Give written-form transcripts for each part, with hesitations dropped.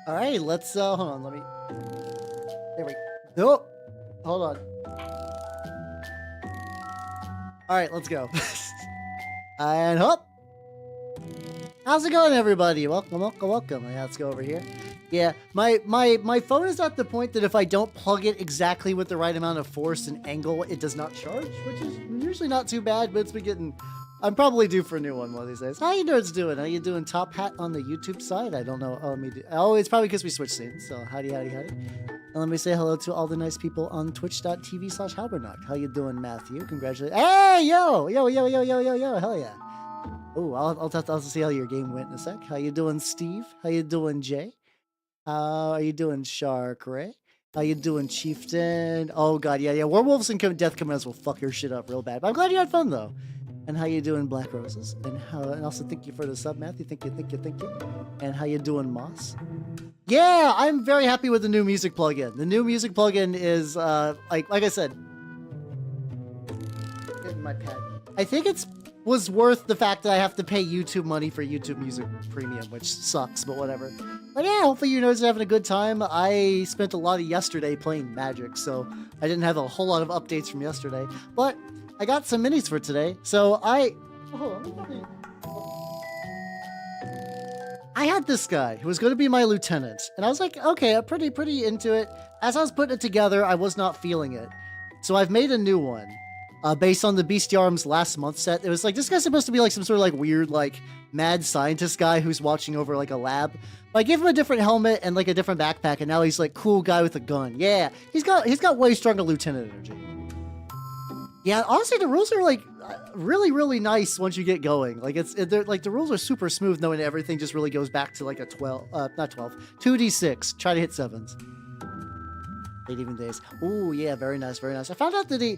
All right, let's hold on, let me. There we go. Hold on. All right, let's go. And hop. How's it going, everybody? Welcome, welcome, welcome. Yeah, let's go over here. Yeah, my phone is at the point that if I don't plug it exactly with the right amount of force and angle, it does not charge, which is usually not too bad, but it's been getting... I'm probably due for a new one these days. How you nerds doing? How you doing, Top Hat, on the YouTube side? I don't know. Oh, let me do... Oh, it's probably because we switched scenes, so howdy, howdy, howdy. And let me say hello to all the nice people on twitch.tv/Halbernacht. How you doing, Matthew? Congratulations. Hey, yo! Yo, yo, yo, yo, yo, yo, hell yeah. Oh, I'll see how your game went in a sec. How you doing, Steve? How you doing, Jay? How are you doing, Shark Ray? How you doing, Chieftain? Oh god, yeah. Werewolves and Death Commandos will fuck your shit up real bad. But I'm glad you had fun though. And how you doing, Black Roses? And also thank you for the sub, Matthew. Thank you. And how you doing, Moss? Yeah, I'm very happy with the new music plugin. The new music plugin is like I said. In my pad. I think it's was worth the fact that I have to pay YouTube money for YouTube Music Premium, which sucks, but whatever. But yeah, hopefully you guys are having a good time. I spent a lot of yesterday playing Magic, so I didn't have a whole lot of updates from yesterday. But I got some minis for today, so I had this guy who was going to be my lieutenant, and I was like, okay, I'm pretty into it. As I was putting it together, I was not feeling it. So I've made a new one. Based on the Bestiarm's last month set. It was like, this guy's supposed to be like some sort of like weird, like mad scientist guy who's watching over like a lab. But I gave him a different helmet and like a different backpack, and now he's like cool guy with a gun. Yeah, he's got way stronger lieutenant energy. Yeah, honestly, the rules are like really nice once you get going. Like they're like the rules are super smooth, knowing everything just really goes back to like a 2d6. Try to hit 7s. 8 even days. Oh yeah, very nice. I found out that the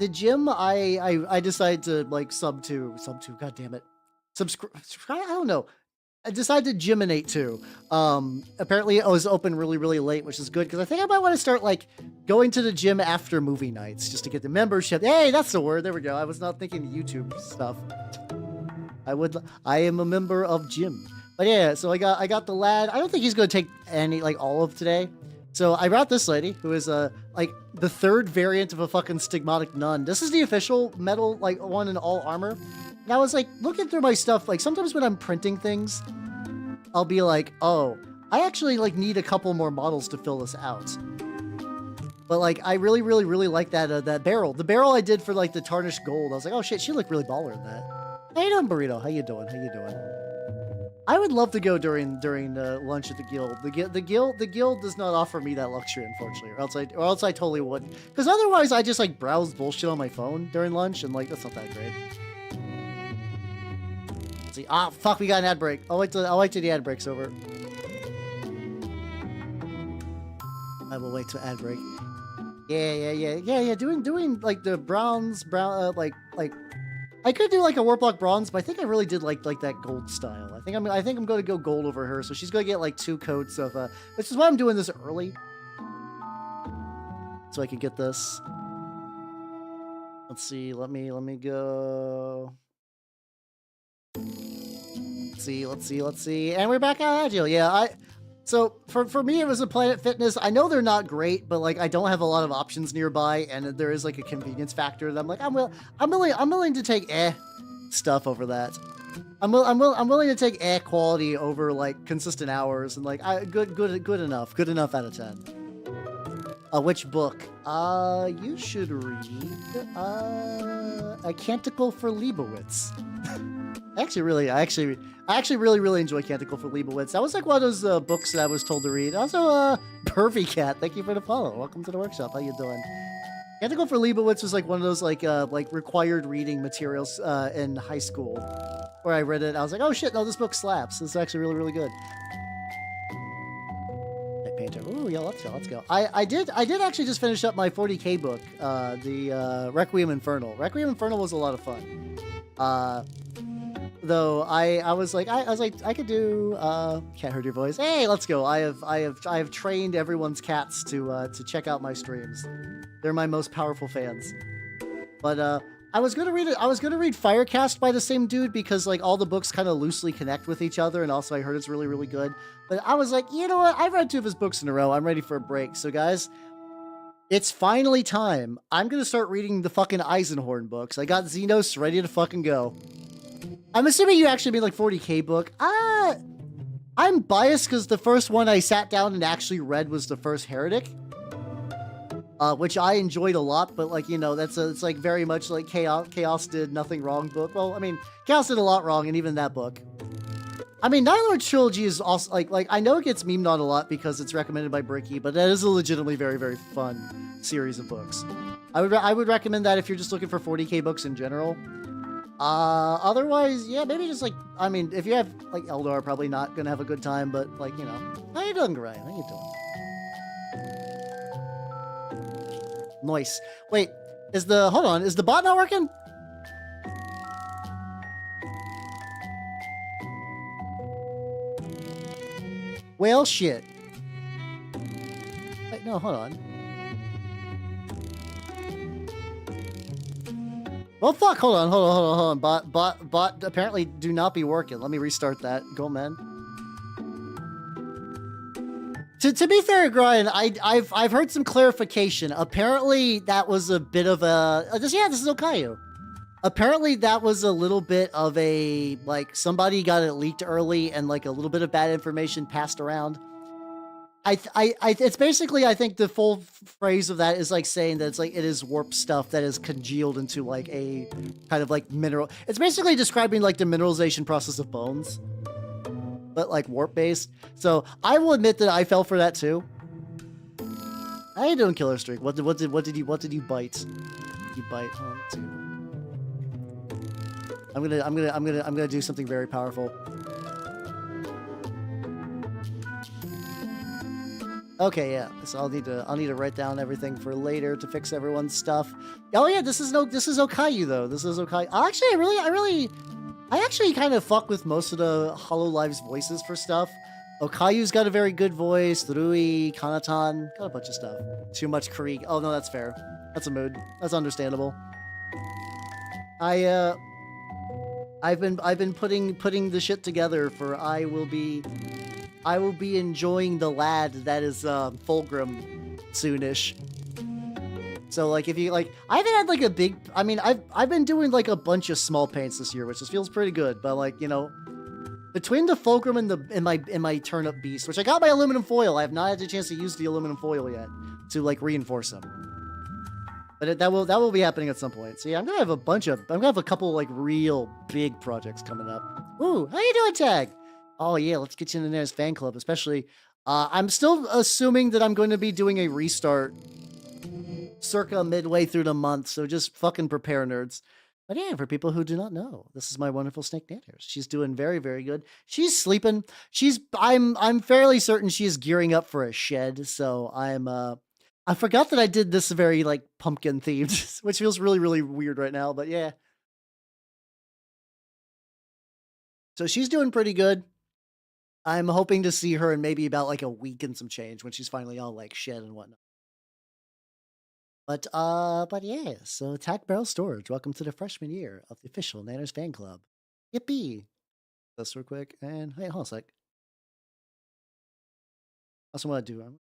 gym I decided to like sub to. God damn it, subscribe. I don't know. I decided to gyminate to. Apparently it was open really late, which is good because I think I might want to start like going to the gym after movie nights just to get the membership. Hey, that's the word. There we go. I was not thinking YouTube stuff. I am a member of gym. But yeah, so I got the lad. I don't think he's gonna take any like all of today. So I brought this lady, who is like the third variant of a fucking stigmatic nun. This is the official metal like one in all armor. And I was like looking through my stuff. Like sometimes when I'm printing things, I'll be like, oh, I actually like need a couple more models to fill this out. But like I really like that that barrel. The barrel I did for like the tarnished gold. I was like, oh shit, she looked really baller in that. How you doing, Burrito? How you doing? I would love to go during lunch at the guild. The guild does not offer me that luxury, unfortunately, or else I totally would. Because otherwise, I just like browse bullshit on my phone during lunch, and like that's not that great. Let's see, fuck, we got an ad break. I'll wait till the ad break's over. I will wait till ad break. Yeah. Doing like the brown like. I could do like a Warplock bronze, but I think I really did like that gold style. I think I'm going to go gold over her, so she's going to get like 2 coats of which is why I'm doing this early, so I can get this. Let's see. Let me go. Let's see. And we're back on Agile. Yeah, so for me, it was a Planet Fitness. I know they're not great, but like I don't have a lot of options nearby, and there is like a convenience factor that I'm like I'm willing to take stuff over that. I'm willing to take quality over like consistent hours, and like good enough out of 10. Which book? You should read A Canticle for Leibowitz. I actually really enjoy Canticle for Leibowitz. That was like one of those books that I was told to read. Also, Pervy Cat, thank you for the follow. Welcome to the workshop. How you doing? Canticle for Leibowitz was like one of those like required reading materials in high school, where I read it. I was like, oh shit, no, this book slaps. This is actually really good. Painter. Ooh, yeah, let's go. I did actually just finish up my 40k book, the Requiem Infernal. Requiem Infernal was a lot of fun. Though I was like I could do can't heard your voice. Hey, let's go. I have trained everyone's cats to check out my streams. They're my most powerful fans. But I was gonna read it. I was gonna read Firecast by the same dude because like all the books kind of loosely connect with each other, and also I heard it's really, really good. But I was like, you know what? I've read 2 of his books in a row. I'm ready for a break. So guys, it's finally time. I'm gonna start reading the fucking Eisenhorn books. I got Xenos ready to fucking go. I'm assuming you actually mean like 40K book. I'm biased because the first one I sat down and actually read was the first Heretic. Which I enjoyed a lot, but like, you know, it's like very much like Chaos did nothing wrong book. Well, I mean, Chaos did a lot wrong, and even that book. I mean, Night Lord Trilogy is also like I know it gets memed on a lot because it's recommended by Bricky, but that is a legitimately very, very fun series of books. I would recommend that if you're just looking for 40K books in general. Otherwise, yeah, maybe just like, I mean, if you have like Eldar, probably not gonna have a good time, but like, you know, how you doing, Gray? How you doing? Nice. Wait, hold on, is the bot not working? Well, shit. Wait, no, hold on. Well, fuck, hold on. Bot apparently do not be working. Let me restart that. Go, man. To be fair, Brian, I've heard some clarification. Apparently, that was a bit of a this is Okayu. Apparently, that was a little bit of a like somebody got it leaked early and like a little bit of bad information passed around. It's basically, I think the full phrase of that is like saying that it's like it is warp stuff that is congealed into like a kind of like mineral. It's basically describing like the mineralization process of bones, but like warp based. So I will admit that I fell for that too. How you doing, Killer Streak? What did you bite? You bite? Oh, let's see. I'm gonna do something very powerful. Okay, yeah. So I'll need to write down everything for later to fix everyone's stuff. Oh yeah, this is Okayu though. This is Okayu. Actually, I actually kind of fuck with most of the Hololive's voices for stuff. Okayu's got a very good voice. Rui, Kanatan, got a bunch of stuff. Too much Krieg. Oh no, that's fair. That's a mood. That's understandable. I've been putting the shit together for I will be enjoying the lad that is Fulgrim soonish. So like if you like, I haven't had like a big. I mean, I've been doing like a bunch of small paints this year, which just feels pretty good. But like, you know, between the Fulgrim and my turnip beast, which I got my aluminum foil, I have not had a chance to use the aluminum foil yet to like reinforce them. But that will be happening at some point. So yeah, I'm gonna have a couple like real big projects coming up. Ooh, how you doing, Tag? Oh yeah, let's get you in the Nairs fan club, especially. I'm still assuming that I'm going to be doing a restart circa midway through the month, so just fucking prepare, nerds. But yeah, for people who do not know, this is my wonderful snake Nanners. She's doing very, very good. She's sleeping. I'm fairly certain she is gearing up for a shed, so I forgot that I did this very like pumpkin themed, which feels really, really weird right now, but yeah. So she's doing pretty good. I'm hoping to see her in maybe about like a week and some change when she's finally all like shed and whatnot. But yeah, so Tack Barrel Storage, welcome to the freshman year of the official Nanners fan club. Yippee! This real quick, and hey, hold on a sec. I also want to do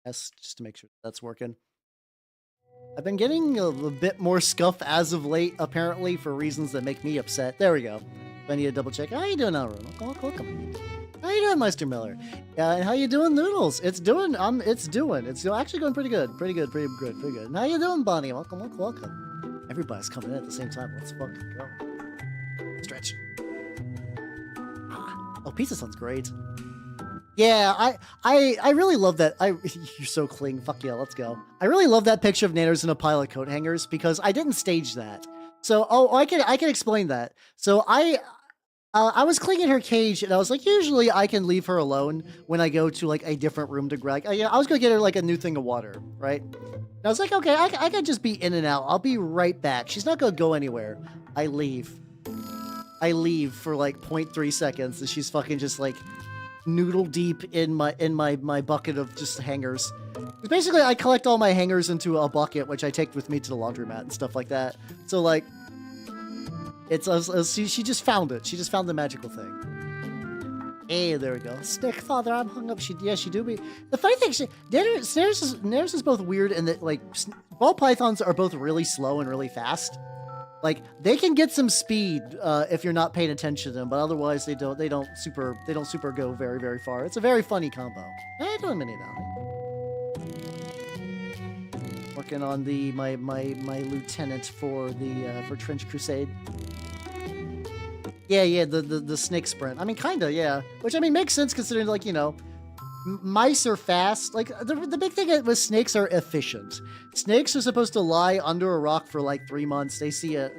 S just to make sure that's working. I've been getting a bit more scuff as of late, apparently, for reasons that make me upset. There we go. I need to double check. How you doing, Alron? Welcome. How you doing, Meister Miller? And how you doing, Noodles? It's actually going pretty good. Pretty good. And how you doing, Bonnie? Welcome. Everybody's coming in at the same time. Let's fucking go. Stretch. Oh, pizza sounds great. Yeah, I really love that. You're so clean. Fuck yeah, let's go. I really love that picture of Nanners in a pile of coat hangers because I didn't stage that. So, I can explain that. So I was cleaning her cage and I was like, usually I can leave her alone when I go to like a different room to grab. I was gonna get her like a new thing of water, right? And I was like, okay, I can just be in and out. I'll be right back. She's not gonna go anywhere. I leave for like 0.3 seconds and she's fucking just like noodle deep in my bucket of just hangers. Basically, I collect all my hangers into a bucket, which I take with me to the laundromat and stuff like that. So like, she just found it. She just found the magical thing. Hey, there we go. Stick, father, I'm hung up. She do be. The funny thing, Nares is both weird and that like ball pythons are both really slow and really fast. Like they can get some speed if you're not paying attention to them, but otherwise they don't super go very, very far. It's a very funny combo. Hey, doing mini now. Working on my lieutenant for for Trench Crusade. Yeah, the snake sprint. I mean, kinda, yeah. Which I mean makes sense considering like, you know, mice are fast. Like the big thing with snakes are efficient. Snakes are supposed to lie under a rock for like 3 months. They see a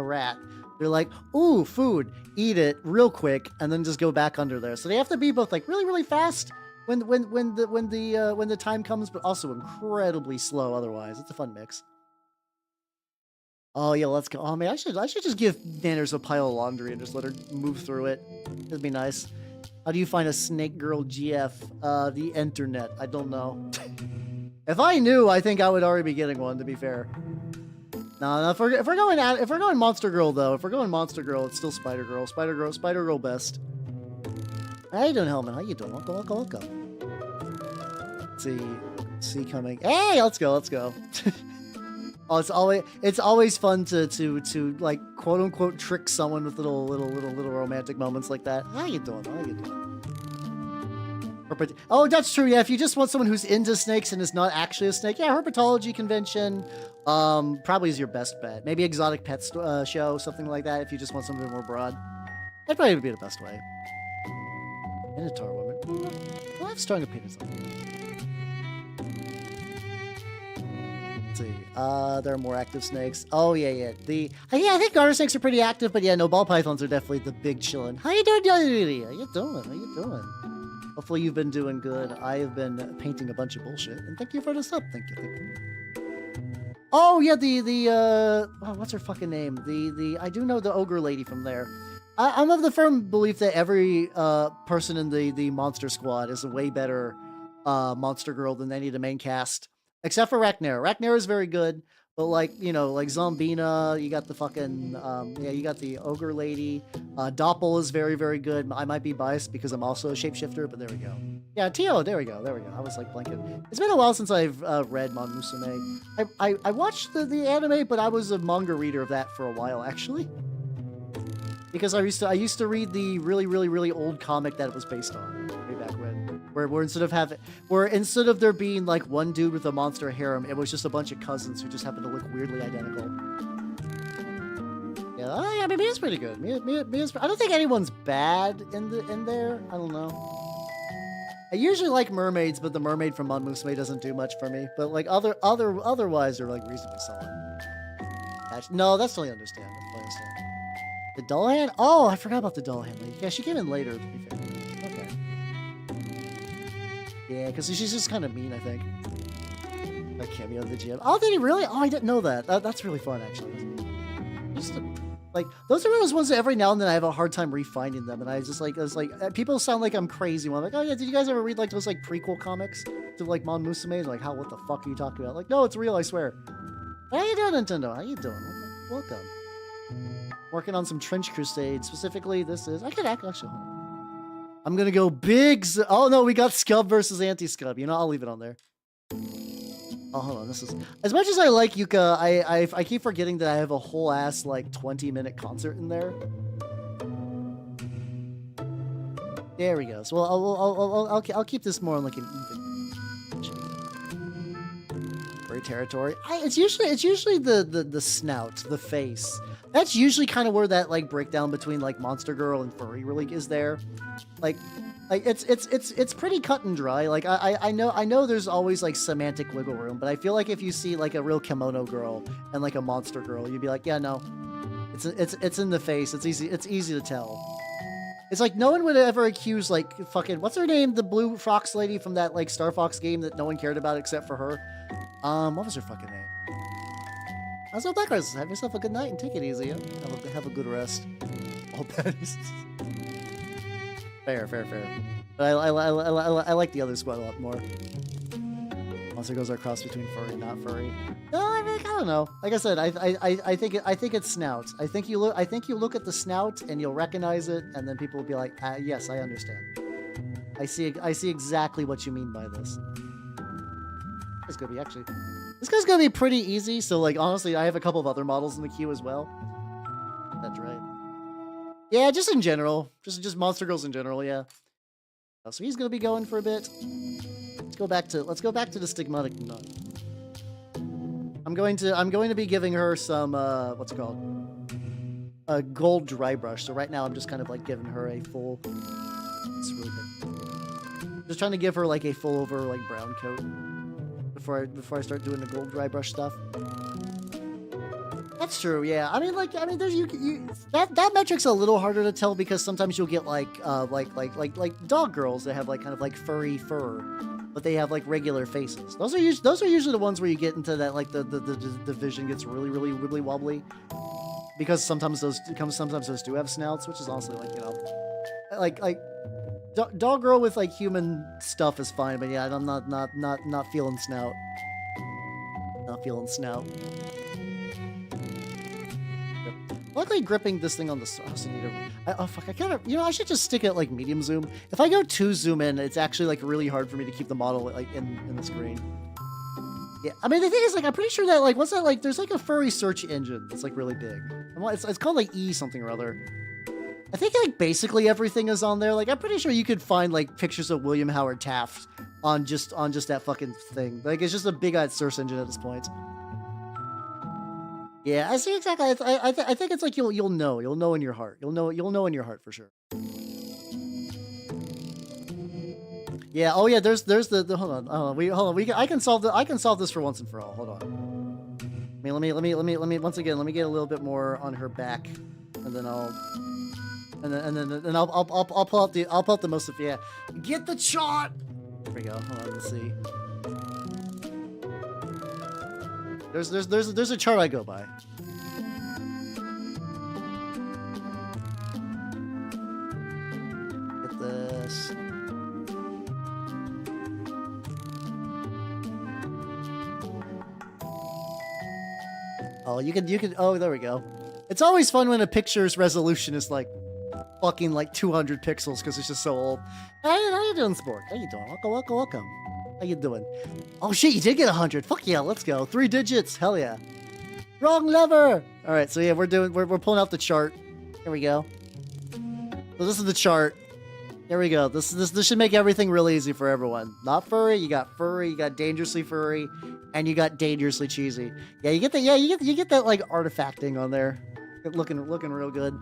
rat. They're like, ooh, food, eat it real quick, and then just go back under there. So they have to be both like really, really fast when the time comes, but also incredibly slow otherwise. It's a fun mix. Oh yeah, let's go. Oh man, I should just give Nanners a pile of laundry and just let her move through it. It'd be nice. How do you find a snake girl GF? The internet. I don't know. If I knew, I think I would already be getting one. To be fair. No. If we're going Monster Girl though, if we're going Monster Girl, it's still Spider Girl. Spider Girl best. How you doing, Hellman? How you doing? Welcome. Let's see coming. Hey, let's go. Oh, it's always fun to like quote unquote trick someone with little romantic moments like that. How you doing? Oh, that's true. Yeah, if you just want someone who's into snakes and is not actually a snake, yeah, herpetology convention probably is your best bet. Maybe exotic pet show, something like that. If you just want something more broad, that probably would be the best way. Minotaur woman. I have strong opinions on that. See. There are more active snakes. Oh yeah. I think garter snakes are pretty active, but yeah, no, ball pythons are definitely the big chillin'. How you doing? How you doing? Hopefully you've been doing good. I have been painting a bunch of bullshit, and thank you for the sub. Thank you. Oh yeah, what's her fucking name? I do know the ogre lady from there. I'm of the firm belief that every person in the monster squad is a way better monster girl than any of the main cast. Except for Ragnar. Ragnar is very good, but like, you know, like Zombina, you got the fucking, you got the ogre lady. Doppel is very, very good. I might be biased because I'm also a shapeshifter, but there we go. Yeah, Tio, there we go. I was like blanking. It's been a while since I've read Mon Musume. I watched the anime, but I was a manga reader of that for a while, actually. Because I used to read the really, really, really old comic that it was based on way back when. Where instead of there being like one dude with a monster harem, it was just a bunch of cousins who just happened to look weirdly identical. Yeah, I mean, Mia's pretty good. Mia's, I don't think anyone's bad in there. I don't know. I usually like mermaids, but the mermaid from Mon Musume doesn't do much for me. But like otherwise, they're like reasonably solid. Actually, no, that's totally understand. The Dullahan? Oh, I forgot about the Dullahan lady. Yeah, she came in later, to be fair. Okay. Yeah, because she's just kind of mean, I think. A cameo of the GM. Oh, did he really? Oh, I didn't know that. That's really fun, actually. Like, those are those ones that every now and then I have a hard time refinding them, and I was like, people sound like I'm crazy when I'm like, oh yeah, did you guys ever read like those like prequel comics to like Mon Musume? Like, what the fuck are you talking about? Like, no, it's real, I swear. How you doing, Nintendo? How you doing? Welcome. Working on some Trench Crusade. Specifically, I could actually. I'm gonna go big. Oh no, we got Scub versus Anti-Scub. You know, I'll leave it on there. Oh, hold on. This is as much as I like Yuka. I keep forgetting that I have a whole ass like 20-minute concert in there. There we go. So I'll keep this more on like an even territory. It's usually the snout, the face. That's usually kind of where that like breakdown between like monster girl and furry really is there. Like it's pretty cut and dry. Like I know there's always like semantic wiggle room, but I feel like if you see like a real kimono girl and like a monster girl, you'd be like, yeah, no, it's in the face. It's easy to tell. It's like no one would ever accuse like fucking what's her name, the blue fox lady from that like Star Fox game that no one cared about except for her. What was her fucking name? So Black Roses, have yourself a good night and take it easy. Have a good rest. All baddies. Fair. But I like the other squad a lot more. Monster goes are a cross between furry and not furry. No, I mean, I don't know. Like I said, I think it's snout. I think you look at the snout and you'll recognize it, and then people will be like, yes, I understand. I see exactly what you mean by this. This guy's gonna be pretty easy. So like honestly, I have a couple of other models in the queue as well. That's right. Yeah, just in general, just monster girls in general. Yeah. So he's gonna be going for a bit. Let's go back to the stigmatic nun. I'm going to be giving her some what's it called? A gold dry brush. So right now I'm just kind of like giving her a full. It's really good. Just trying to give her like a full over like brown coat before I start doing the gold dry brush stuff. That's true. Yeah. I mean, there's that metric's a little harder to tell because sometimes you'll get like dog girls that have like kind of like furry fur, but they have like regular faces. Those are usually the ones where you get into that like the vision gets really wibbly wobbly because sometimes those do have snouts, which is honestly like, you know, like dog girl with like human stuff is fine, but yeah, I'm not feeling snout. Not feeling snout. Luckily, gripping this thing on the oh fuck! I kind of, I should just stick it at like medium zoom. If I go too zoom in, it's actually like really hard for me to keep the model like in the screen. Yeah, I mean the thing is like I'm pretty sure that like what's that like? There's like a furry search engine that's like really big. It's called like E something or other. I think like basically everything is on there. Like I'm pretty sure you could find like pictures of William Howard Taft on just that fucking thing. Like it's just a big ass search engine at this point. Yeah, I see exactly. I think it's like you'll know in your heart. You'll know in your heart for sure. Yeah. Oh yeah. There's the hold on. I can solve this for once and for all. Hold on. I mean, let me once again. Let me get a little bit more on her back, and then I'll pull out the most of yeah. Get the shot. There we go. Hold on. Let's see. There's a chart I go by. Get this. Oh, you can. Oh, there we go. It's always fun when a picture's resolution is like fucking like 200 pixels because it's just so old. How you doing, sport? How you doing? Welcome. How you doing? Oh shit, you did get 100. Fuck yeah, let's go. 3 digits. Hell yeah. Wrong lever. All right, so yeah, we're pulling out the chart. Here we go. So this is the chart. Here we go. This should make everything really easy for everyone. Not furry, you got dangerously furry, and you got dangerously cheesy. Yeah, you get that like artifacting on there. Looking real good.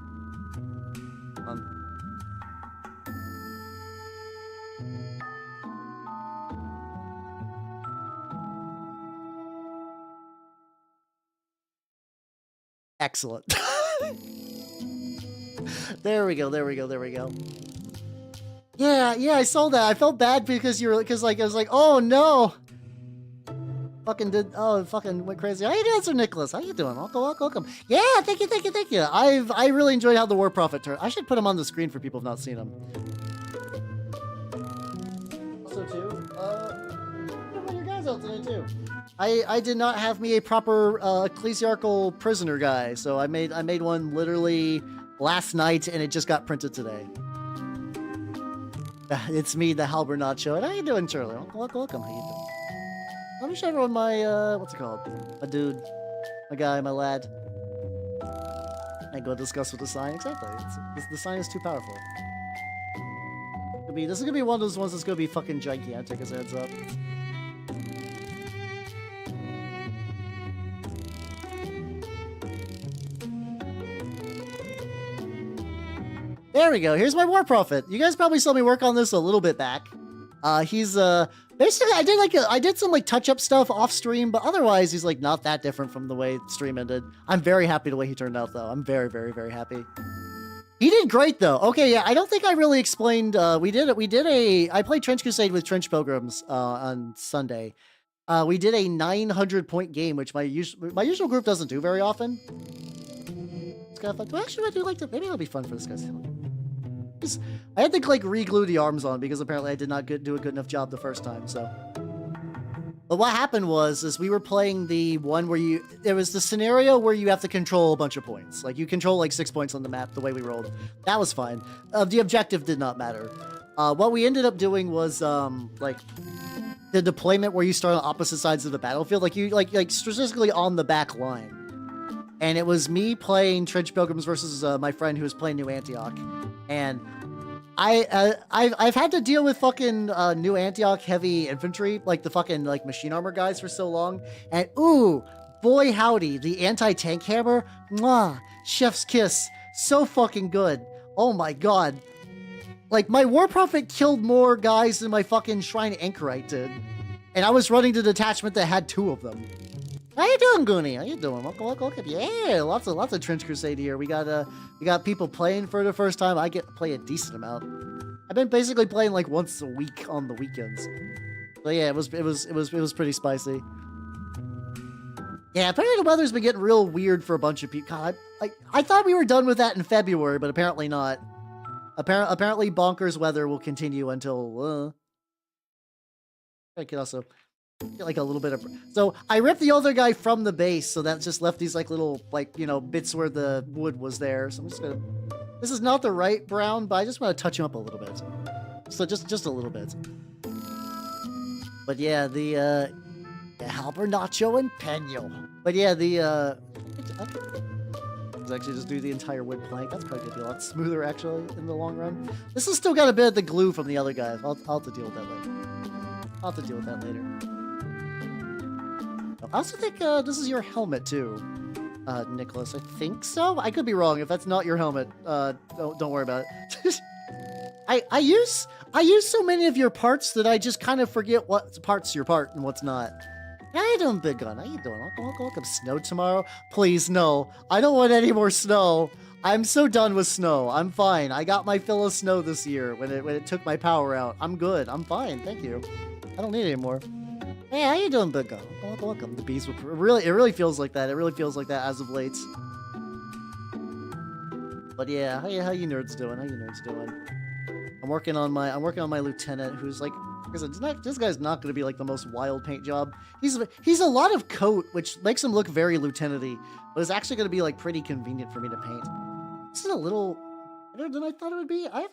Excellent. There we go. Yeah, I saw that. I felt bad because I was like, oh no. Fucking went crazy. How you doing, Sir Nicholas? How you doing? Welcome. Yeah, thank you. I really enjoyed how the War Prophet turned. I should put him on the screen for people who've not seen him. Also too, what are your guys out today too? I did not have me a proper ecclesiarchal prisoner guy, so I made one literally last night, and it just got printed today. It's me, the Halbernacho. And how you doing, Charlie? Welcome. How you doing? Let me show everyone my what's it called? A dude, my guy, my lad. I go discuss with the sign. Exactly. The sign is too powerful. This is gonna be one of those ones that's gonna be fucking gigantic. As a heads up. There we go. Here's my War Prophet. You guys probably saw me work on this a little bit back. He's basically I did some like touch-up stuff off stream, but otherwise he's like not that different from the way stream ended. I'm very happy the way he turned out though. I'm very happy. He did great though. Okay, yeah, I don't think I really explained I played Trench Crusade with Trench Pilgrims on Sunday. We did a 900 point game, which my usual group doesn't do very often. It's kind of fun. Well, actually, I do like to. Maybe it'll be fun for this guy. I had to like re-glue the arms on because apparently I did not do a good enough job the first time. So, but what happened is we were playing the one where there was the scenario where you have to control a bunch of points. Like you control like 6 points on the map the way we rolled. That was fine. The objective did not matter. What we ended up doing was like the deployment where you start on opposite sides of the battlefield, like you like specifically on the back line. And it was me playing Trench Pilgrims versus my friend who was playing New Antioch, and I've had to deal with fucking New Antioch heavy infantry, like the fucking like machine armor guys for so long, and ooh, boy howdy, the anti-tank hammer, mwah, chef's kiss, so fucking good. Oh my god. Like, my War Prophet killed more guys than my fucking Shrine Anchorite did. And I was running the detachment that had 2 of them. How you doing, Goonie? How you doing? Welcome. Yeah, lots of Trench Crusade here. We got people playing for the first time. I get to play a decent amount. I've been basically playing like once a week on the weekends. So yeah, it was pretty spicy. Yeah, apparently the weather's been getting real weird for a bunch of people. God, I thought we were done with that in February, but apparently not. Apparently bonkers weather will continue until I can also get like a little bit of, so I ripped the other guy from the base, so that just left these like little like, you know, bits where the wood was there. So I'm just gonna, this is not the right brown, but I just want to touch him up a little bit. So just a little bit. But yeah, the Halber, Nacho, and Peno. But yeah, let's actually just do the entire wood plank. That's probably gonna be a lot smoother actually in the long run. This has still got a bit of the glue from the other guys. I'll have to deal with that later. I also think this is your helmet too, Nicholas. I think so. I could be wrong. If that's not your helmet, don't worry about it. I use so many of your parts that I just kind of forget what part's your part and what's not. How you doing, Big Gun? How you doing? Welcome. Snow tomorrow? Please, no. I don't want any more snow. I'm so done with snow. I'm fine. I got my fill of snow this year when it took my power out. I'm good. I'm fine. Thank you. I don't need any more. Hey, how you doing, Big Gun? Welcome. The bees were it really feels like that. It really feels like that as of late. But yeah, how you nerds doing? I'm working on my lieutenant, who's like I said, this guy's not going to be like the most wild paint job. He's a lot of coat, which makes him look very lieutenant-y, but it's actually going to be like pretty convenient for me to paint. This is a little better than I thought it would be. I have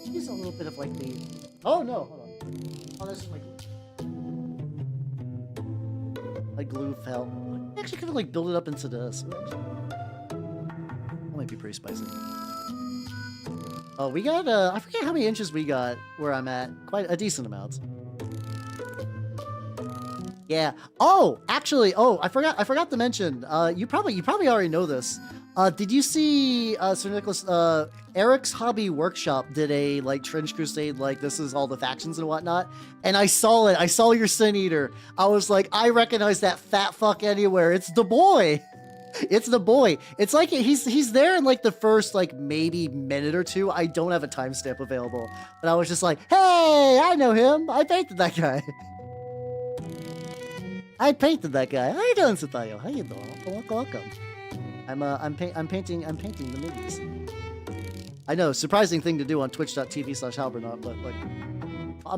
use a little bit of like the. Oh no, hold on. Oh, that's just my glue. My glue fell. I actually could have like build it up into this. That might be pretty spicy. Oh, we got, I forget how many inches we got where I'm at. Quite a decent amount. Yeah. Oh, actually, I forgot to mention, you probably already know this. Did you see, Sir Nicholas, Eric's Hobby Workshop did a, like, Trench Crusade, like, this is all the factions and whatnot? And I saw it. I saw your Sin Eater. I was like, I recognize that fat fuck anywhere. It's the boy. It's the boy. It's like he's there in like the first like maybe minute or two. I don't have a timestamp available, but I was just like, "Hey, I know him. I painted that guy. How you doing, Satayo? How you doing? Welcome. I'm painting the movies. I know, surprising thing to do on twitch.tv/halbernaut, but like, I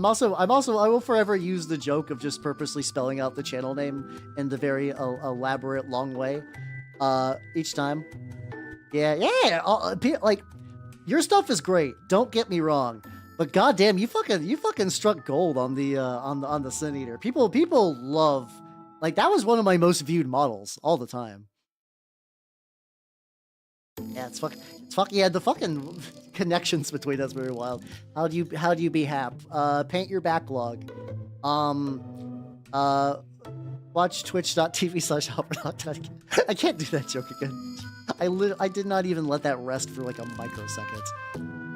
will forever use the joke of just purposely spelling out the channel name in the very elaborate long way. Each time. Yeah, like, your stuff is great, don't get me wrong, but goddamn, you fucking struck gold on the Sin Eater. People love, like, that was one of my most viewed models all the time. Yeah, it's fucking, yeah, the fucking connections between us very wild. How do you be hap? Paint your backlog. Watch twitch.tv/halbernaut. I can't do that joke again. I did not even let that rest for like a microsecond.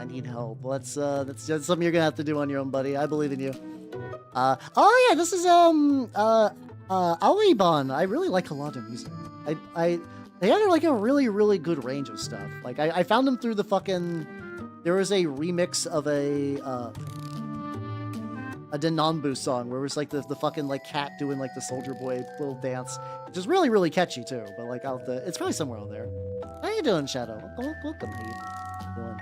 I need help. That's just something you're gonna have to do on your own, buddy. I believe in you. Oh yeah, this is Aoiban. I really like a lot of music. They had like a really good range of stuff. Like I found them through the fucking. There was a remix of a Denambu song where it was like the fucking like cat doing like the Soldier Boy little dance, which is really catchy too. But like it's probably somewhere on there. How you doing, Shadow? Welcome. How you doing?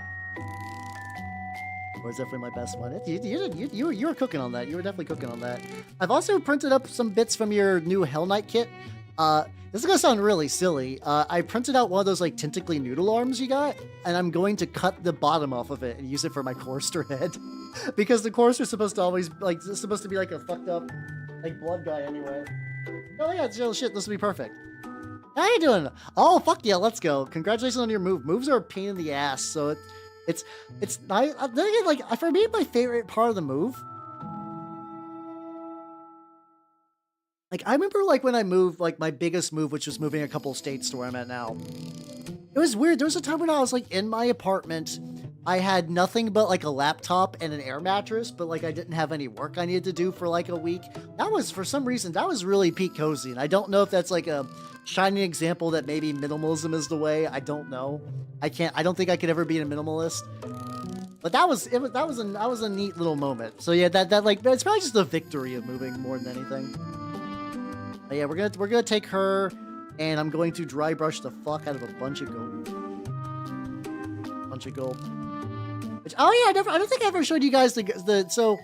Was definitely my best one. You were cooking on that. You were definitely cooking on that. I've also printed up some bits from your new Hell Knight kit. This is gonna sound really silly. I printed out one of those like tentacly noodle arms you got, and I'm going to cut the bottom off of it and use it for my chorister head, because the chorister is supposed to always like it's supposed to be like a fucked up like blood guy anyway. Oh yeah, shit, this will be perfect. How you doing? Oh fuck yeah, let's go! Congratulations on your move. Moves are a pain in the ass, so it's nice. Then again, like for me, my favorite part of the move. Like, I remember, like, when I moved, like, my biggest move, which was moving a couple states to where I'm at now. It was weird. There was a time when I was, like, in my apartment. I had nothing but, like, a laptop and an air mattress, but, like, I didn't have any work I needed to do for, like, a week. That was, for some reason, that was really peak cozy. And I don't know if that's, like, a shining example that maybe minimalism is the way. I don't know. I don't think I could ever be a minimalist. But that was a neat little moment. So, yeah, that, like, it's probably just the victory of moving more than anything. But yeah, we're gonna take her, and I'm going to dry brush the fuck out of a bunch of gold. Which, oh yeah, I don't think I ever showed you guys so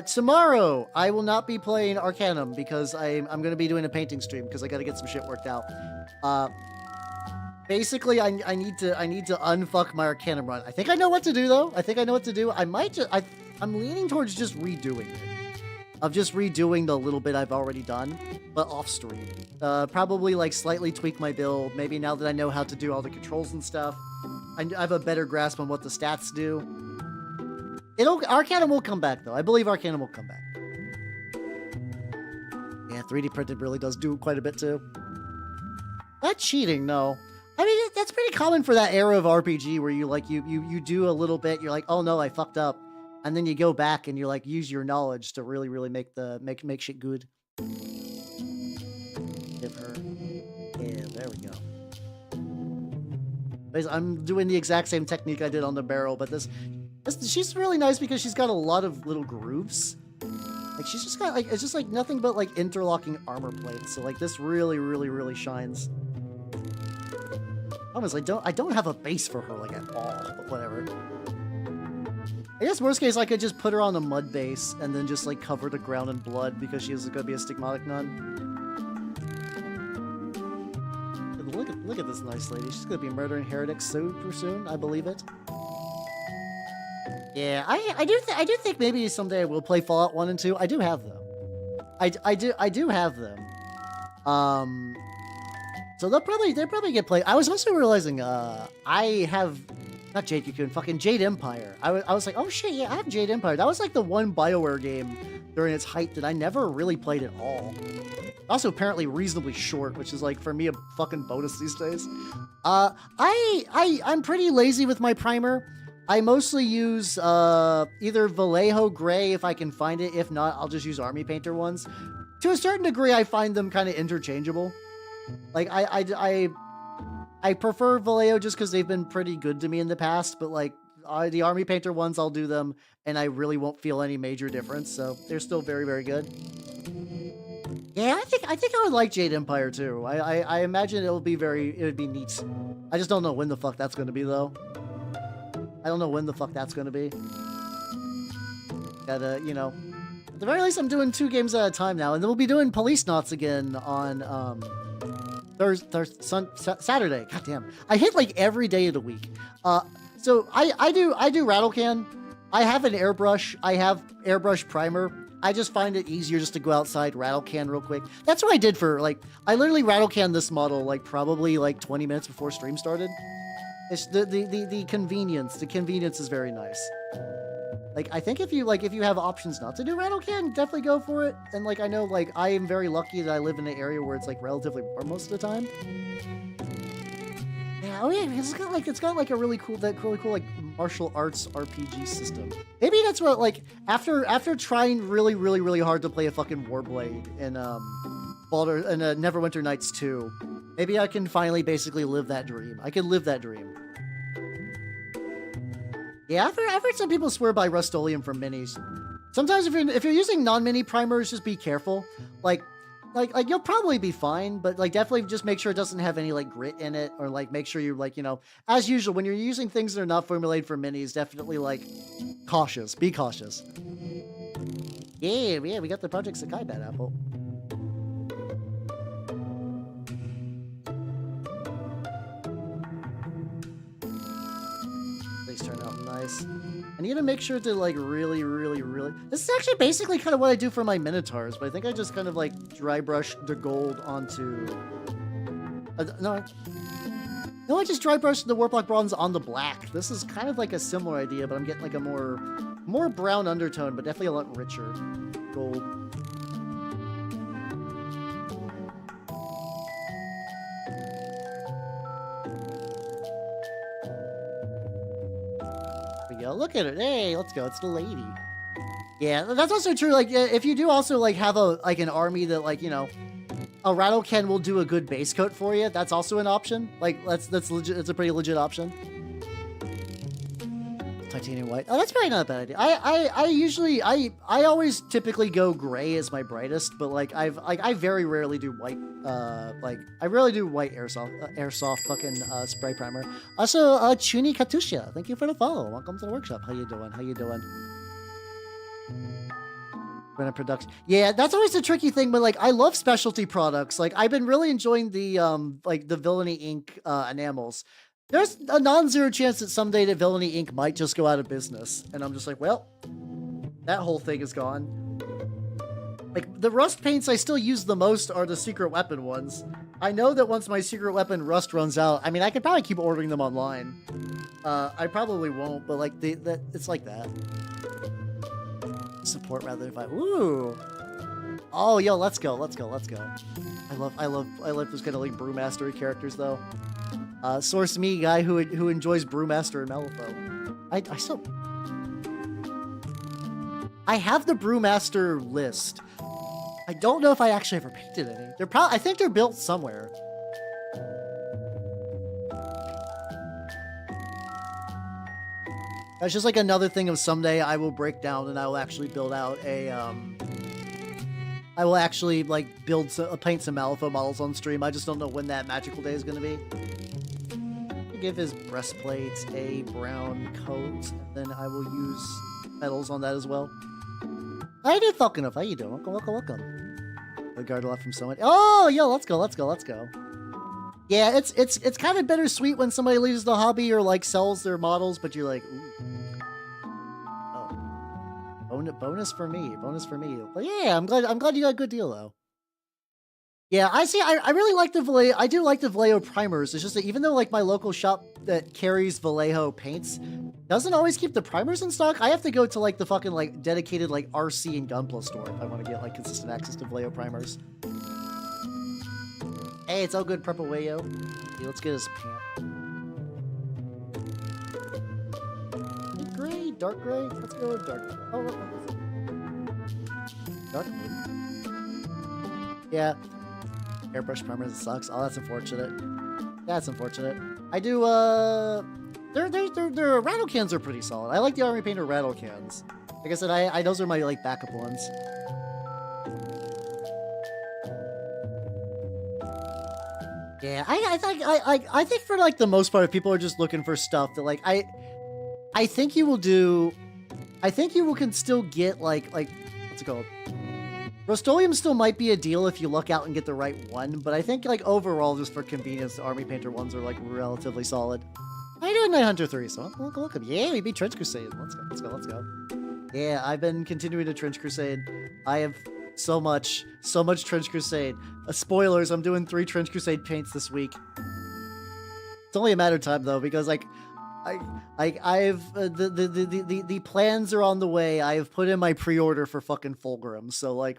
tomorrow I will not be playing Arcanum because I'm gonna be doing a painting stream because I gotta get some shit worked out. Basically I need to unfuck my Arcanum run. I think I know what to do though. I'm leaning towards just redoing it. Of just redoing the little bit I've already done, but off stream. Probably like slightly tweak my build. Maybe now that I know how to do all the controls and stuff, I have a better grasp on what the stats do. Arcanum will come back though. I believe Arcanum will come back. Yeah, 3D printed really does do quite a bit too. Not cheating, no. I mean, that's pretty common for that era of RPG where you like you do a little bit. You're like, oh no, I fucked up. And then you go back and you like use your knowledge to really make shit good. Give her. Yeah, there we go. I'm doing the exact same technique I did on the barrel, but she's really nice because she's got a lot of little grooves. Like she's just got like it's just like nothing but like interlocking armor plates. So like this really shines. Honestly, I don't have a base for her like at all, but whatever. I guess worst case I could just put her on a mud base and then just like cover the ground in blood because she is gonna be a stigmatic nun. Look at this nice lady. She's gonna be murdering heretics super soon. I believe it. Yeah, I do think maybe someday I will play Fallout 1 and 2. I do have them. I do have them. So they'll probably get played. I was also realizing I have. Not Jade Cocoon, fucking Jade Empire. I was like, oh shit, yeah, I have Jade Empire. That was like the one BioWare game during its height that I never really played at all. Also apparently reasonably short, which is like for me a fucking bonus these days. I'm pretty lazy with my primer. I mostly use either Vallejo Gray if I can find it. If not, I'll just use Army Painter ones. To a certain degree, I find them kind of interchangeable. Like I prefer Vallejo just because they've been pretty good to me in the past, but like the Army Painter ones, I'll do them and I really won't feel any major difference. So they're still very good. Yeah, I think I would like Jade Empire too. I imagine it would be neat. I just don't know when the fuck that's going to be though. I don't know when the fuck that's going to be. Gotta, you know, at the very least I'm doing 2 games at a time now, and then we'll be doing Police Knots again on Saturday. God damn. I hit like every day of the week. So I do rattle can. I have an airbrush. I have airbrush primer. I just find it easier just to go outside, rattle can real quick. That's what I did for like, I literally rattle can this model like probably like 20 minutes before stream started. It's the convenience. The convenience is very nice. Like, I think if you have options not to do rattle can, definitely go for it. And like, I know like I am very lucky that I live in an area where it's like relatively warm most of the time. Yeah, oh yeah, it's got like a really cool like martial arts RPG system. Maybe that's what like after trying really hard to play a fucking Warblade in Neverwinter Nights 2. Maybe I can finally basically live that dream. I can live that dream. Yeah, I've heard some people swear by Rust-Oleum for minis. Sometimes if you're using non-mini primers, just be careful. Like, like you'll probably be fine, but like definitely just make sure it doesn't have any like grit in it, or like make sure you're like, you know, as usual when you're using things that are not formulated for minis, definitely like cautious. Be cautious. Yeah, we got the Project Sakai Bad Apple. These turn out nice. I need to make sure to like really. This is actually basically kind of what I do for my Minotaurs, but I think I just kind of like dry brush the gold onto. No, I just dry brush the Warplock bronze on the black. This is kind of like a similar idea, but I'm getting like a more brown undertone, but definitely a lot richer gold. Go. Look at it. Hey, let's go. It's the lady. Yeah, that's also true. Like, if you do also like have an army that like, you know, a Rattlecan will do a good base coat for you. That's also an option. Like, that's legit. It's a pretty legit option. Titanium white. Oh, that's probably not a bad idea. I always typically go gray as my brightest, but like I very rarely do white. Like I rarely do white airsoft fucking spray primer. Also, Chuni Katusha, thank you for the follow. Welcome to the workshop. How you doing? How you doing? Production. Yeah, that's always the tricky thing, but like I love specialty products. Like I've been really enjoying the like the Villainy Inc. Enamels. There's a non-zero chance that someday that Villainy Inc. might just go out of business. And I'm just like, well, that whole thing is gone. Like, the rust paints I still use the most are the secret weapon ones. I know that once my secret weapon rust runs out, I mean, I could probably keep ordering them online. I probably won't, but like, it's like that. Support rather than fight. Ooh. Oh, yo, let's go. I love those kind of like brewmastery characters though. Source me, guy who enjoys Brewmaster and Malifaux. I have the Brewmaster list. I don't know if I actually ever painted any. I think they're built somewhere. That's just like another thing of someday I will break down and I will actually build out a I will actually like paint some Malifaux models on stream. I just don't know when that magical day is going to be. Give his breastplate a brown coat, and then I will use metals on that as well. How you doing, Falconoff? How you doing? Welcome. The guard left from someone. Oh, yo, let's go. Yeah, it's kind of bittersweet when somebody leaves the hobby or like sells their models, but you're like, ooh. Oh, bonus for me. But yeah, I'm glad you got a good deal though. Yeah, I see. I really like the Vallejo. I do like the Vallejo primers. It's just that even though like my local shop that carries Vallejo paints doesn't always keep the primers in stock, I have to go to like the fucking like dedicated like RC and Gunpla store if I want to get like consistent access to Vallejo primers. Hey, it's all good, Purple Wayo. Okay, let's get his pant. Gray, dark gray. Let's go with dark. Oh, dark blue. Yeah. Airbrush primers, it sucks. Oh, that's unfortunate. That's unfortunate. I do, their rattle cans are pretty solid. I like the Army Painter rattle cans. Like I said, those are my, like, backup ones. Yeah, I think for, like, the most part, people are just looking for stuff that, like, I think you will do... I think you can still get, like, what's it called? Rust-Oleum still might be a deal if you luck out and get the right one, but I think, like, overall, just for convenience, the Army Painter ones are, like, relatively solid. How you doing, Night Hunter 3? So, welcome. Yeah, we beat Trench Crusade. Let's go. Yeah, I've been continuing to Trench Crusade. I have so much Trench Crusade. Spoilers, I'm doing 3 Trench Crusade paints this week. It's only a matter of time, though, because, like, the plans are on the way. I have put in my pre-order for fucking Fulgrim, so, like,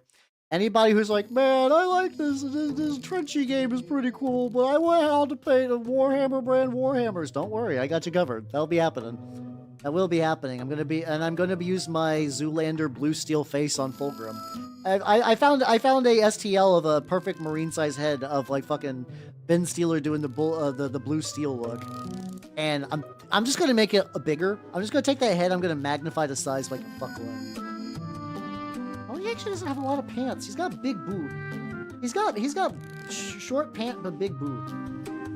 anybody who's like, man, I like this Trenchy game is pretty cool, but I want how to paint a Warhammer brand Warhammers. Don't worry, I got you covered. That'll be happening. That will be happening. I'm gonna be using my Zoolander blue steel face on Fulgrim. I found a STL of a perfect marine size head of like fucking Ben Steeler doing the blue steel look, and I'm just gonna make it bigger. I'm just gonna take that head. I'm gonna magnify the size like a fuckload. He actually doesn't have a lot of pants. He's got a big boot. He's got short pant but big boob.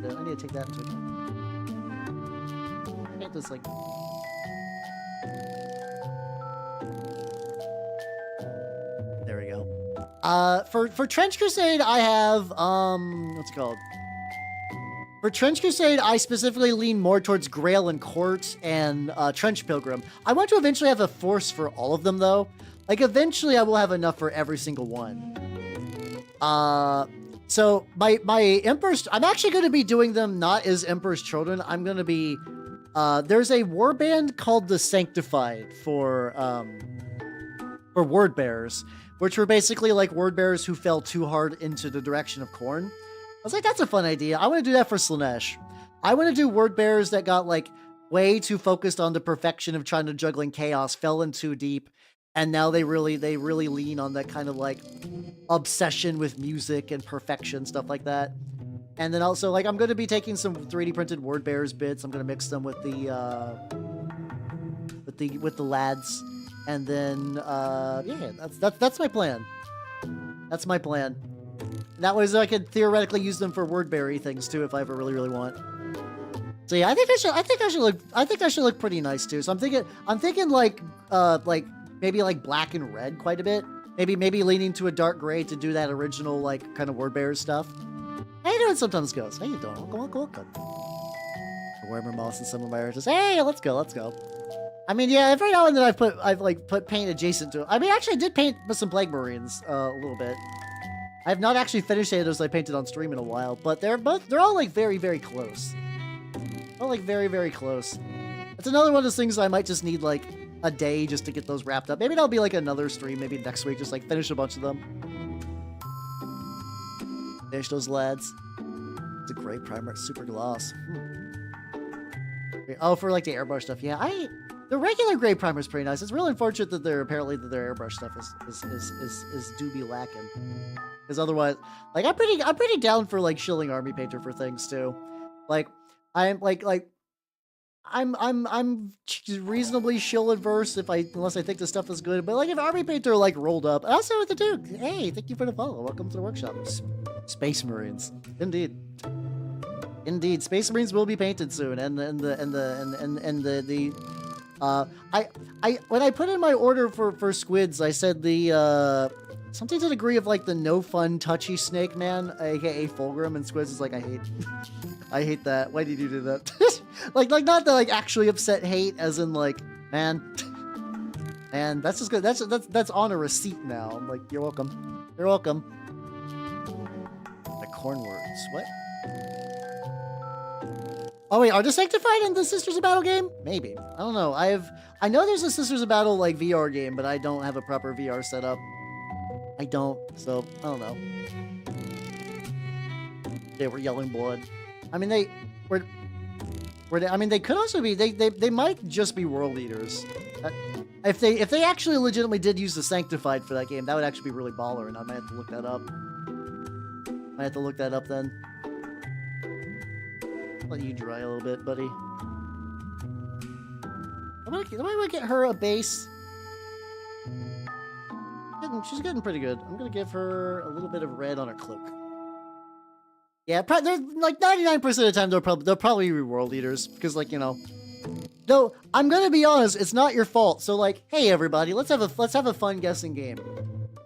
I need to take that into account. Paint this like. There we go. For Trench Crusade, I have what's it called? For Trench Crusade, I specifically lean more towards Grail and Court and Trench Pilgrim. I want to eventually have a force for all of them, though. Like, eventually I will have enough for every single one. So my Emperor's... I'm actually going to be doing them not as Emperor's Children. I'm going to be... there's a warband called the Sanctified for Word Bearers, which were basically like Word Bearers who fell too hard into the direction of Khorne. I was like, that's a fun idea. I want to do that for Slaanesh. I want to do Word Bearers that got like way too focused on the perfection of trying to juggling chaos, fell in too deep, and now they really lean on that kind of like obsession with music and perfection, stuff like that. And then also, like, I'm going to be taking some 3D printed Word Bearers bits. I'm going to mix them with the lads, and then yeah, that's my plan. That's my plan. That way, I could theoretically use them for word berry things too if I ever really want. So yeah, I think I should look pretty nice too. So I'm thinking like maybe like black and red quite a bit. Maybe leaning to a dark gray to do that original like kind of word bearer stuff. How you doing, Sometimes Ghost? How you doing? Welcome. Warhammer Moss and some of my artists. Hey, let's go. I mean, yeah, every now and then I've put paint adjacent to it. I mean, actually I did paint with some Plague Marines a little bit. I have not actually finished any of those I painted on stream in a while, but they're all like very, very close. All like very, very close. It's another one of those things I might just need like a day just to get those wrapped up. Maybe that'll be like another stream, maybe next week, just like finish a bunch of them. Finish those lads. It's a great primer, super gloss. Oh, for like the airbrush stuff, yeah. The regular gray primer is pretty nice. It's really unfortunate that their airbrush stuff is do be lacking. Because otherwise, like I'm pretty down for like shilling army painter for things too. Like I'm reasonably shill adverse unless I think the stuff is good. But like if army painter like rolled up, I also with the Duke. Hey, thank you for the follow. Welcome to the workshop. Space Marines, indeed. Space Marines will be painted soon, and when I put in my order for squids, I said the something to the degree of like the no fun touchy snake man, aka Fulgrim, and Squids is like, I hate that. Why did you do that? like not the like actually upset hate, as in like, man, that's just good. That's on a receipt now. I'm like, you're welcome. You're welcome. The corn words. What? Oh wait, are the Sanctified in the Sisters of Battle game? Maybe. I don't know. I know there's a Sisters of Battle like VR game, but I don't have a proper VR setup. I don't, so I don't know. They were yelling blood. I mean, they could also be. They might just be world eaters. If they actually legitimately did use the Sanctified for that game, that would actually be really baller, and I might have to look that up. Might have to look that up then. Let you dry a little bit, buddy. I want to get her a base. She's getting pretty good. I'm gonna give her a little bit of red on her cloak. Yeah, they're like 99% of the time they'll probably be world eaters because, like, you know. Though I'm gonna be honest, it's not your fault. So like, hey everybody, let's have a fun guessing game.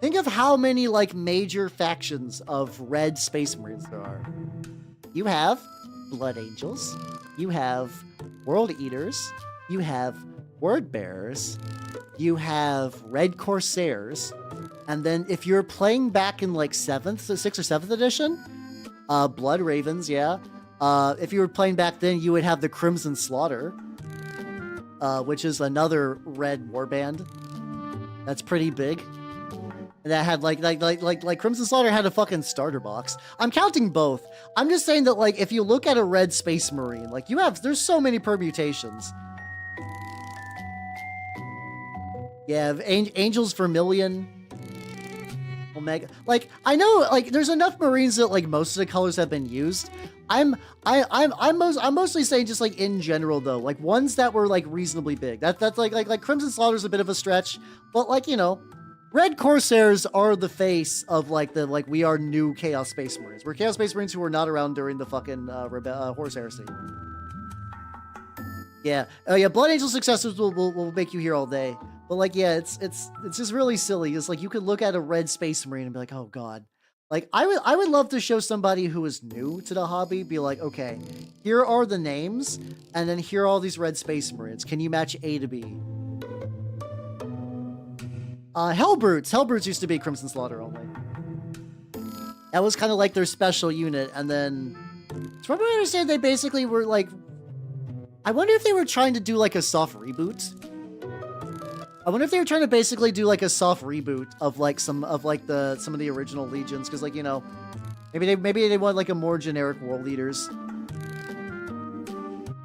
Think of how many like major factions of red Space Marines there are. You have Blood Angels. You have World Eaters. You have Word Bearers. You have Red Corsairs. And then if you're playing back in like 6th or 7th edition, Blood Ravens, yeah. If you were playing back then, you would have the Crimson Slaughter, which is another red warband. That's pretty big. And that had like Crimson Slaughter had a fucking starter box. I'm counting both. I'm just saying that like if you look at a red Space Marine, like there's so many permutations. You have Angels Vermilion, Omega. Like I know, like there's enough Marines that like most of the colors have been used. I'm mostly saying just like in general though, like ones that were like reasonably big. That's like Crimson Slaughter's a bit of a stretch, but like you know, Red Corsairs are the face of like we are new Chaos Space Marines. We're Chaos Space Marines who were not around during the fucking Horse Heresy. Yeah. Oh yeah. Blood Angel successors will make you here all day. But like, yeah, it's just really silly. It's like you could look at a red Space Marine and be like, oh god. Like I would love to show somebody who is new to the hobby, be like, okay, here are the names, and then here are all these red Space Marines. Can you match A to B? Hellbrutes. Hellbrutes used to be Crimson Slaughter only. That was kind of like their special unit, and then, from what I understand, they basically were like, I wonder if they were trying to do like a soft reboot. I wonder if they were trying to basically do like a soft reboot of like some of the original legions, because like, you know, maybe they want like a more generic world leaders.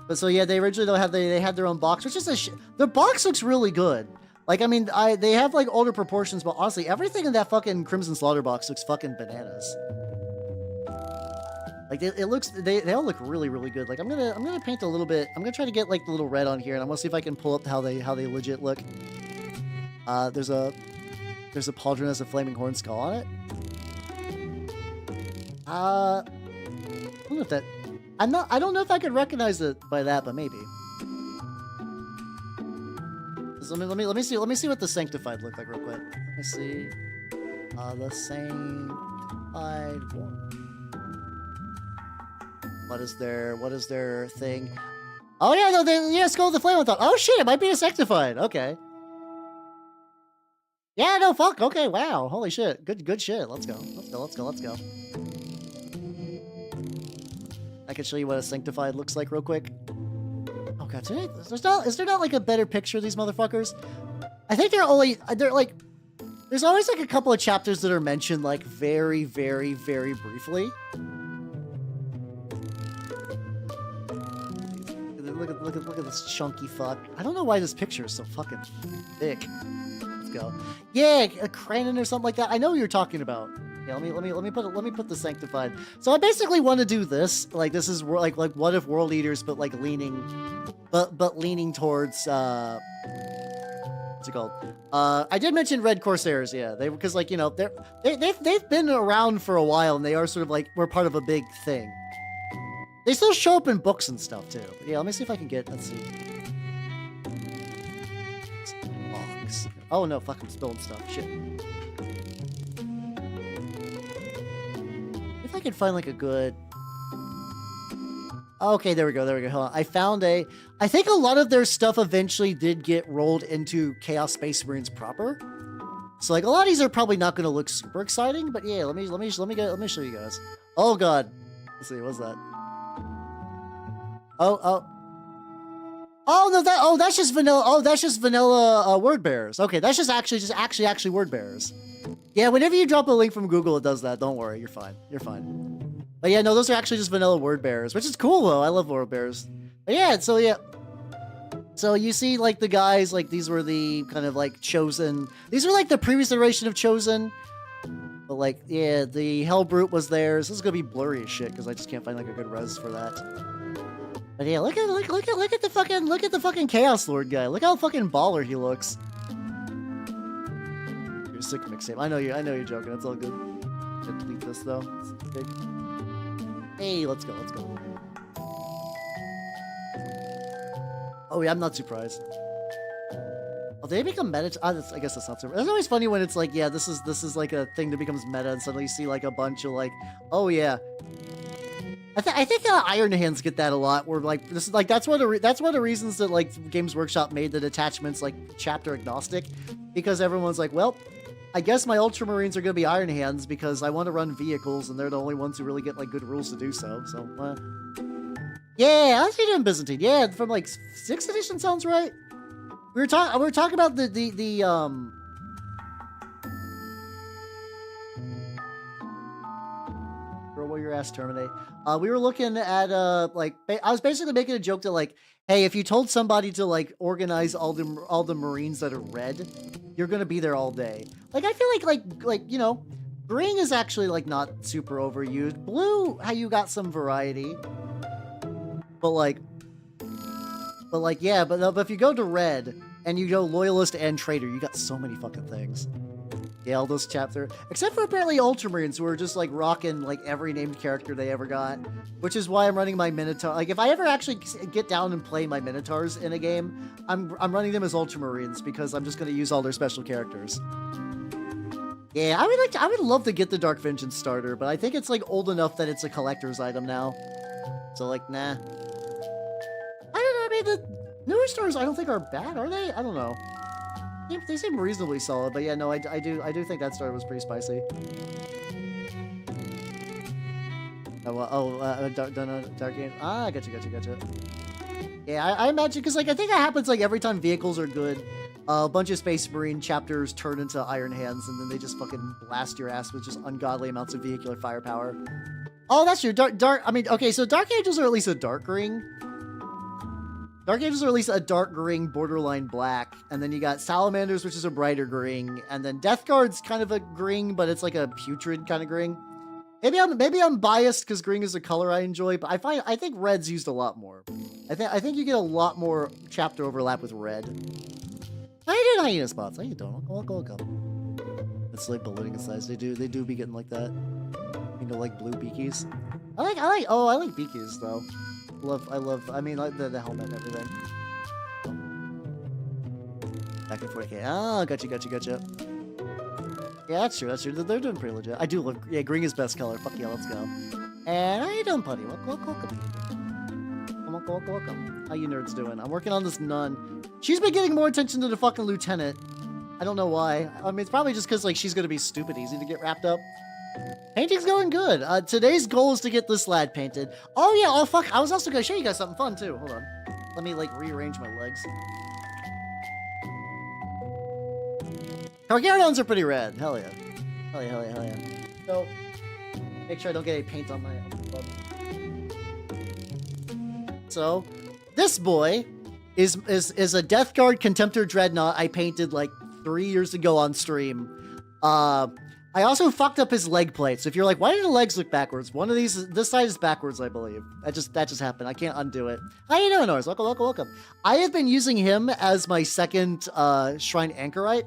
But so yeah, they originally they had their own box, which is their box looks really good. Like, I mean, they have, like, older proportions, but honestly, everything in that fucking Crimson Slaughter box looks fucking bananas. Like, it looks, they all look really, really good. Like, I'm gonna paint a little bit, I'm gonna try to get, like, the little red on here, and I'm gonna see if I can pull up how they legit look. There's a pauldron has a flaming horn skull on it. I don't know if that, I don't know if I could recognize it by that, but maybe. Let me see what the Sanctified look like real quick. Let me see. The Sanctified one. What is their thing? Oh yeah, no, Skull of the Flame on top. Oh shit, it might be a Sanctified. Okay. Yeah, no, fuck. Okay, wow. Holy shit. Good shit. Let's go. Let's go. I can show you what a Sanctified looks like real quick. Oh god, is there not like a better picture of these motherfuckers? I think they're like, there's always like a couple of chapters that are mentioned like very, very, very briefly. Look at this chunky fuck. I don't know why this picture is so fucking thick. Let's go. Yeah, a Cranon or something like that. I know what you're talking about. Yeah, let me put the Sanctified. So I basically want to do this. Like, this is like what if World Eaters, but like leaning towards what's it called? I did mention Red Corsairs. Yeah, because like, you know, they've been around for a while, and they are sort of like, we're part of a big thing. They still show up in books and stuff too. But yeah, let me see if I can get. Let's see. Box. Oh no, fucking spilling stuff. Shit. If I could find like a good. Okay, there we go. Hold on. I found I think a lot of their stuff eventually did get rolled into Chaos Space Marines proper. So like a lot of these are probably not going to look super exciting, but yeah, let me show you guys. Oh god. Let's see, what's that? Oh no, that's just vanilla. Oh, that's just vanilla word bearers. Okay, that's just actually word bearers. Yeah, whenever you drop a link from Google, it does that. Don't worry, you're fine. But yeah, no, those are actually just vanilla word bearers, which is cool though. I love word bearers. But yeah, so yeah. So you see, like, the guys, like, these were the kind of like chosen. These were like the previous iteration of chosen. But like, yeah, the Hellbrute was theirs. This is gonna be blurry as shit because I just can't find like a good res for that. But yeah, look at the fucking Chaos Lord guy. Look how fucking baller he looks. You're a sick mixtape. I know you're joking. That's all good. Should delete this though. It's big. Hey, let's go. Oh yeah, I'm not surprised. Oh, they become meta. I guess that's not super. It's always funny when it's like, yeah, this is like a thing that becomes meta, and suddenly you see like a bunch of like, oh yeah. I think Iron Hands get that a lot. Where like this is like that's one of the reasons that like Games Workshop made the detachments like chapter agnostic, because everyone's like, well, I guess my Ultramarines are gonna be Iron Hands because I want to run vehicles, and they're the only ones who really get like good rules to do so. So yeah, I was doing Byzantine. Yeah, from like 6th edition sounds right. We were talking about the roll your ass terminate. We were looking at like I was basically making a joke that like, hey, if you told somebody to like organize all the Marines that are red, you're gonna be there all day. Like I feel like you know, green is actually like not super overused. Blue, how you got some variety, but yeah, but if you go to red and you go loyalist and traitor, you got so many fucking things. Yeah, all those chapter, except for apparently Ultramarines who are just like rocking like every named character they ever got, which is why I'm running my Minotaur. Like if I ever actually get down and play my Minotaurs in a game, I'm running them as Ultramarines because I'm just going to use all their special characters. Yeah, I would love to get the Dark Vengeance starter, but I think it's like old enough that it's a collector's item now. So like, nah. I don't know. I mean, the newer stars I don't think are bad, are they? I don't know. They seem reasonably solid, but yeah, no, I do think that starter was pretty spicy. Dark Game. Ah, gotcha. Yeah, I imagine, because like I think that happens like every time vehicles are good. A bunch of Space Marine chapters turn into Iron Hands, and then they just fucking blast your ass with just ungodly amounts of vehicular firepower. Oh, that's true. I mean, okay, so Dark Angels are at least a dark ring. Dark Angels are at least a dark green, borderline black, and then you got Salamanders, which is a brighter green, and then Death Guard's kind of a green, but it's like a putrid kind of green. Maybe I'm biased because green is a color I enjoy, but I think red's used a lot more. I think you get a lot more chapter overlap with red. How you doing, Hyena Spots? How you doing? Welcome. It's like ballooning in size. They do be getting like that. You know, like blue beakies. I like beakies though. I mean, like the helmet and everything. Back in 40k. Ah, gotcha. Yeah, that's true. They're doing pretty legit. I do love, yeah, green is best color. Fuck yeah, let's go. And how you doing, Putty? Welcome. How you nerds doing? I'm working on this nun. She's been getting more attention than the fucking lieutenant. I don't know why. I mean, it's probably just because like she's gonna be stupid easy to get wrapped up. Painting's going good. Today's goal is to get this lad painted. Oh yeah, oh fuck, I was also gonna show you guys something fun too. Hold on. Let me like rearrange my legs. Targaryons are pretty rad. Hell yeah. Hell yeah. So, make sure I don't get any paint on my bum. So, this boy is a Death Guard Contemptor Dreadnought I painted like 3 years ago on stream. I also fucked up his leg plates. If you're like, why do the legs look backwards? One of these, this side is backwards, I believe. That just happened. I can't undo it. How you doing, Norris? Welcome. I have been using him as my second Shrine Anchorite.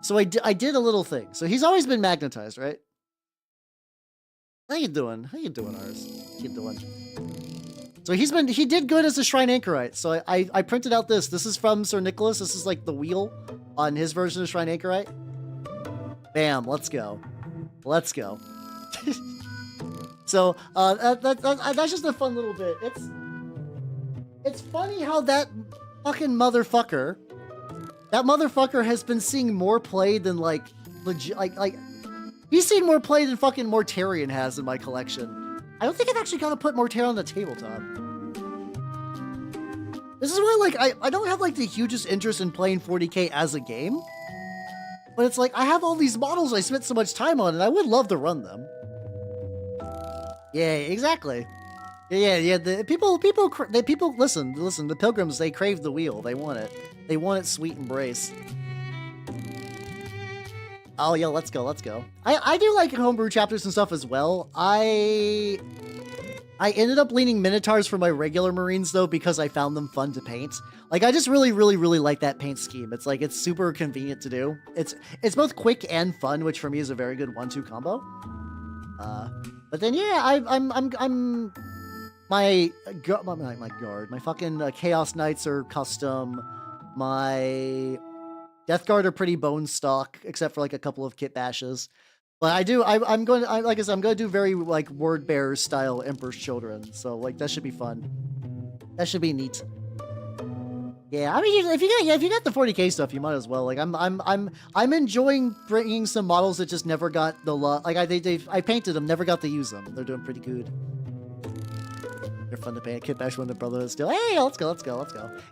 So I did a little thing. So he's always been magnetized, right? How you doing, Ars? How you doing? So he did good as a Shrine Anchorite. So I printed out this. This is from Sir Nicholas. This is like the wheel on his version of Shrine Anchorite. Bam, let's go. So, that's just a fun little bit. It's funny how that fucking motherfucker has been seeing more play than like legit, like he's seen more play than fucking Mortarion has in my collection. I don't think I've actually got to put Mortarion on the tabletop. This is why like I don't have like the hugest interest in playing 40k as a game. But it's like, I have all these models I spent so much time on, and I would love to run them. Yeah, exactly. Yeah. The people, listen, the pilgrims, they crave the wheel. They want it. They want its sweet embrace. Oh, yeah, let's go. I do like homebrew chapters and stuff as well. I ended up leaning Minotaurs for my regular Marines, though, because I found them fun to paint. Like, I just really like that paint scheme. It's like, it's super convenient to do. It's both quick and fun, which for me is a very good 1-2 combo. But then, yeah, I'm my guard, my fucking Chaos Knights are custom. My Death Guard are pretty bone stock, except for like a couple of kit bashes. But I'm going to do very like Word Bearers style Emperor's Children. So like that should be fun. That should be neat. Yeah, I mean, if you got the 40k stuff, you might as well. Like I'm enjoying bringing some models that just never got the love. Like I painted them, never got to use them. They're doing pretty good. They're fun to paint. Kit bash when the brotherhood still. Hey, let's go.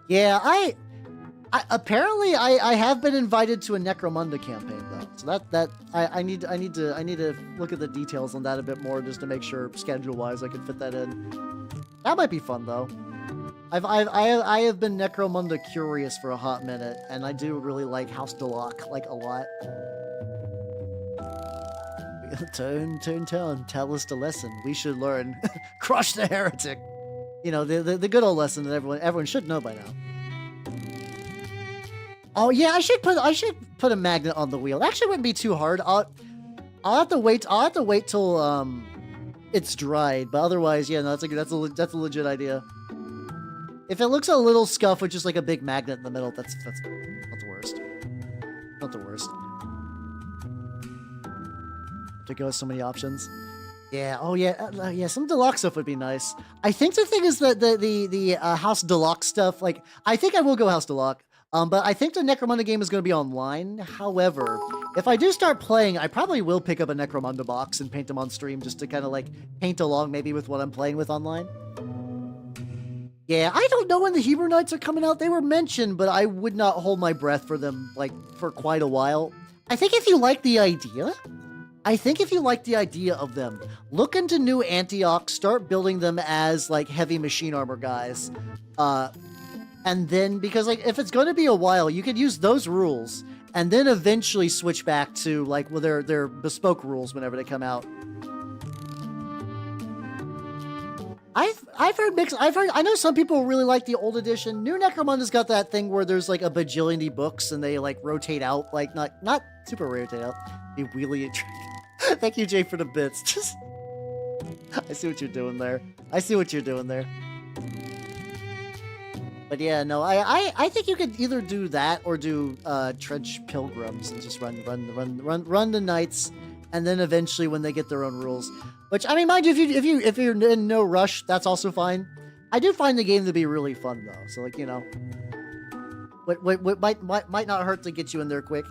Yeah, I apparently I have been invited to a Necromunda campaign though, so that I need to look at the details on that a bit more just to make sure schedule wise I can fit that in. That might be fun though. I have been Necromunda curious for a hot minute, and I do really like House Deloc like a lot. Turn, tell us the lesson we should learn. Crush the heretic. You know, the good old lesson that everyone should know by now. Oh yeah, I should put a magnet on the wheel. It actually wouldn't be too hard. I'll have to wait. I'll have to wait till it's dried. But otherwise, yeah, no, that's a legit idea. If it looks a little scuffed with just like a big magnet in the middle, that's not the worst. Not the worst. To go with so many options. Yeah. Oh yeah. Yeah. Some deluxe stuff would be nice. I think the thing is that the House Deluxe stuff. Like, I think I will go House Deluxe. But I think the Necromunda game is going to be online. However, if I do start playing, I probably will pick up a Necromunda box and paint them on stream just to kind of like paint along maybe with what I'm playing with online. Yeah, I don't know when the Hebrew Knights are coming out. They were mentioned, but I would not hold my breath for them like for quite a while. I think if you like the idea, of them, look into New Antioch, start building them as like heavy machine armor guys. And then, because like if it's going to be a while, you could use those rules and then eventually switch back to like, well, their bespoke rules whenever they come out. I've heard mixed. I know some people really like the old edition. New Necromunda's got that thing where there's like a bajillion books and they like rotate out, like not super rotate out. They wheelie it. Thank you, Jay, for the bits. Just, I see what you're doing there. But yeah, no, I think you could either do that or do Trench Pilgrims and just run the knights, and then eventually when they get their own rules. Which, I mean, mind you, if you're in no rush, that's also fine. I do find the game to be really fun though, so like, you know, what might not hurt to get you in there quick.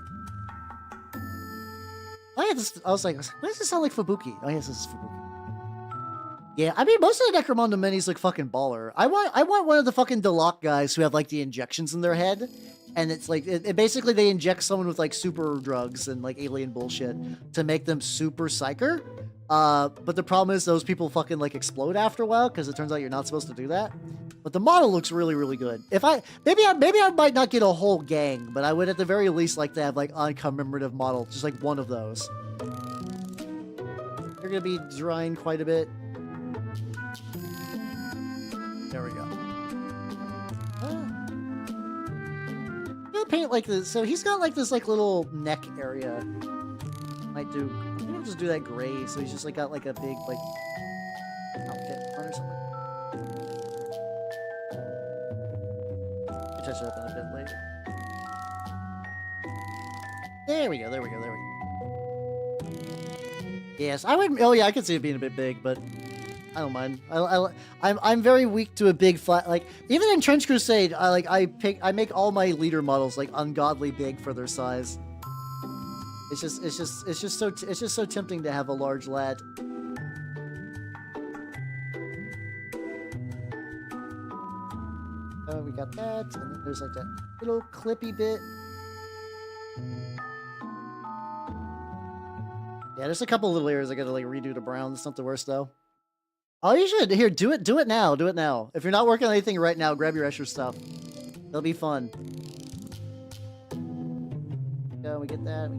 Oh yeah, I was like, why does this sound like Fubuki? Oh yes, this is Fubuki. Yeah, I mean, most of the Necromunda minis look fucking baller. I want one of the fucking Deloc guys who have like the injections in their head, and it's like it basically they inject someone with like super drugs and like alien bullshit to make them super psycher. But the problem is those people fucking like explode after a while because it turns out you're not supposed to do that. But the model looks really, really good. If maybe I might not get a whole gang, but I would at the very least like to have like a commemorative model, just like one of those. They're gonna be drying quite a bit. There we go. I'll paint like this. So he's got like this like little neck area. Might do. I think I'll just do that gray. So he's just like got like a big like outfit on or something. I'll touch it up in a bit later. There we go. Yes, I would. Oh yeah, I could see it being a bit big, but I don't mind. I'm very weak to a big flat. Like even in Trench Crusade, I make all my leader models like ungodly big for their size. It's just so tempting to have a large lad. Oh, we got that, and then there's like that little clippy bit. Yeah, there's a couple little areas I gotta like redo to brown. It's not the worst though. Oh, you should. Here, do it now. Do it now. If you're not working on anything right now, grab your Escher stuff. It'll be fun. Yeah, we get that.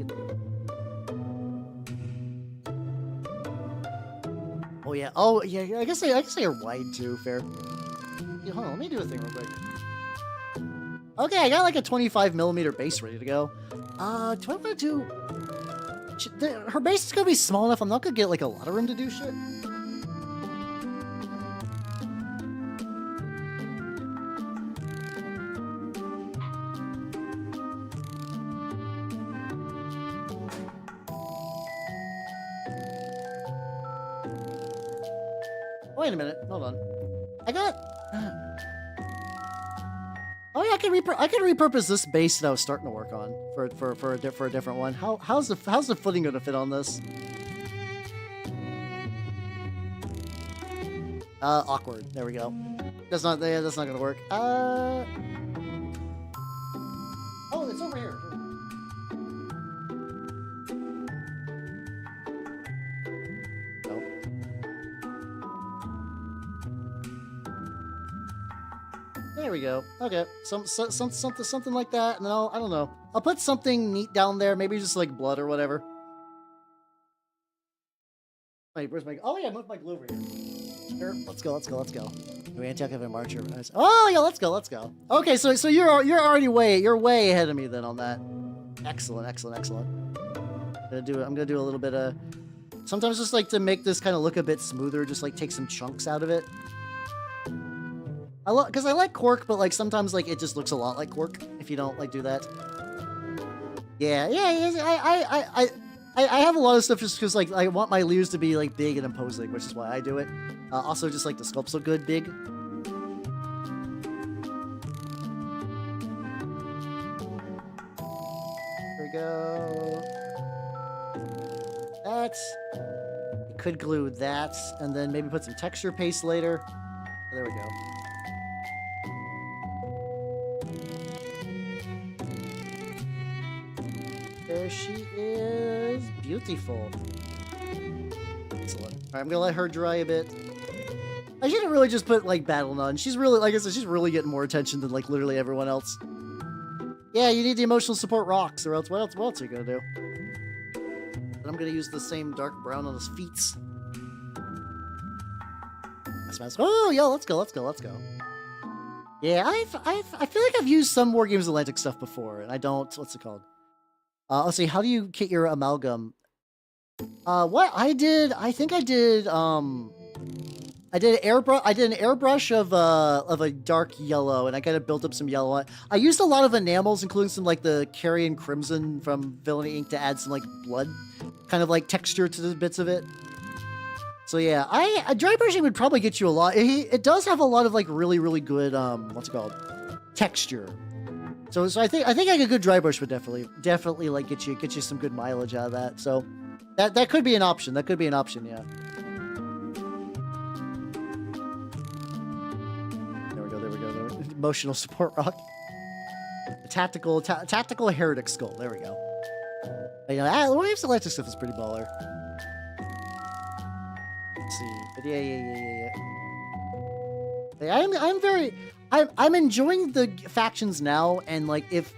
Oh yeah. Oh yeah. I guess they are wide too. Fair. Yeah, hold on. Let me do a thing real quick. Okay, I got like a 25mm base ready to go. Do I want to do? Her base is gonna be small enough. I'm not gonna get like a lot of room to do shit. Wait a minute, hold on. I got. Oh yeah, I can repurpose this base that I was starting to work on for a different one. How's the footing gonna fit on this? Awkward. There we go. That's not gonna work. Oh, it's over here. There we go. Okay, something like that. And then I don't know. I'll put something neat down there. Maybe just like blood or whatever. Wait, where's my? Oh yeah, I moved my glue over here. Sure. Let's go. Let's go. Let's go. We anti-have a marcher. Oh yeah, let's go. Let's go. Okay, so you're already way ahead of me then on that. Excellent. Excellent. Excellent. I'm gonna do a little bit of. Sometimes just like to make this kind of look a bit smoother, just like take some chunks out of it. Because I like cork, but like sometimes like it just looks a lot like cork if you don't like do that. Yeah. I have a lot of stuff just because like I want my leaves to be like big and imposing, which is why I do it. Also, just like the sculpts look good, big. There we go. That. You could glue that, and then maybe put some texture paste later. There we go. There she is. Beautiful. Excellent. Alright, I'm gonna let her dry a bit. I shouldn't really just put, like, Battle Nun. She's really, like I said, she's really getting more attention than, like, literally everyone else. Yeah, you need the emotional support rocks, or else, what else are you gonna do? And I'm gonna use the same dark brown on his feet. Oh, yeah, let's go. Yeah, I feel like I've used some War Games Atlantic stuff before, and I don't, what's it called? Let's see, how do you kit your amalgam? What I did, I think I did an airbrush of a dark yellow, and I kind of built up some yellow. I used a lot of enamels, including some like the Carrion Crimson from Villainy Inc. to add some like blood, kind of like texture to the bits of it. So yeah, dry brushing would probably get you a lot. It does have a lot of like really good what's it called, texture. So I think like a good dry brush would definitely like get you some good mileage out of that. So that could be an option. That could be an option, yeah. There we go. Emotional support rock. Tactical heretic skull. There we go. You know, Waves Electric stuff is pretty baller. Let's see. But yeah, I'm enjoying the factions now, and like if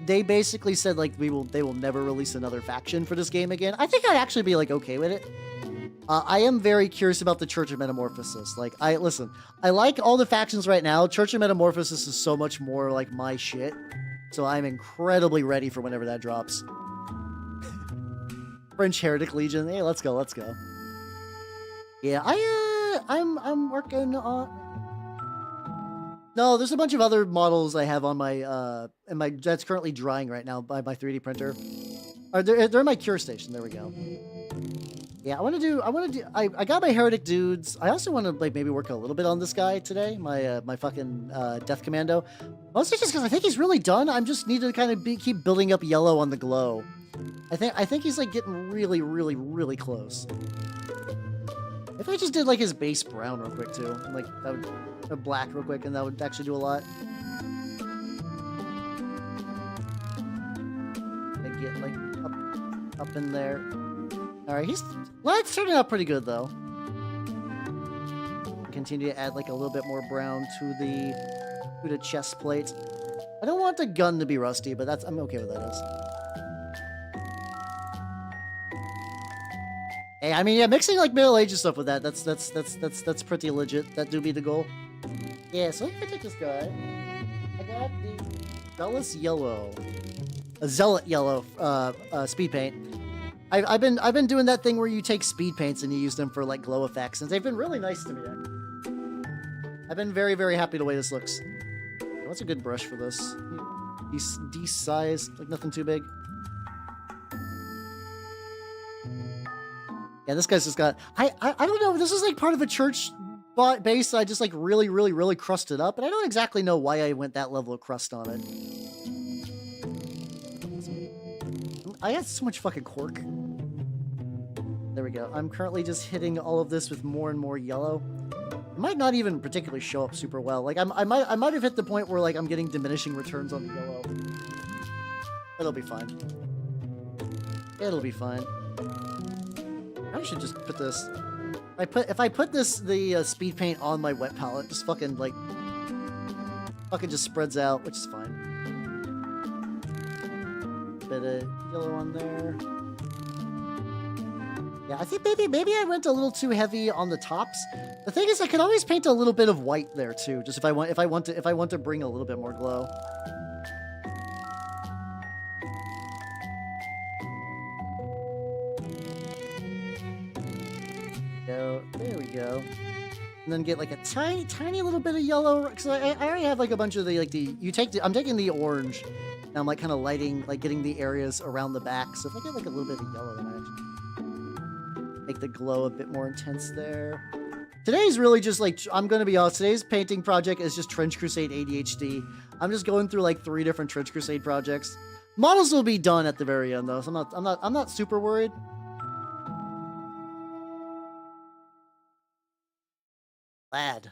they basically said like they will never release another faction for this game again, I think I'd actually be like okay with it. I am very curious about the Church of Metamorphosis. Like I like all the factions right now. Church of Metamorphosis is so much more like my shit, so I'm incredibly ready for whenever that drops. French Heretic Legion. Hey, let's go. Yeah, I'm working on. No, there's a bunch of other models I have on my that's currently drying right now by my 3D printer. They're in my cure station. There we go. Yeah, I got my heretic dudes. I also want to like maybe work a little bit on this guy today. My fucking Death Commando. Mostly just because I think he's really done. I just need to kind of keep building up yellow on the glow. I think he's like getting really close. If I just did like his base brown real quick too, like that would black real quick, and that would actually do a lot. I get like up in there. All right, it's turning out pretty good though. Continue to add like a little bit more brown to the chest plate. I don't want the gun to be rusty, but I'm okay with that. Hey, I mean, yeah, mixing like Middle Ages stuff with that's pretty legit. That do be the goal. Yeah, so if I take this guy, I got the Zealot Yellow speed paint. I've been doing that thing where you take speed paints and you use them for like glow effects, and they've been really nice to me. I've been very happy the way this looks. What's a good brush for this? Decent size, like nothing too big. Yeah, this guy's just got. I don't know. This is like part of a church base. I just like really crusted up, and I don't exactly know why I went that level of crust on it. I got so much fucking cork. There we go. I'm currently just hitting all of this with more and more yellow. It might not even particularly show up super well. Like I might have hit the point where like I'm getting diminishing returns on the yellow. It'll be fine. It'll be fine. I should just put this. If I put the speed paint on my wet palette, just fucking just spreads out, which is fine. Bit of yellow on there. Yeah, I think maybe I went a little too heavy on the tops. The thing is, I could always paint a little bit of white there too, just if I want to bring a little bit more glow. There we go. And then get like a tiny little bit of yellow, because I already have like a bunch of the I'm taking the orange, and I'm like kind of lighting, like getting the areas around the back. So if I get like a little bit of yellow, then I actually make the glow a bit more intense there. Today's really just like, I'm gonna be honest, today's painting project is just Trench Crusade ADHD. I'm just going through like 3 different Trench Crusade projects. Models will be done at the very end though, so I'm not super worried. Lad.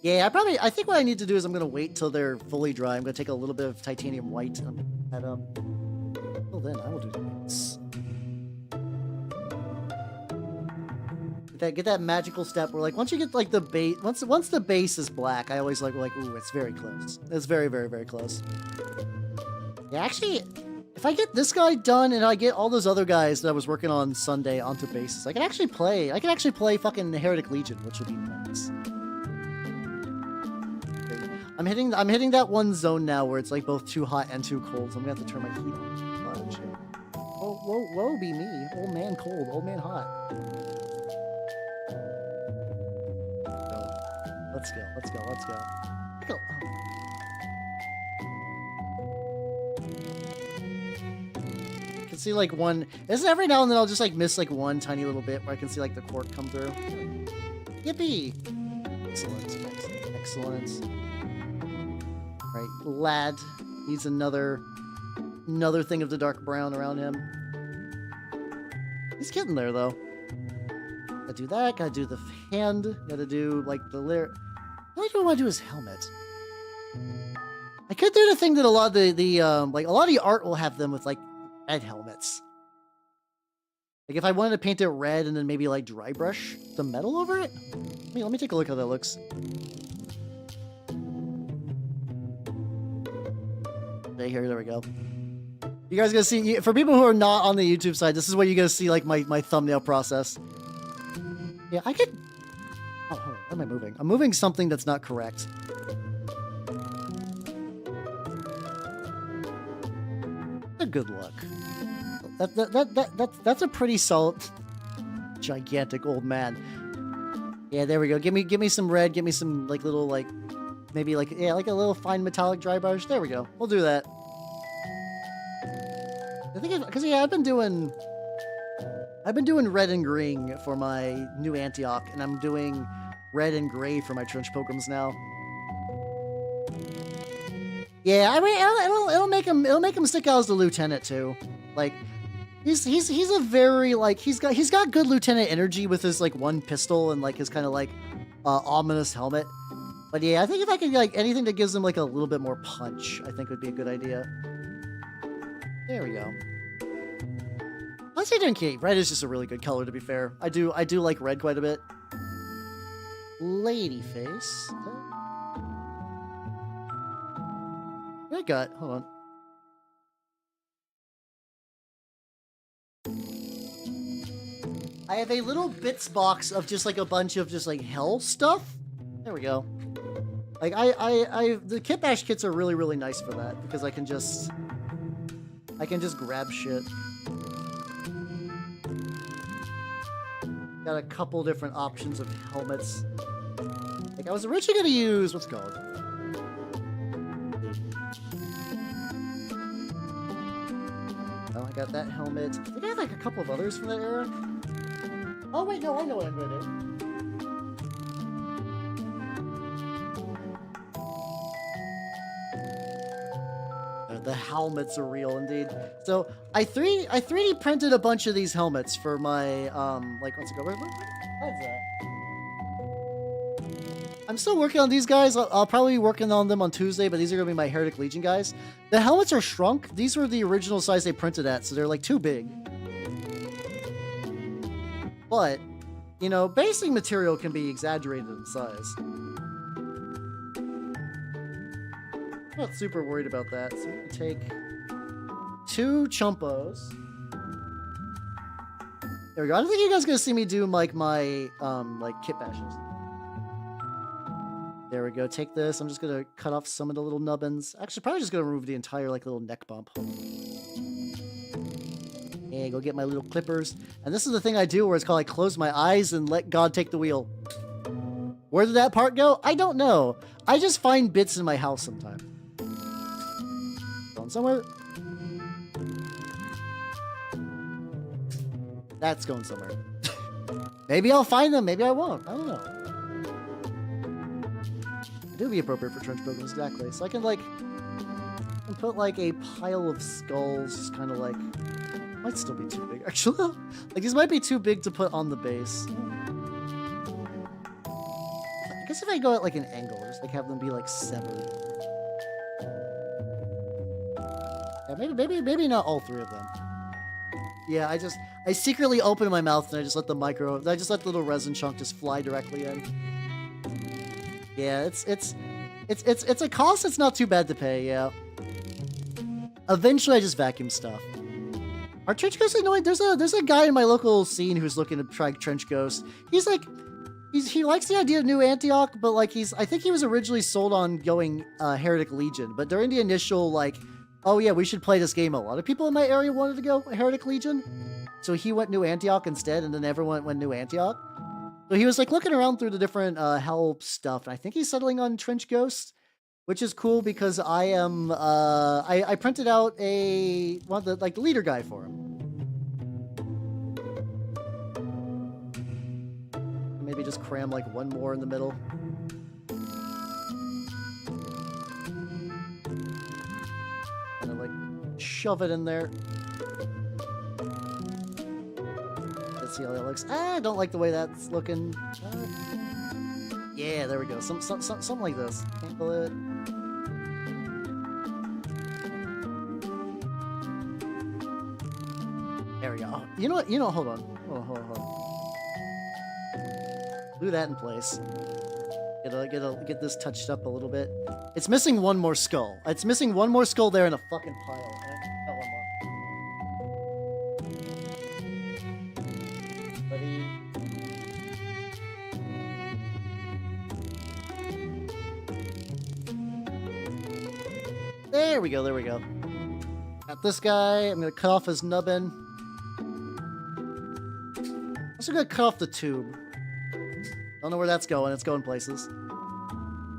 Yeah, I think what I need to do is I'm gonna wait till they're fully dry. I'm gonna take a little bit of titanium white and add up. Well then, I will do this. Get that magical step where, like, once you get like the base, once the base is black, I always like ooh, it's very close. It's very, very, very close. Yeah, actually, if I get this guy done and I get all those other guys that I was working on Sunday onto bases, I can actually play fucking Heretic Legion, which will be nice. I'm hitting that one zone now where it's like both too hot and too cold, so I'm gonna have to turn my heat on. Oh, whoa, be me. Old man cold, old man hot. Let's go. Go. I can see like one. Isn't every now and then I'll just like miss like one tiny little bit where I can see like the cork come through. Yippee! Excellent. Right, lad needs another thing of the dark brown around him. He's getting there though. Gotta do that. Gotta do the hand. Gotta do like the layer. What do I want to do his helmet? I could do the thing that a lot of the art will have them with like red helmets. Like if I wanted to paint it red and then maybe like dry brush the metal over it. Let me take a look how that looks. Right here, there we go. You guys gonna see, for people who are not on the YouTube side, this is what you're gonna see like my thumbnail process. Yeah, I could. Oh, hold on. What am I moving? I'm moving something that's not correct. A good look. That's a pretty solid, gigantic old man. Yeah, there we go. Give me some red. Give me some like little like, maybe like a little fine metallic dry brush. There we go. We'll do that. I think because yeah, I've been doing red and green for my new Antioch, and I'm doing red and gray for my Trench Pilgrims now. Yeah, I mean, it'll make him stick out as the lieutenant too. Like, he's a very like he's got good lieutenant energy with his like one pistol and like his kind of like ominous helmet. But yeah, I think if I could like anything that gives him like a little bit more punch, I think would be a good idea. There we go. Let's say doing red is just a really good color, to be fair. I do like red quite a bit. Lady face. What I got? Hold on. I have a little bits box of just like a bunch of just like hell stuff. There we go. Like the kit bash kits are really, really nice for that because I can just grab shit. Got a couple different options of helmets. Like I was originally gonna use what's it called? Oh, I got that helmet. I think I have like a couple of others from that era. Oh wait, no, I know what I'm gonna do. The helmets are real indeed. So I 3D printed a bunch of these helmets for my like what's it called? What is that? I'm still working on these guys. I'll probably be working on them on Tuesday, but these are gonna be my Heretic Legion guys. The helmets are shrunk. These were the original size they printed at, so they're like too big. But you know, basing material can be exaggerated in size. I'm not super worried about that. So I'm gonna take 2 chumpos. There we go. I don't think you guys are gonna see me do like my like kit bashes. There we go. Take this. I'm just gonna cut off some of the little nubbins. Actually, probably just gonna remove the entire like little neck bump. And go get my little clippers. And this is the thing I do where it's called I close my eyes and let God take the wheel. Where did that part go? I don't know. I just find bits in my house sometimes. Going somewhere. That's going somewhere. Maybe I'll find them. Maybe I won't. I don't know. It would be appropriate for trench programs, exactly. So I can like put like a pile of skulls, just kind of like. Might still be too big, actually. Like these might be too big to put on the base. I guess if I go at like an angle, just like have them be like severed. Yeah, maybe not all three of them. Yeah, I secretly open my mouth and I just let the little resin chunk just fly directly in. Yeah, it's a cost that's not too bad to pay, yeah. Eventually I just vacuum stuff. Are trench ghosts annoying? There's a guy in my local scene who's looking to try trench ghost. He's like he likes the idea of New Antioch, but like I think he was originally sold on going Heretic Legion, but during the initial like, oh yeah, we should play this game, a lot of people in my area wanted to go Heretic Legion. So he went New Antioch instead, and then everyone went New Antioch. So he was like looking around through the different hell stuff, and I think he's settling on Trench Ghost, which is cool because I am I printed out one of the like the leader guy for him. Maybe just cram like one more in the middle. And then like shove it in there. Let's see how that looks. I don't like the way that's looking. Yeah, there we go. Something like this. Cancel it. There we go. Oh, you know what? Hold on. Hold on. Glue that in place. Get this touched up a little bit. It's missing one more skull. It's missing one more skull there in a fucking pile. There we go, there we go. Got this guy. I'm gonna cut off his nubbin. Also gonna cut off the tube. Don't know where that's going. It's going places.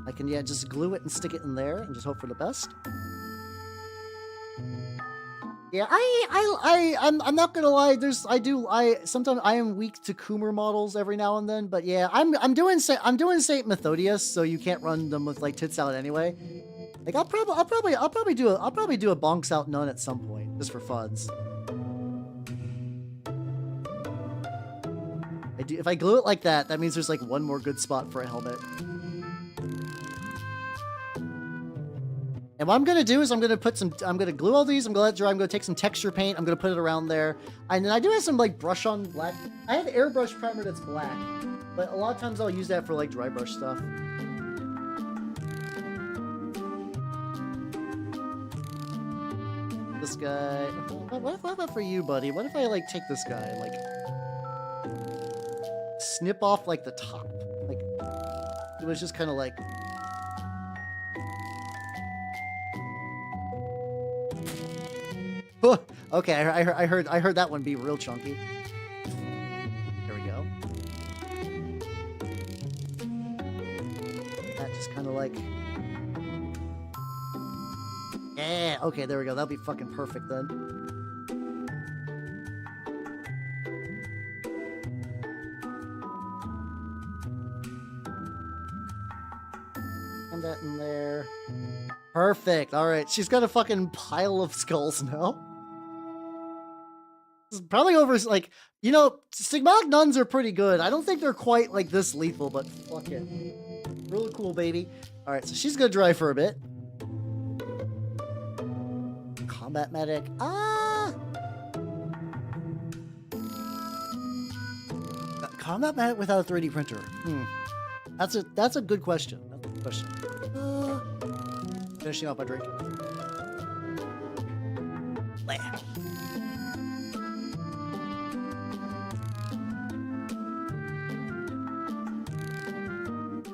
I can, yeah, just glue it and stick it in there and just hope for the best. Yeah, I'm not gonna lie. Sometimes I am weak to Coomer models every now and then, but yeah, I'm doing Saint Methodius, so you can't run them with like tits out anyway. Like I'll probably do a bonks out nun at some point just for fuds. If I glue it like that, that means there's like one more good spot for a helmet. And what I'm gonna do is I'm gonna glue all these. I'm gonna let it dry. I'm gonna take some texture paint. I'm gonna put it around there. And then I do have some like brush on black. I have airbrush primer that's black, but a lot of times I'll use that for like dry brush stuff. This guy. What about for you, buddy? What if I like take this guy and like snip off like the top? Like it was just kind of like. Okay, I heard that one be real chunky. There we go. That just kind of like. Yeah, okay, there we go. That'll be fucking perfect then. And that in there. Perfect. All right, she's got a fucking pile of skulls now. This is probably over, like, you know, Stigmatic nuns are pretty good. I don't think they're quite like this lethal, but fuck it. Really cool, baby. All right, so she's gonna dry for a bit. Combat medic. Combat medic without a 3D printer. That's a good question. That's a good question. Finishing off my drink.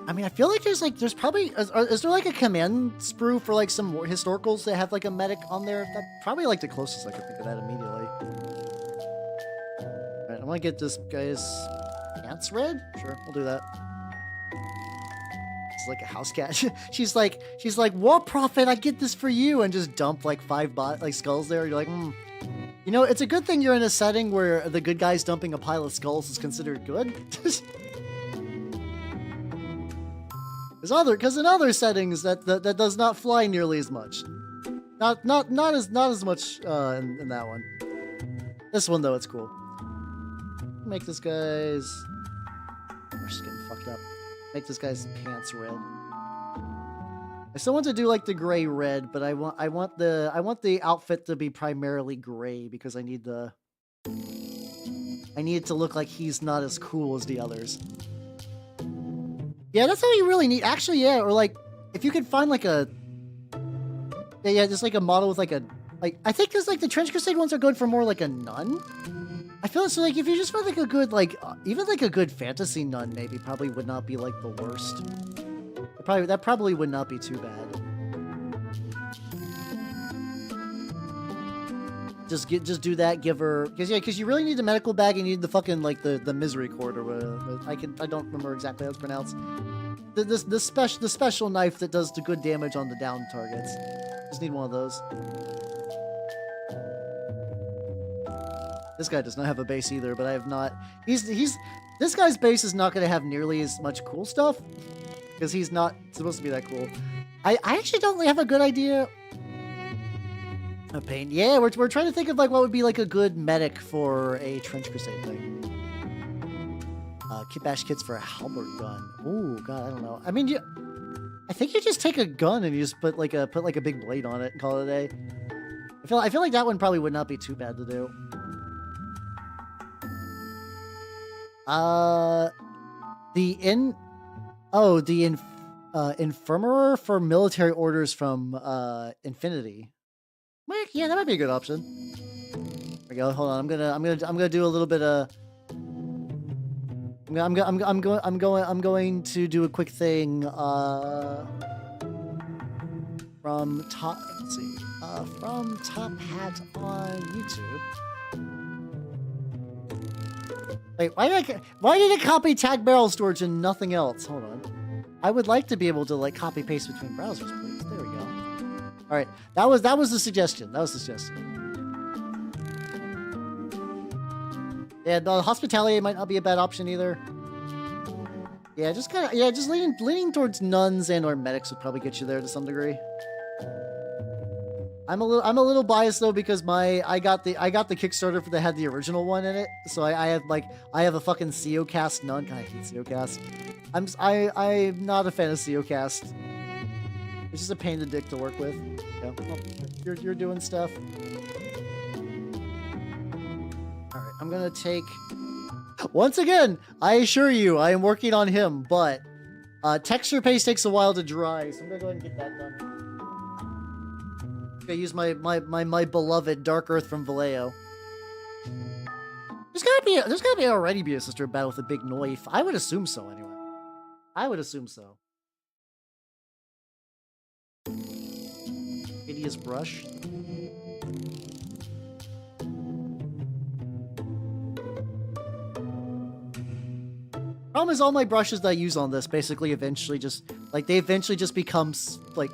I mean, I feel like there's probably is there like a command sprue for like some more historicals that have like a medic on there? That's probably like the closest I could think of that immediately. All right, I want to get this guy's pants red. Sure, we'll do that. It's like a house cat. she's like, War Prophet, I get this for you, and just dump like 5 skulls there. You're like, You know, it's a good thing you're in a setting where the good guy's dumping a pile of skulls is considered good. Because in other settings that does not fly nearly as much. Not as much in that one. This one though, it's cool. Make this guy's. We're just getting fucked up. Make this guy's pants red. I still want to do like the gray red, but I want the outfit to be primarily gray because I need it to look like he's not as cool as the others. Yeah, that's all you really need. Actually, yeah, or like if you could find like a just like a model with like a I think because like the Trench Crusade ones are good for more like a nun. I feel so like if you just find like a good like even like a good fantasy nun maybe probably would not be like the worst. That probably would not be too bad. Just do that. Give her because you really need the medical bag. And you need the fucking like the misery cord or whatever. I don't remember exactly how it's pronounced. The special knife that does the good damage on the down targets. Just need one of those. This guy does not have a base either, but I have not. This guy's base is not going to have nearly as much cool stuff because he's not supposed to be that cool. I actually don't really have a good idea. A pain. Yeah, we're trying to think of like what would be like a good medic for a Trench Crusade thing. Kit bash kits for a halberd gun. Oh god, I don't know. I mean, I think you just take a gun and you just put like a big blade on it and call it a day. I feel like that one probably would not be too bad to do. Infirmary for military orders from Infinity. Yeah, that might be a good option. There we go. Hold on. I'm gonna do a little bit of. I'm going to do a quick thing. From Top. Let's see. From Top Hat on YouTube. Wait, why did it copy tag barrel storage and nothing else? Hold on. I would like to be able to like copy paste between browsers, please. There we go. All right, that was the suggestion. Yeah, the hospitality might not be a bad option either. Yeah, just leaning towards nuns and or medics would probably get you there to some degree. I'm a little biased though because I got the Kickstarter that had the original one in it, so I have a fucking COcast nun. God, I hate COcast. I'm not a fan of COcast. It's just a pain in the dick to work with. Yeah. Oh, you're doing stuff. All right, I'm gonna take. Once again, I assure you, I am working on him, but texture paste takes a while to dry, so I'm gonna go ahead and get that done. I'm gonna use my beloved Dark Earth from Vallejo. There's gotta already be a sister battle with a big knife. I would assume so anyway. I would assume so. Hideous brush. Problem is all my brushes that I use on this basically eventually just become like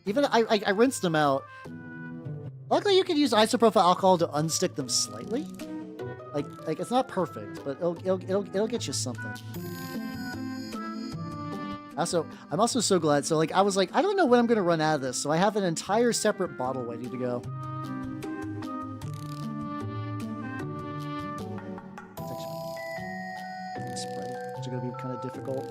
even I rinsed them out. Luckily you can use isopropyl alcohol to unstick them slightly. Like it's not perfect, but it'll get you something. I'm also so glad. So like I was like, I don't know when I'm gonna run out of this, so I have an entire separate bottle ready to go. It's gonna be kind of difficult.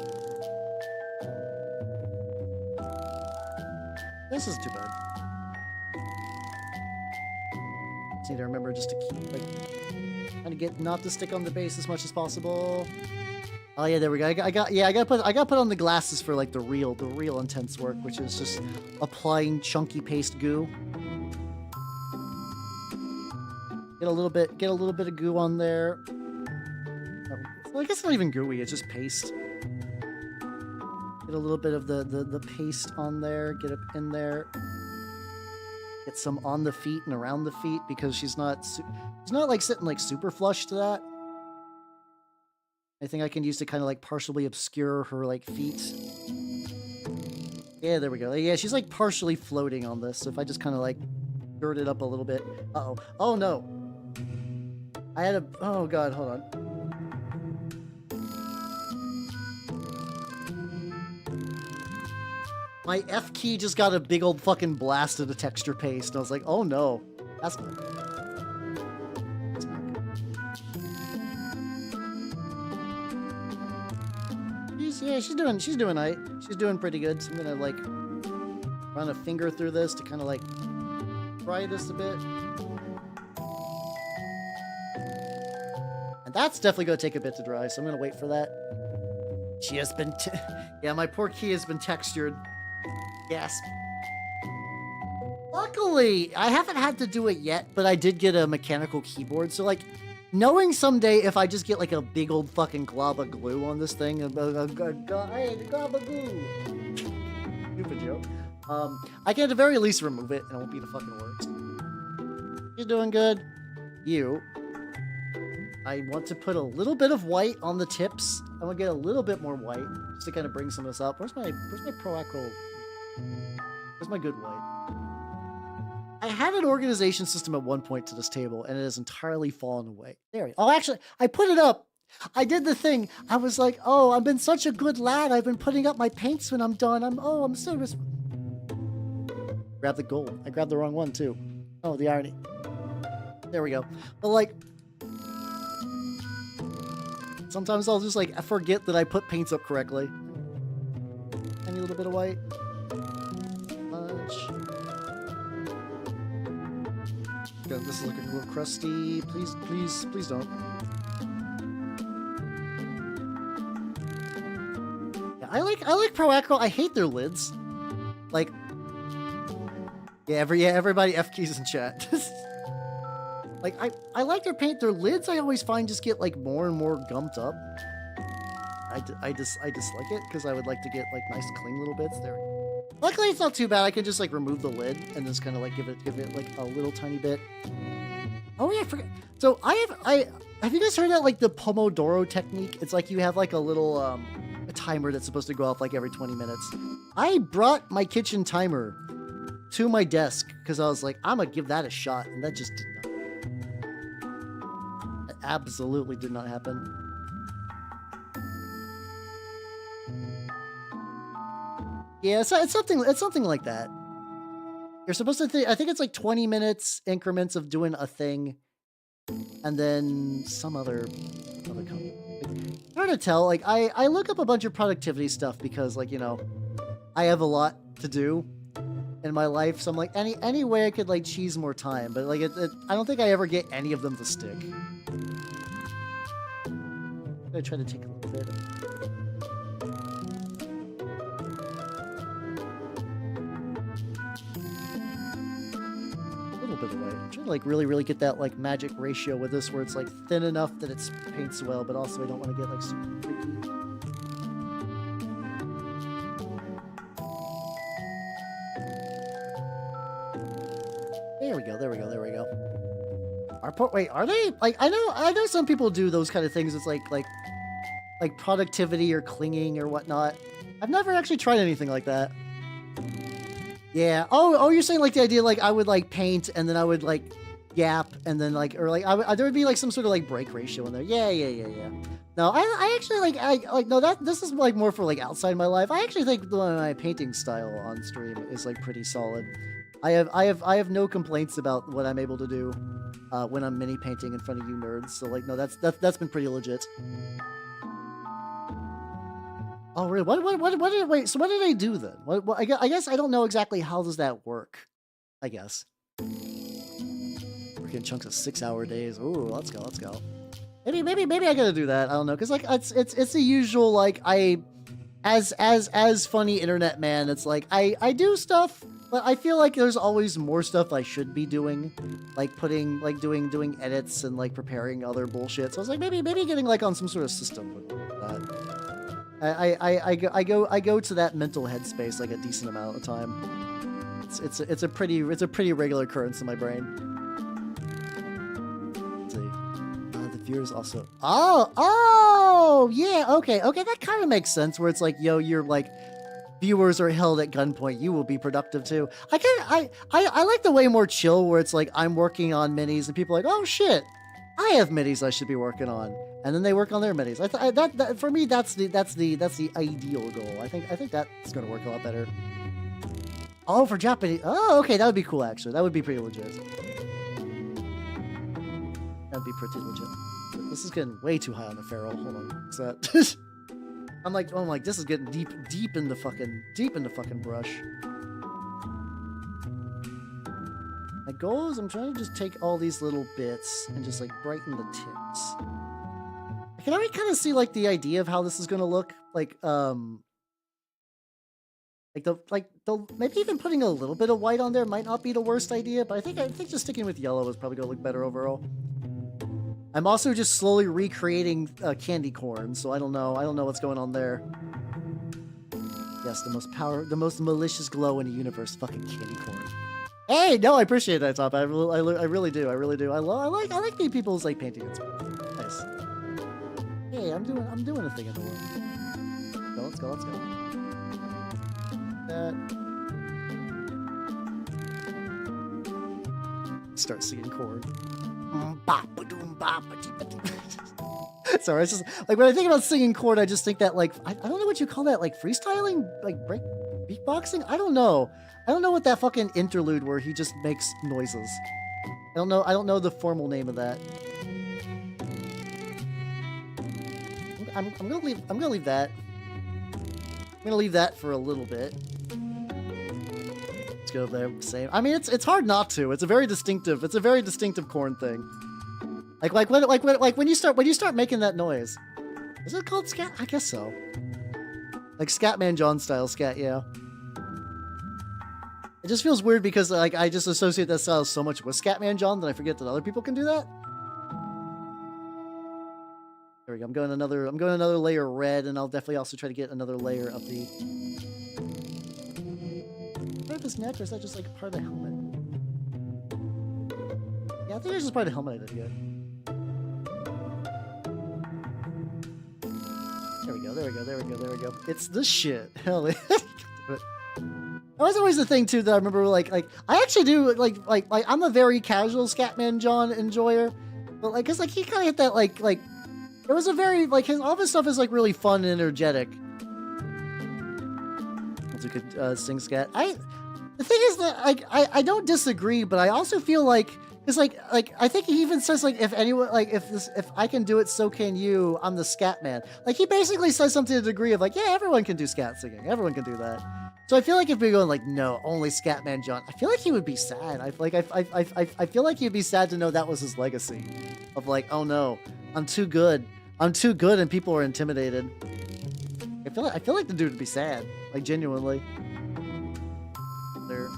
This is too bad. Just need to remember just to keep like trying to get not to stick on the base as much as possible. Oh yeah, there we go. I gotta put on the glasses for like the real intense work, which is just applying chunky paste goo. Get a little bit of goo on there. Well, I guess it's not even gooey, it's just paste. Get a little bit of the paste on there. Get it in there. Get some on the feet and around the feet because she's not like sitting like super flush to that. I think I can use to kind of like partially obscure her like feet. Yeah, there we go. Yeah, she's like partially floating on this. So if I just kind of like gird it up a little bit. Uh-oh. Oh no. I had a, oh god, hold on. My F key just got a big old fucking blast of the texture paste. And I was like, oh no. That's not good. That's not good. She's doing alright. She's doing pretty good. So I'm gonna like run a finger through this to kind of like try this a bit. And that's definitely gonna take a bit to dry, so I'm gonna wait for that. She has been yeah, my poor key has been textured. Yes. Luckily, I haven't had to do it yet, but I did get a mechanical keyboard. So, like, knowing someday if I just get, like, a big old fucking glob of glue on this thing, hey, the glob of glue. Stupid joke. I can at the very least remove it, and it won't be the fucking worst. You're doing good. You. I want to put a little bit of white on the tips. I want to get a little bit more white, just to kind of bring some of this up. Where's my Pro Acro? Where's my good white? I had an organization system at one point to this table, and it has entirely fallen away. There we go. Oh, actually, I put it up. I did the thing. I was like, oh, I've been such a good lad. I've been putting up my paints when I'm done. I'm so grab the gold. I grabbed the wrong one, too. Oh, the irony. There we go. But, like, sometimes I'll just, like, forget that I put paints up correctly. Any little bit of white. God, this is looking a little crusty. Please don't. Yeah, I like Pro Acro. I hate their lids. Like, yeah, everybody F keys in chat. Like, I like their paint. Their lids I always find just get like more and more gumped up. I dislike it because I would like to get like nice clean little bits there. Luckily, it's not too bad. I can just like remove the lid and just kind of like give it like a little tiny bit. Oh yeah, I forgot. So have you guys heard that like the Pomodoro technique? It's like you have like a little a timer that's supposed to go off like every 20 minutes. I brought my kitchen timer to my desk because I was like, I'm gonna give that a shot, and that just did not. That absolutely did not happen. Yeah, it's something like that. You're supposed to think, I think it's like 20 minutes increments of doing a thing, and then some other company. It's hard to tell. Like I look up a bunch of productivity stuff because, like, you know, I have a lot to do in my life, so I'm like any way I could like cheese more time, but like I don't think I ever get any of them to stick. I'm gonna try to take a little bit. Bit of white. I'm trying to like really get that like magic ratio with this where it's like thin enough that it paints well, but also I don't want to get like super freaky. There we go. Wait, are they like, I know some people do those kind of things. It's like productivity or clinging or whatnot. I've never actually tried anything like that. Yeah. Oh, you're saying like the idea like I would like paint and then I would like gap and then like, or like there would be like some sort of like break ratio in there. Yeah. No, I actually like no, this is like more for like outside my life. I actually think my painting style on stream is like pretty solid. I have no complaints about what I'm able to do when I'm mini painting in front of you nerds. So like, no, that's been pretty legit. Oh, really? Wait, so what did I do then? What, I guess I don't know exactly how does that work, I guess. Working chunks of 6-hour days. Ooh, let's go. Maybe I gotta do that. I don't know. Because, like, it's the usual, like, as funny internet man, it's like, I do stuff, but I feel like there's always more stuff I should be doing. Like, doing edits and, like, preparing other bullshit. So I was like, maybe getting, like, on some sort of system would work with that. I go to that mental headspace like a decent amount of time. It's a pretty regular occurrence in my brain. Let's see. The viewers also. Oh yeah, okay, that kind of makes sense. Where it's like, yo, you're like, viewers are held at gunpoint. You will be productive too. I like the way more chill where it's like I'm working on minis and people are like, oh shit, I have minis I should be working on, and then they work on their minis. That for me, that's the ideal goal. I think that's gonna work a lot better. Oh, for Japanese. Oh, okay, that would be cool actually. That would be pretty legit. That'd be pretty legit. This is getting way too high on the feral. Hold on. What's that? I'm like, this is getting deep in the fucking brush. My goal is I'm trying to just take all these little bits and just like brighten the tips. I can already kind of see like the idea of how this is gonna look. Like maybe even putting a little bit of white on there might not be the worst idea, but I think just sticking with yellow is probably gonna look better overall. I'm also just slowly recreating candy corn, so I don't know what's going on there. Yes, the most malicious glow in the universe, fucking candy corn. Hey, no, I appreciate that, Top. I really do. I like being people's like painting inspiration. Nice. Hey, I'm doing a thing in the world. Let's go. Start singing chord. Sorry, it's just like when I think about singing chord, I just think that like I don't know what you call that, like freestyling, like beatboxing. I don't know what that fucking interlude where he just makes noises. I don't know the formal name of that. I'm gonna leave that. I'm gonna leave that for a little bit. Let's go there. Same. I mean, it's hard not to. It's a very distinctive corn thing. Like when you start making that noise. Is it called scat? I guess so. Like Scatman John style scat, yeah. It just feels weird because like I just associate that style so much with Scatman John that I forget that other people can do that. There we go. I'm going another layer of red, and I'll definitely also try to get another layer of the. Part of his neck, or is that just like part of the helmet? Yeah, I think it's just part of the helmet I did good. There we go. It's this shit. Hell yeah. That was always the thing too that I remember like I actually do like I'm a very casual Scatman John enjoyer. But like cause like he kinda hit that like it was a very like all of his stuff is like really fun and energetic. As you could sing scat. The thing is that like I don't disagree, but I also feel like it's like I think he even says like if anyone like if I can do it, so can you. I'm the scat man. Like he basically says something to the degree of like, yeah, everyone can do scat singing. Everyone can do that. So I feel like if we're going like, no, only Scatman John, I feel like he would be sad. I feel like he'd be sad to know that was his legacy. Of like, oh no, I'm too good, and people are intimidated. I feel like the dude would be sad, like genuinely. There.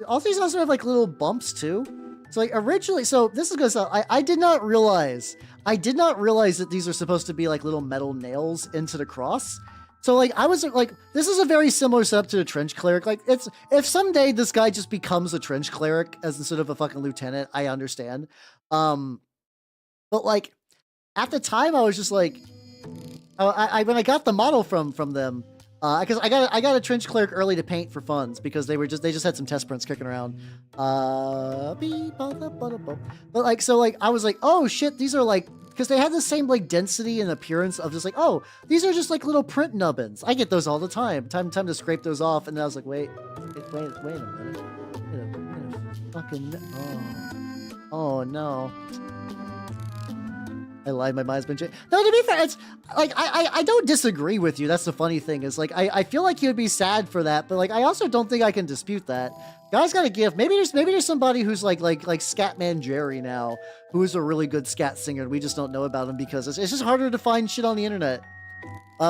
All these also have like little bumps too. So like originally, so this is gonna sound. I did not realize that these are supposed to be like little metal nails into the cross. So like I was like, this is a very similar setup to a trench cleric. Like it's if someday this guy just becomes a trench cleric as instead of a fucking lieutenant, I understand. But like at the time I was just like, when I got the model from them, because I got a trench cleric early to paint for funds because they just had some test prints kicking around. But like so like I was like, oh shit, these are like. Because they had the same like density and appearance of just like, oh, these are just like little print nubbins. I get those all the time. Time to scrape those off. And then I was like, wait a minute. Fucking oh no. I lied. My mind's been changed. No, to be fair, it's like I don't disagree with you. That's the funny thing is like I feel like you'd be sad for that, but like I also don't think I can dispute that. Guys got a gift. Maybe there's somebody who's like Scatman Jerry now, who's a really good scat singer. We just don't know about him because it's just harder to find shit on the internet.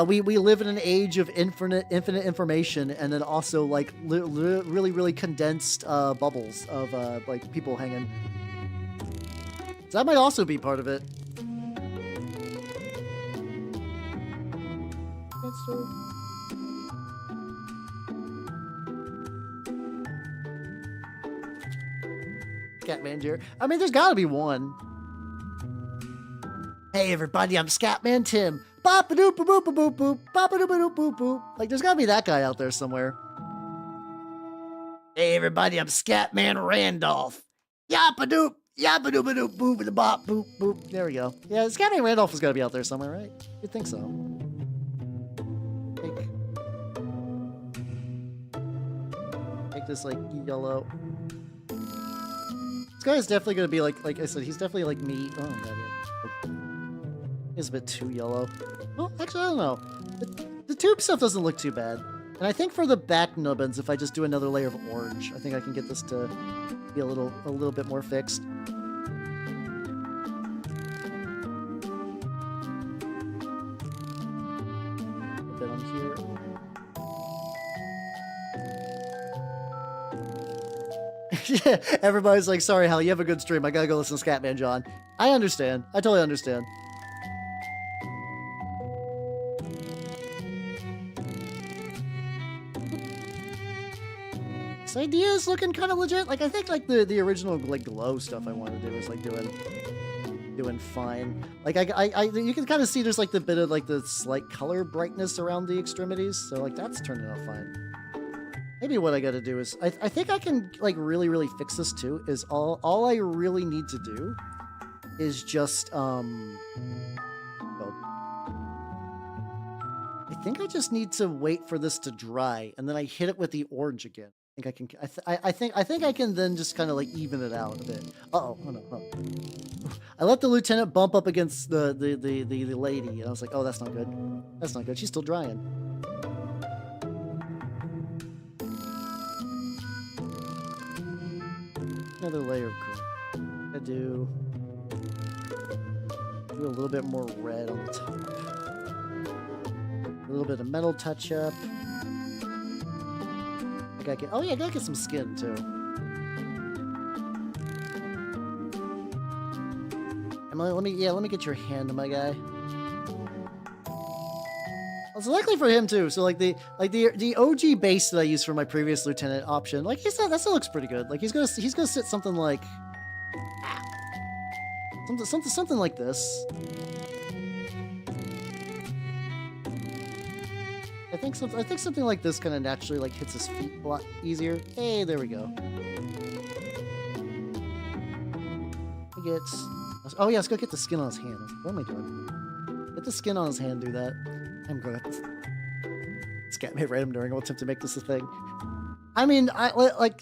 We live in an age of infinite information, and then also like really condensed bubbles of like people hanging. So that might also be part of it. That's so... Scatman Jerry. I mean, there's gotta be one. Hey everybody, I'm Scatman Tim. Bop a doop a boop a boop boop. Bop a doop a doop boop boop. Like, there's gotta be that guy out there somewhere. Hey everybody, I'm Scatman Randolph. Yap a doop. Yap a doop a doop boop a bop boop boop. There we go. Yeah, Scatman Randolph has gotta be out there somewhere, right? You'd think so. Make this like yellow. This guy is definitely gonna be like I said, he's definitely like me. Oh god, yeah. He's a bit too yellow. Well, actually, I don't know. The tube stuff doesn't look too bad. And I think for the back nubbins, if I just do another layer of orange, I think I can get this to be a little bit more fixed. A bit on here. Yeah, everybody's like, sorry, Hal, you have a good stream. I gotta go listen to Scatman John. I understand. I totally understand. This idea is looking kind of legit. Like, I think like the original like glow stuff I want to do is like doing fine. Like you can kind of see there's like the bit of like the slight color brightness around the extremities. So like that's turning out fine. Maybe what I got to do is I think I can like really fix this too. Is all I really need to do is just I think I just need to wait for this to dry and then I hit it with the orange again. I think I can. I think I can then just kind of like even it out a bit. Oh no! I let the lieutenant bump up against the lady, and I was like, oh, that's not good. That's not good. She's still drying. Another layer of green. I do a little bit more red on the top. A little bit of metal touch up. Oh yeah, I gotta get some skin too. Emily, let me get your hand, my guy. It's likely for him too. So like the OG base that I used for my previous lieutenant option, like that still looks pretty good. Like he's gonna sit something like something like this. I think something like this kind of naturally like hits his feet a lot easier. Hey, there we go. Oh yeah, let's go get the skin on his hand. What am I doing? Get the skin on his hand. Do that. I'm going to Scatman random during. I'll attempt to make this a thing. I mean,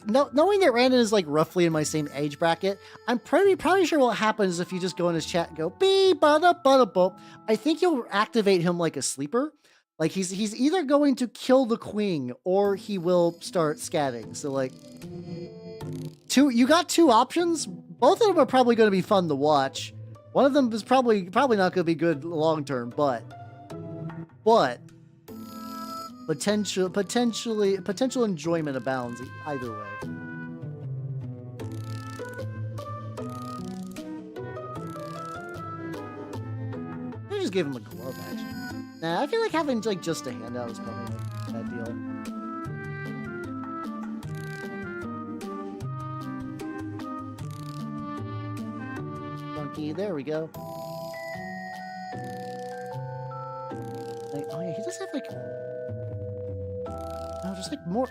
knowing that Randon is like roughly in my same age bracket, I'm probably sure what happens if you just go in his chat and go bee bada bada boop. I think you'll activate him like a sleeper. Like he's either going to kill the queen or he will start scatting. So like you got two options. Both of them are probably going to be fun to watch. One of them is probably not going to be good long term, but potential enjoyment abounds either way. I just gave him a glove actually. Nah, I feel like having like just a handout is probably like a bad deal. Donkey, there we go. Like, oh yeah, he does have like no, just like more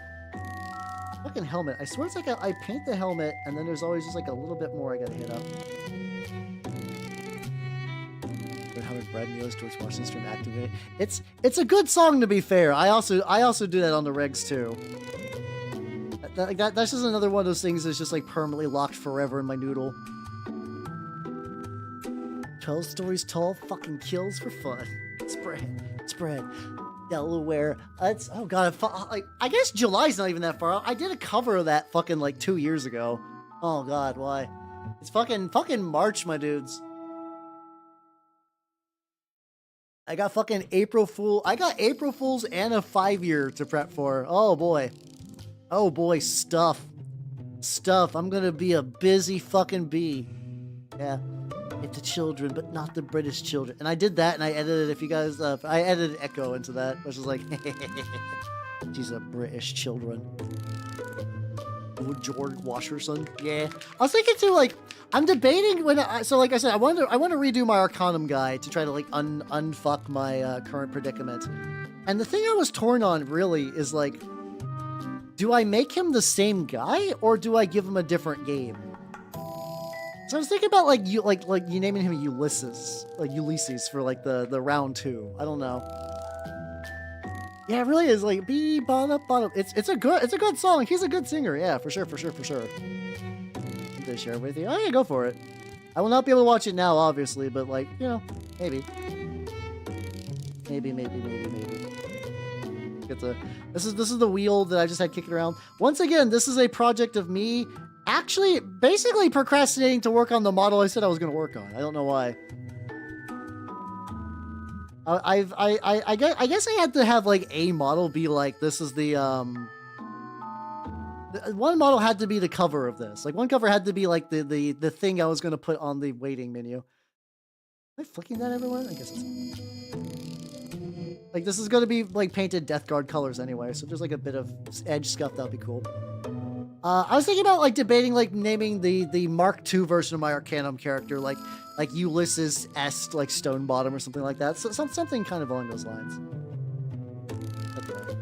fucking helmet. I swear it's like I paint the helmet and then there's always just like a little bit more I gotta hit up. Brad Neal's George Washington stream activate. It's a good song to be fair. I also do that on the regs too. That's just another one of those things that's just like permanently locked forever in my noodle. 12 stories tall, fucking kills for fun. Spread. Delaware. Oh god. I guess July's not even that far out. I did a cover of that fucking like 2 years ago. Oh god, why? It's fucking March, my dudes. I got fucking April Fool. I got April Fools and a 5-year to prep for. Oh boy. Oh boy, stuff. I'm gonna be a busy fucking bee. Yeah. It's the children, but not the British children. And I did that, and I edited. If you guys, I edited echo into that, which was like, these are British children. Oh, George Washington. Yeah, I was thinking too. Like, I'm debating when. So, like I said, I want to redo my Arcanum guide to try to like unfuck my current predicament. And the thing I was torn on really is like, do I make him the same guy or do I give him a different game? So I was thinking about like you naming him Ulysses, like Ulysses for like the round 2. I don't know. Yeah, it really is like be bottom. It's a good song. He's a good singer. Yeah, for sure. Did I share it with you? Oh yeah, go for it. I will not be able to watch it now, obviously, but like, you know, maybe. This is the wheel that I just had kicking around. Once again, this is a project of me actually basically procrastinating to work on the model I said I was going to work on. I don't know why. I guess I had to have like a model be like, this is the one model had to be the cover of this. Like one cover had to be like the thing I was going to put on the waiting menu. Am I flicking that everywhere? I guess it's like this is going to be like painted Death Guard colors anyway, so there's like a bit of edge scuff. That'll be cool. I was thinking about like debating like naming the Mark II version of my Arcanum character like Ulysses S like Stone Bottom or something like that. So something kind of along those lines. Okay.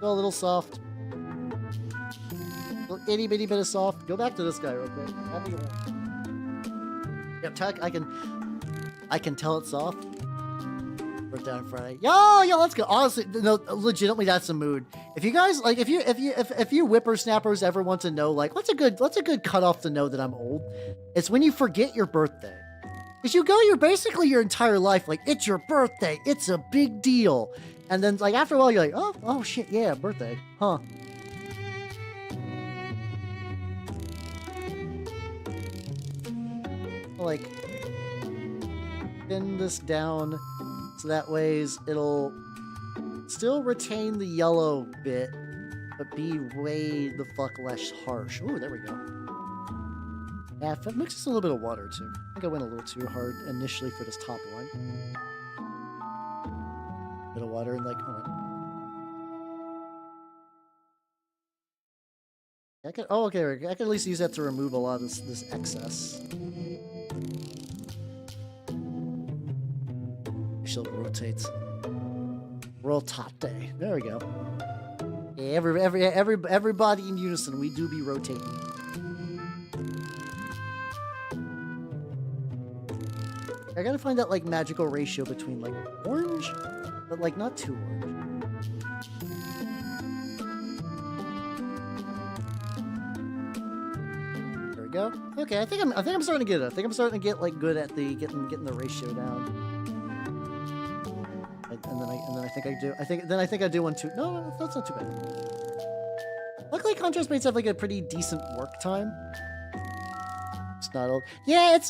Go a little soft. A little itty bitty bit of soft. Go back to this guy real quick. Yep, I can tell it's soft. We're down Friday. Yo, let's go. Honestly, no, legitimately, that's a mood. If you guys like, if you whippersnappers ever want to know, like, what's a good cutoff to know that I'm old? It's when you forget your birthday. Because you're basically your entire life like, it's your birthday, it's a big deal, and then like after a while you're like, oh shit, yeah, birthday, huh? Like, pin this down. So that ways it'll still retain the yellow bit, but be way the fuck less harsh. Ooh, there we go. Yeah, it mixes a little bit of water too. I think I went a little too hard initially for this top line. Bit of water and like, hold on. Okay. I can at least use that to remove a lot of this excess. She'll rotate. Rotate. There we go. Yeah, everybody in unison. We do be rotating. I gotta find that like magical ratio between like orange, but like not too orange. There we go. Okay, I think I'm starting to get it. I think I'm starting to get like good at the getting the ratio down. I think I do one too. No, that's not too bad. Luckily, contrast paints have like a pretty decent work time. It's not old. Yeah, it's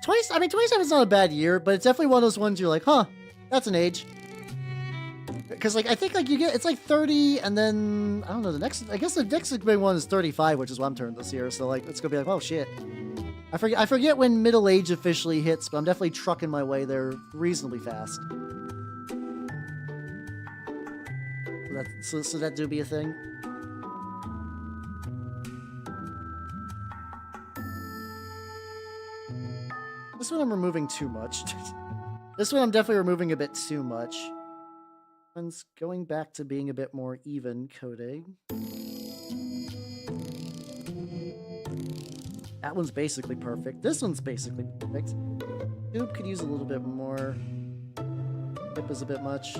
20. I mean, 27 is not a bad year, but it's definitely one of those ones you're like, huh, that's an age. Because like I think like it's like 30, and then I don't know I guess the next big one is 35, which is what I'm turning this year. So like it's gonna be like, oh shit. I forget when middle age officially hits, but I'm definitely trucking my way there reasonably fast. So that do be a thing. This one I'm removing too much. This one I'm definitely removing a bit too much. One's going back to being a bit more even coding. That one's basically perfect. This one's basically perfect. Tube could use a little bit more. Hip is a bit much.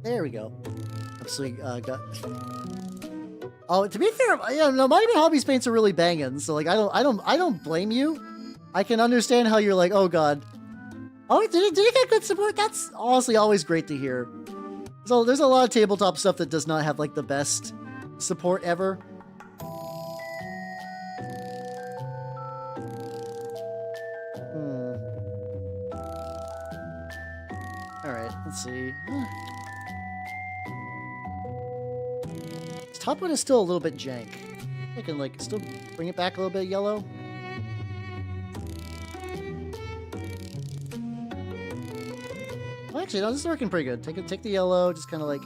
There we go. Absolutely got. Oh, to be fair, yeah, no, my hobbies paints are really banging. So like, I don't blame you. I can understand how you're like, oh god. Oh, did he get good support? That's honestly always great to hear. So there's a lot of tabletop stuff that does not have like the best support ever. All right, let's see. top one is still a little bit jank. I can like still bring it back a little bit of yellow. Well, actually, no, this is working pretty good. Take the yellow, just kind of like.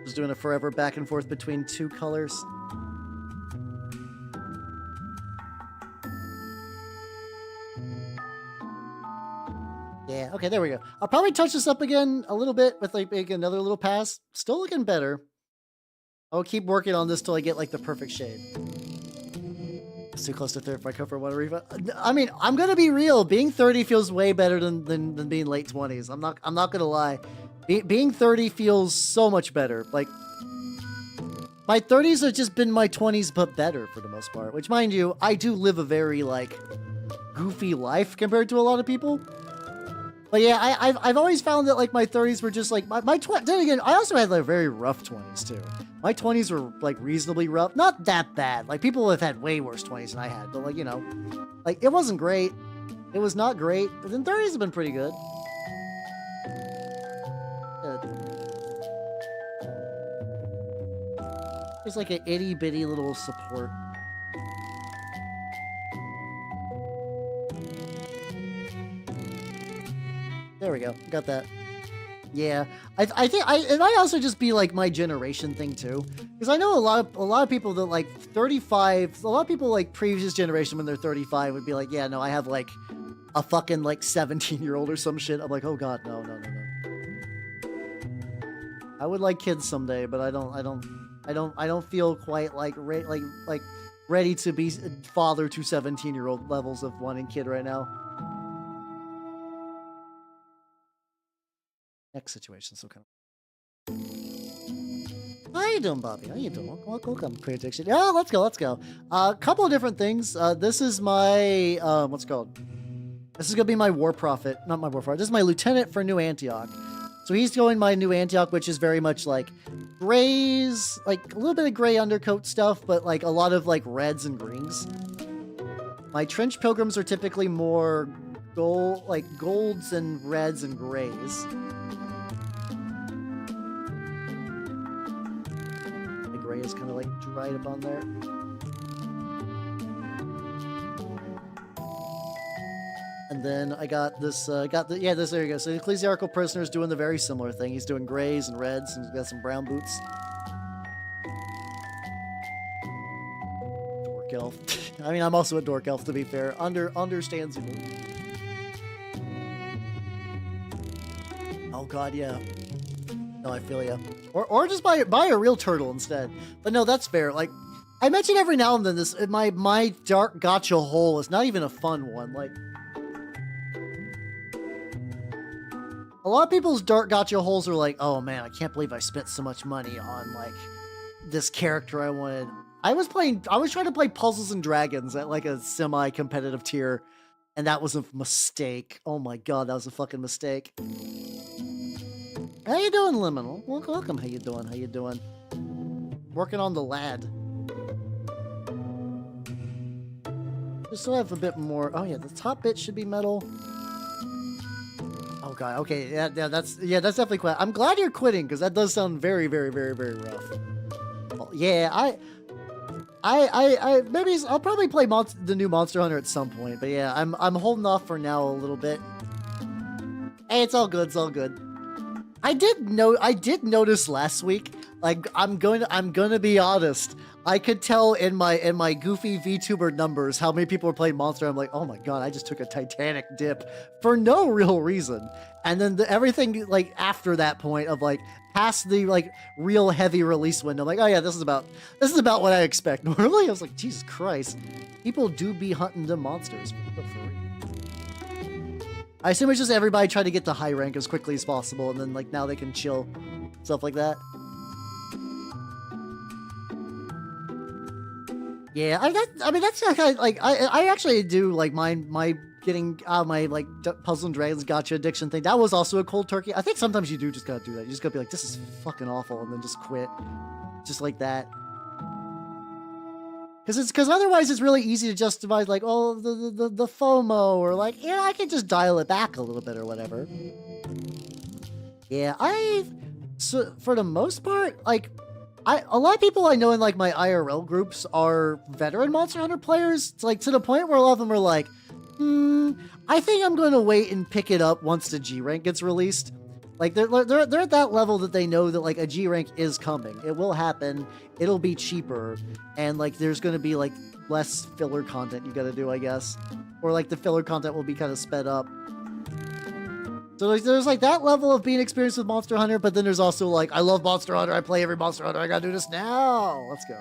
Just doing a forever back and forth between two colors. Yeah, okay, there we go. I'll probably touch this up again a little bit with like maybe another little pass. Still looking better. I'll keep working on this till I get like the perfect shade. It's too close to 30 if I cover one refund. I mean, I'm gonna be real. Being 30 feels way better than being late 20s. I'm not gonna lie. Being 30 feels so much better. Like, my 30s have just been my 20s, but better for the most part. Which, mind you, I do live a very, like, goofy life compared to a lot of people. But yeah, I've always found that, like, my 30s were just, like, then again, I also had, like, very rough 20s, too. My 20s were, like, reasonably rough. Not that bad. Like, people have had way worse 20s than I had. But, like, you know, like, it wasn't great. It was not great. But then 30s have been pretty good. There's like an itty bitty little support. There we go. Got that. Yeah, I think it might also just be like my generation thing too, because I know a lot of people that like 35. A lot of people like previous generation when they're 35 would be like, yeah, no, I have like a fucking like 17-year-old or some shit. I'm like, oh god, no. I would like kids someday, but I don't feel quite like ready to be father to 17-year-old levels of wanting kid right now. Next situation, so kind of. How you doing, Bobby? How you doing? Welcome, Creative Addiction. Yeah, let's go. A couple of different things. This is my what's it called? This is gonna be my war prophet, not my war prophet. This is my lieutenant for New Antioch. So he's going my New Antioch, which is very much like grays, like a little bit of gray undercoat stuff, but like a lot of like reds and greens. My trench pilgrims are typically more gold, like golds and reds and grays. The gray is kind of like right up on there. And then I got this, there you go. So the ecclesiarchal prisoner is doing the very similar thing. He's doing grays and reds, and he's got some brown boots. Dork elf. I mean, I'm also a dork elf, to be fair. Understands you. Oh god, yeah. No, I feel ya. Or just buy a real turtle instead. But no, that's fair. Like, I mention every now and then this, my dark gotcha hole is not even a fun one. Like, a lot of people's dark gotcha holes are like, oh man, I can't believe I spent so much money on like this character I wanted. I was trying to play Puzzles and Dragons at like a semi-competitive tier, and that was a mistake. Oh my god, that was a fucking mistake. How you doing, Liminal? Welcome. How you doing? Working on the lad. Just so I have a bit more. Oh yeah, the top bit should be metal. Oh god, okay, yeah, that's definitely quite. I'm glad you're quitting, because that does sound very, very, very, very rough. Well, yeah, I maybe I'll probably play the new Monster Hunter at some point, but yeah, I'm holding off for now a little bit. Hey, it's all good. I did notice last week, like, I'm gonna be honest. I could tell in my goofy VTuber numbers how many people are playing Monster. I'm like, oh my god, I just took a Titanic dip for no real reason. And then everything like after that point of like past the like real heavy release window, I'm like, oh yeah, this is about what I expect. Normally, I was like, Jesus Christ, people do be hunting the monsters for free. I assume it's just everybody trying to get to high rank as quickly as possible, and then like now they can chill, stuff like that. Yeah, I mean that's like I actually do like my getting out of my like Puzzle and Dragons gotcha addiction thing. That was also a cold turkey. I think sometimes you do just gotta do that. You just gotta be like, this is fucking awful, and then just quit, just like that. Because otherwise it's really easy to justify like, oh, the FOMO, or like, yeah, I can just dial it back a little bit or whatever. Yeah, so for the most part, like, a lot of people I know in like my IRL groups are veteran Monster Hunter players. It's like to the point where a lot of them are like, I think I'm going to wait and pick it up once the G rank gets released. Like they're at that level that they know that like a G rank is coming. It will happen. It'll be cheaper, and like there's going to be like less filler content you got to do, I guess, or like the filler content will be kind of sped up. So there's like that level of being experienced with Monster Hunter, but then there's also like, I love Monster Hunter, I play every Monster Hunter, I gotta do this now. Let's go.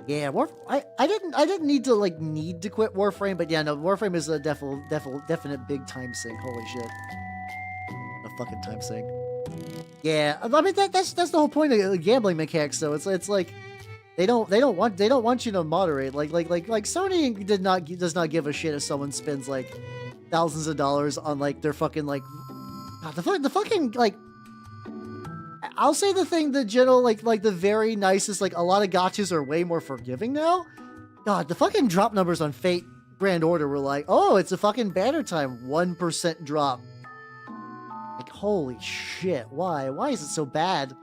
Yeah, I didn't need to quit Warframe, but yeah, no, Warframe is a definite big time sink. Holy shit. A fucking time sink. Yeah, I mean that's the whole point of gambling mechanics though. It's like they don't want you to moderate. Like Sony does not give a shit if someone spends like thousands of dollars on like their fucking like the fucking like I'll say the thing, the general like the very nicest, like a lot of gotchas are way more forgiving now. God, the fucking drop numbers on Fate Grand Order were like, oh, it's a fucking banner time, 1% drop. Like, holy shit, why is it so bad?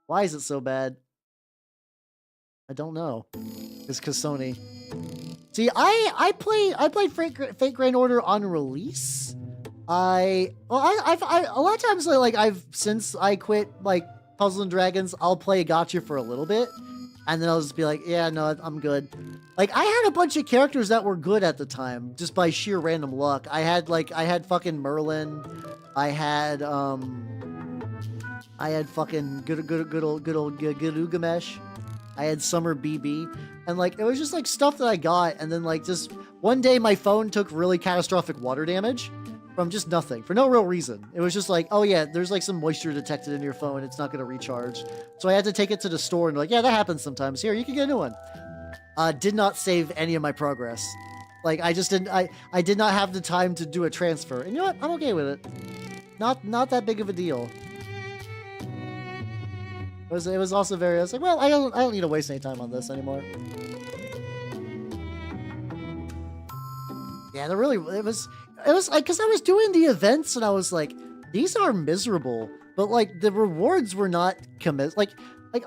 Why is it so bad? I don't know. It's because Sony. See, I played Fate Grand Order on release. A lot of times since I quit like Puzzles and Dragons, I'll play a gacha for a little bit, and then I'll just be like, yeah, no, I'm good. Like I had a bunch of characters that were good at the time, just by sheer random luck. I had fucking Merlin, I had fucking good old Gilgamesh. I had Summer BB, and like it was just like stuff that I got, and then like just one day my phone took really catastrophic water damage from just nothing, for no real reason. It was just like, oh yeah, there's like some moisture detected in your phone, it's not gonna recharge. So I had to take it to the store and like, yeah, that happens sometimes. Here, you can get a new one. Did not save any of my progress. Like I just didn't, I did not have the time to do a transfer. And you know what? I'm okay with it. Not that big of a deal. It was also very, I was like, well, I don't need to waste any time on this anymore. Yeah, it was like, because I was doing the events and I was like, these are miserable, but like the rewards were not like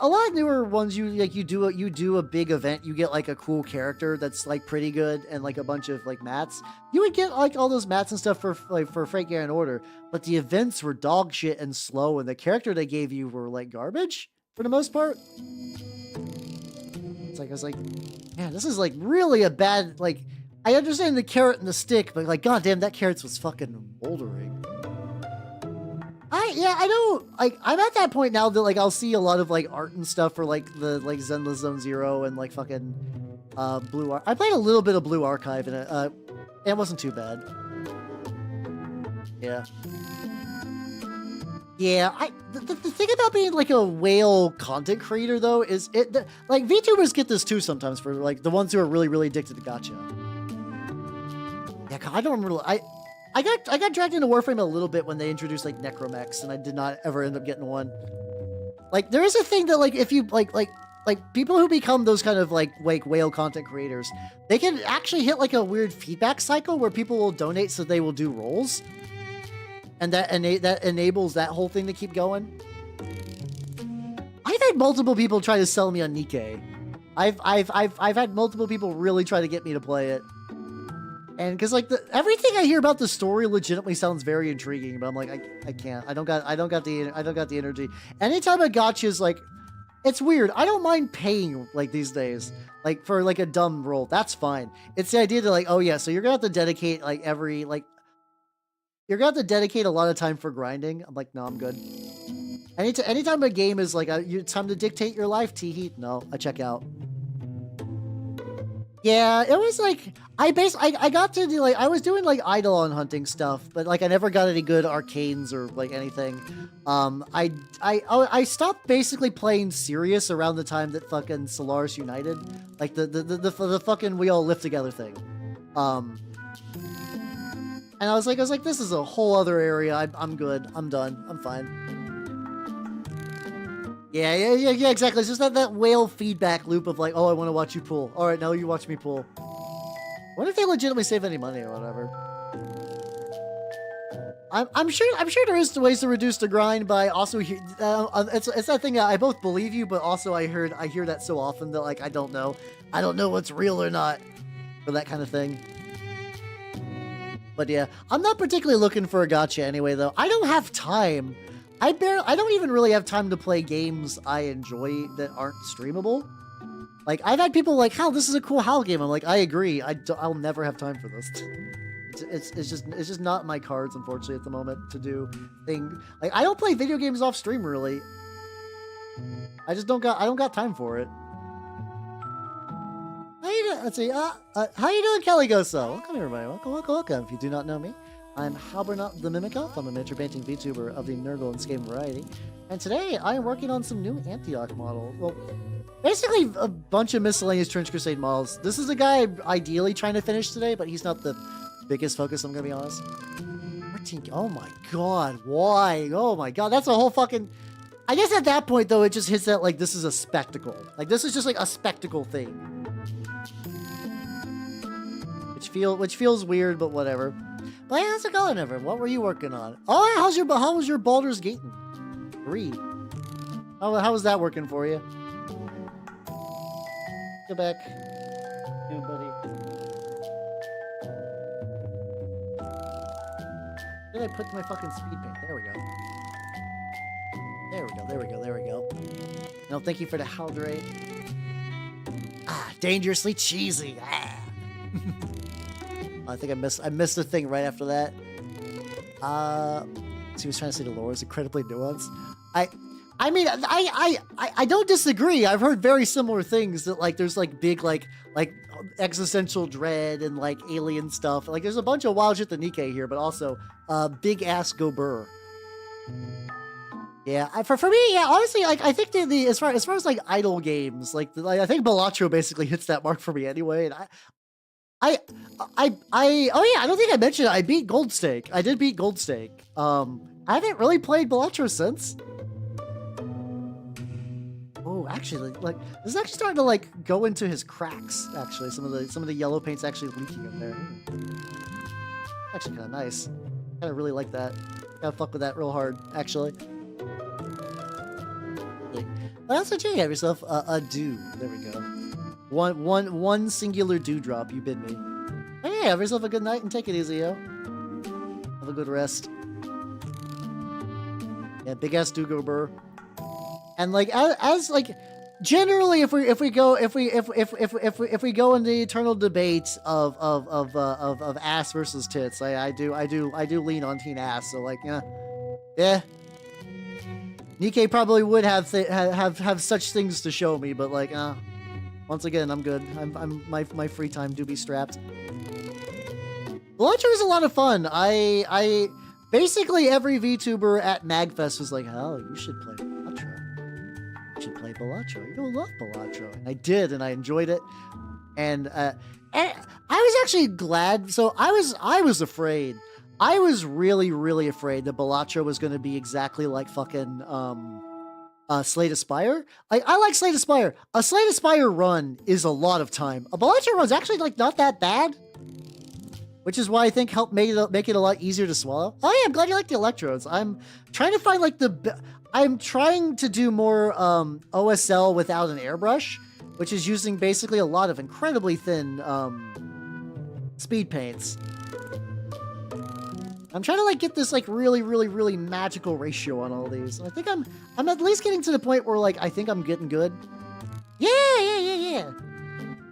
a lot of newer ones. You do a big event, you get like a cool character that's like pretty good and like a bunch of like mats. You would get like all those mats and stuff for Fate Grand Order, but the events were dog shit and slow, and the character they gave you were like garbage for the most part. It's like I was like, man, this is like really a bad, like, I understand the carrot and the stick, but like, goddamn, that carrot was fucking moldering. I don't, like, I'm at that point now that like I'll see a lot of like art and stuff for like the like Zenless Zone Zero and like fucking Blue I played a little bit of Blue Archive and it wasn't too bad. Yeah. Yeah, the thing about being like a whale content creator though is like VTubers get this too sometimes for like the ones who are really addicted to gacha. Yeah, I don't remember. I got dragged into Warframe a little bit when they introduced like Necromechs, and I did not ever end up getting one. Like there is a thing that like if you like people who become those kind of like whale content creators, they can actually hit like a weird feedback cycle where people will donate so they will do roles. And that enables that whole thing to keep going. I've had multiple people try to sell me on Nikkei. I've had multiple people really try to get me to play it. And because like everything I hear about the story legitimately sounds very intriguing, but I'm like, I can't. I don't got the energy. Anytime a gacha is like, it's weird. I don't mind paying like these days, like for like a dumb role. That's fine. It's the idea that like, oh yeah, so you're gonna have to dedicate like you're gonna have to dedicate a lot of time for grinding. I'm like, no, I'm good. Anytime a game is like, it's time to dictate your life, T-Heat. No, I check out. Yeah, it was like, I got to do like, I was doing like Eidolon hunting stuff, but like I never got any good arcanes or like anything. I stopped basically playing serious around the time that fucking Solaris United, like the fucking we all live together thing. And I was like, this is a whole other area. I'm good. I'm done. I'm fine. Yeah, exactly. It's just that whale feedback loop of like, oh, I want to watch you pull. All right, now you watch me pull. What if they legitimately save any money or whatever? I'm sure there is ways to reduce the grind, but I also hear it's that thing that I both believe you, but also I hear that so often that like I don't know what's real or not for that kind of thing. But yeah, I'm not particularly looking for a gacha anyway though. I don't have time. I don't even really have time to play games I enjoy that aren't streamable. Like I've had people like, "Hal, this is a cool Hal game." I'm like, I agree. I'll never have time for this. It's just not my cards, unfortunately, at the moment to do thing. Like I don't play video games off stream really. I don't got time for it. How you doing? Let's see. How you doing, Kelly Goso? Welcome everybody. Welcome. If you do not know me, I'm Halbernot the Mimikoff. I'm a miniature painting VTuber of the Nurgle and Skate variety, and today I am working on some new Antioch models. Well, basically a bunch of miscellaneous Trench Crusade models. This is a guy I'm ideally trying to finish today, but he's not the biggest focus, I'm gonna be honest. 14. Oh my god, why? Oh my god, that's a whole fucking. I guess at that point though, it just hits that like this is a spectacle. Like this is just like a spectacle thing, which feels weird, but whatever. But yeah, how's it going, everyone? What were you working on? Oh, how was your Baldur's Gate 3? How was that working for you? Go back, yeah, buddy. Where did I put my fucking speed paint? There we go. There we go. No, thank you for the Haldrate. Ah, dangerously cheesy. Ah. I think I missed the thing right after that. So he was trying to say the lore is incredibly nuanced. I mean, I don't disagree. I've heard very similar things that like there's like big like existential dread and like alien stuff. Like there's a bunch of wild shit to Nikkei here, but also big ass Gobur. Yeah, for me, yeah, honestly, like I think the as far as like idle games, like I think Balatro basically hits that mark for me anyway. And oh yeah, I don't think I mentioned it. I beat Goldstake. I did beat Goldstake. I haven't really played Balatro since. Oh, actually, like this is actually starting to like go into his cracks. Actually, some of the yellow paint's actually leaking in there. Actually, kind of nice. Kind of really like that. Gotta fuck with that real hard, actually. But also, you have yourself a dew. There we go. One singular dewdrop. You bid me. Hey, have yourself a good night and take it easy, yo. Have a good rest. Yeah, big ass Dugobur. And like as like generally, if we go in the eternal debate of ass versus tits, I do lean on teen ass. So like yeah. Nikkei probably would have such things to show me, but like once again, I'm good. My free time do be strapped. Balatro is a lot of fun. I basically every VTuber at MagFest was like, "Oh, you should play Balatro. You should play Balatro. You'll love Balatro." And I did, and I enjoyed it. And I was actually glad. So I was afraid. I was really afraid that Balatro was going to be exactly like fucking Slay the Spire. I like Slay the Spire. A Slay the Spire run is a lot of time. A Balatro run's actually like not that bad, which is why I think helped make it a lot easier to swallow. Oh yeah, I'm glad you like the electrodes. I'm trying to find like I'm trying to do more OSL without an airbrush, which is using basically a lot of incredibly thin speed paints. I'm trying to like get this like really magical ratio on all these. And I think I'm at least getting to the point where like I think I'm getting good. Yeah.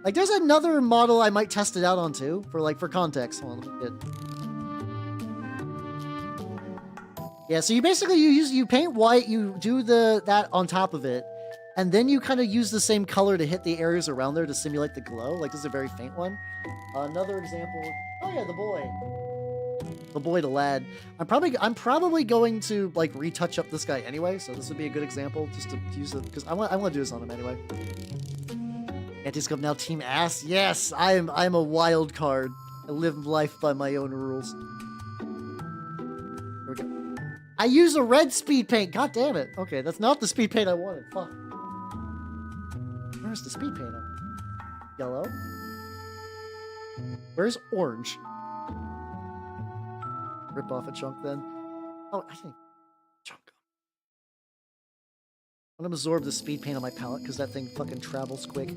Like there's another model I might test it out on too for context. Hold on, let me get... Yeah, so you basically you paint white, you do that on top of it, and then you kind of use the same color to hit the areas around there to simulate the glow. Like this is a very faint one. Another example. Oh yeah, the boy, the lad. I'm probably going to like retouch up this guy anyway, so this would be a good example just to use it because I want to do this on him anyway. Anti-scope now team ass. Yes, I'm a wild card. I live life by my own rules. Here we go. I use a red speed paint. God damn it. Okay, that's not the speed paint I wanted. Fuck. Where's the speed paint? Yellow. Where's orange? rip off a chunk then. Oh, I think chunk. I'm gonna absorb the speed paint on my palette because that thing fucking travels quick.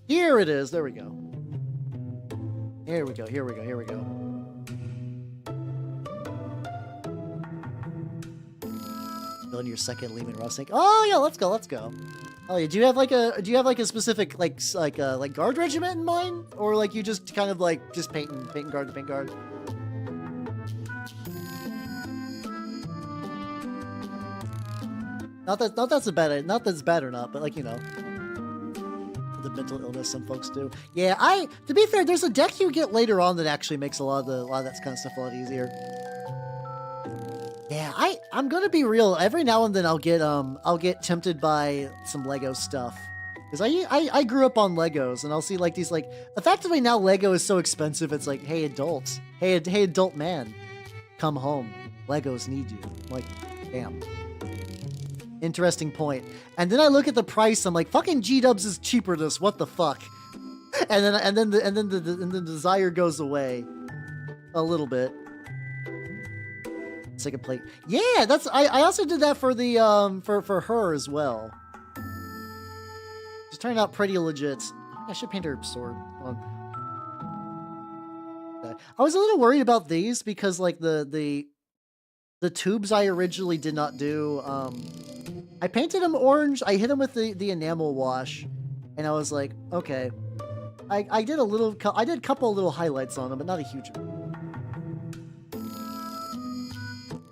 Here it is. There we go. Here we go. Here we go. Here we go. Building your second Lehman Ross tank. Oh yeah, let's go. Let's go. Oh yeah. Do you have like a specific like guard regiment in mind, or like you just kind of like just painting guard to paint guard? Not that's bad or not, but like, you know, the mental illness some folks do. Yeah, to be fair, there's a deck you get later on that actually makes a lot of that kind of stuff a lot easier. Yeah, I'm gonna be real. Every now and then I'll get tempted by some Lego stuff. Because I grew up on Legos, and I'll see like these like effectively now Lego is so expensive, it's like, hey adults, hey adult man, come home. Legos need you. I'm like, damn. Interesting point. And then I look at the price, I'm like, fucking G-dubs is cheaper than this, what the fuck? And then the desire goes away a little bit. Second plate. Yeah, I also did that for the for her as well. She's turned out pretty legit. I should paint her sword. Okay. I was a little worried about these because like the tubes I originally did not do. I painted them orange. I hit them with the enamel wash, and I was like, okay. I did a couple little highlights on them, but not a huge amount.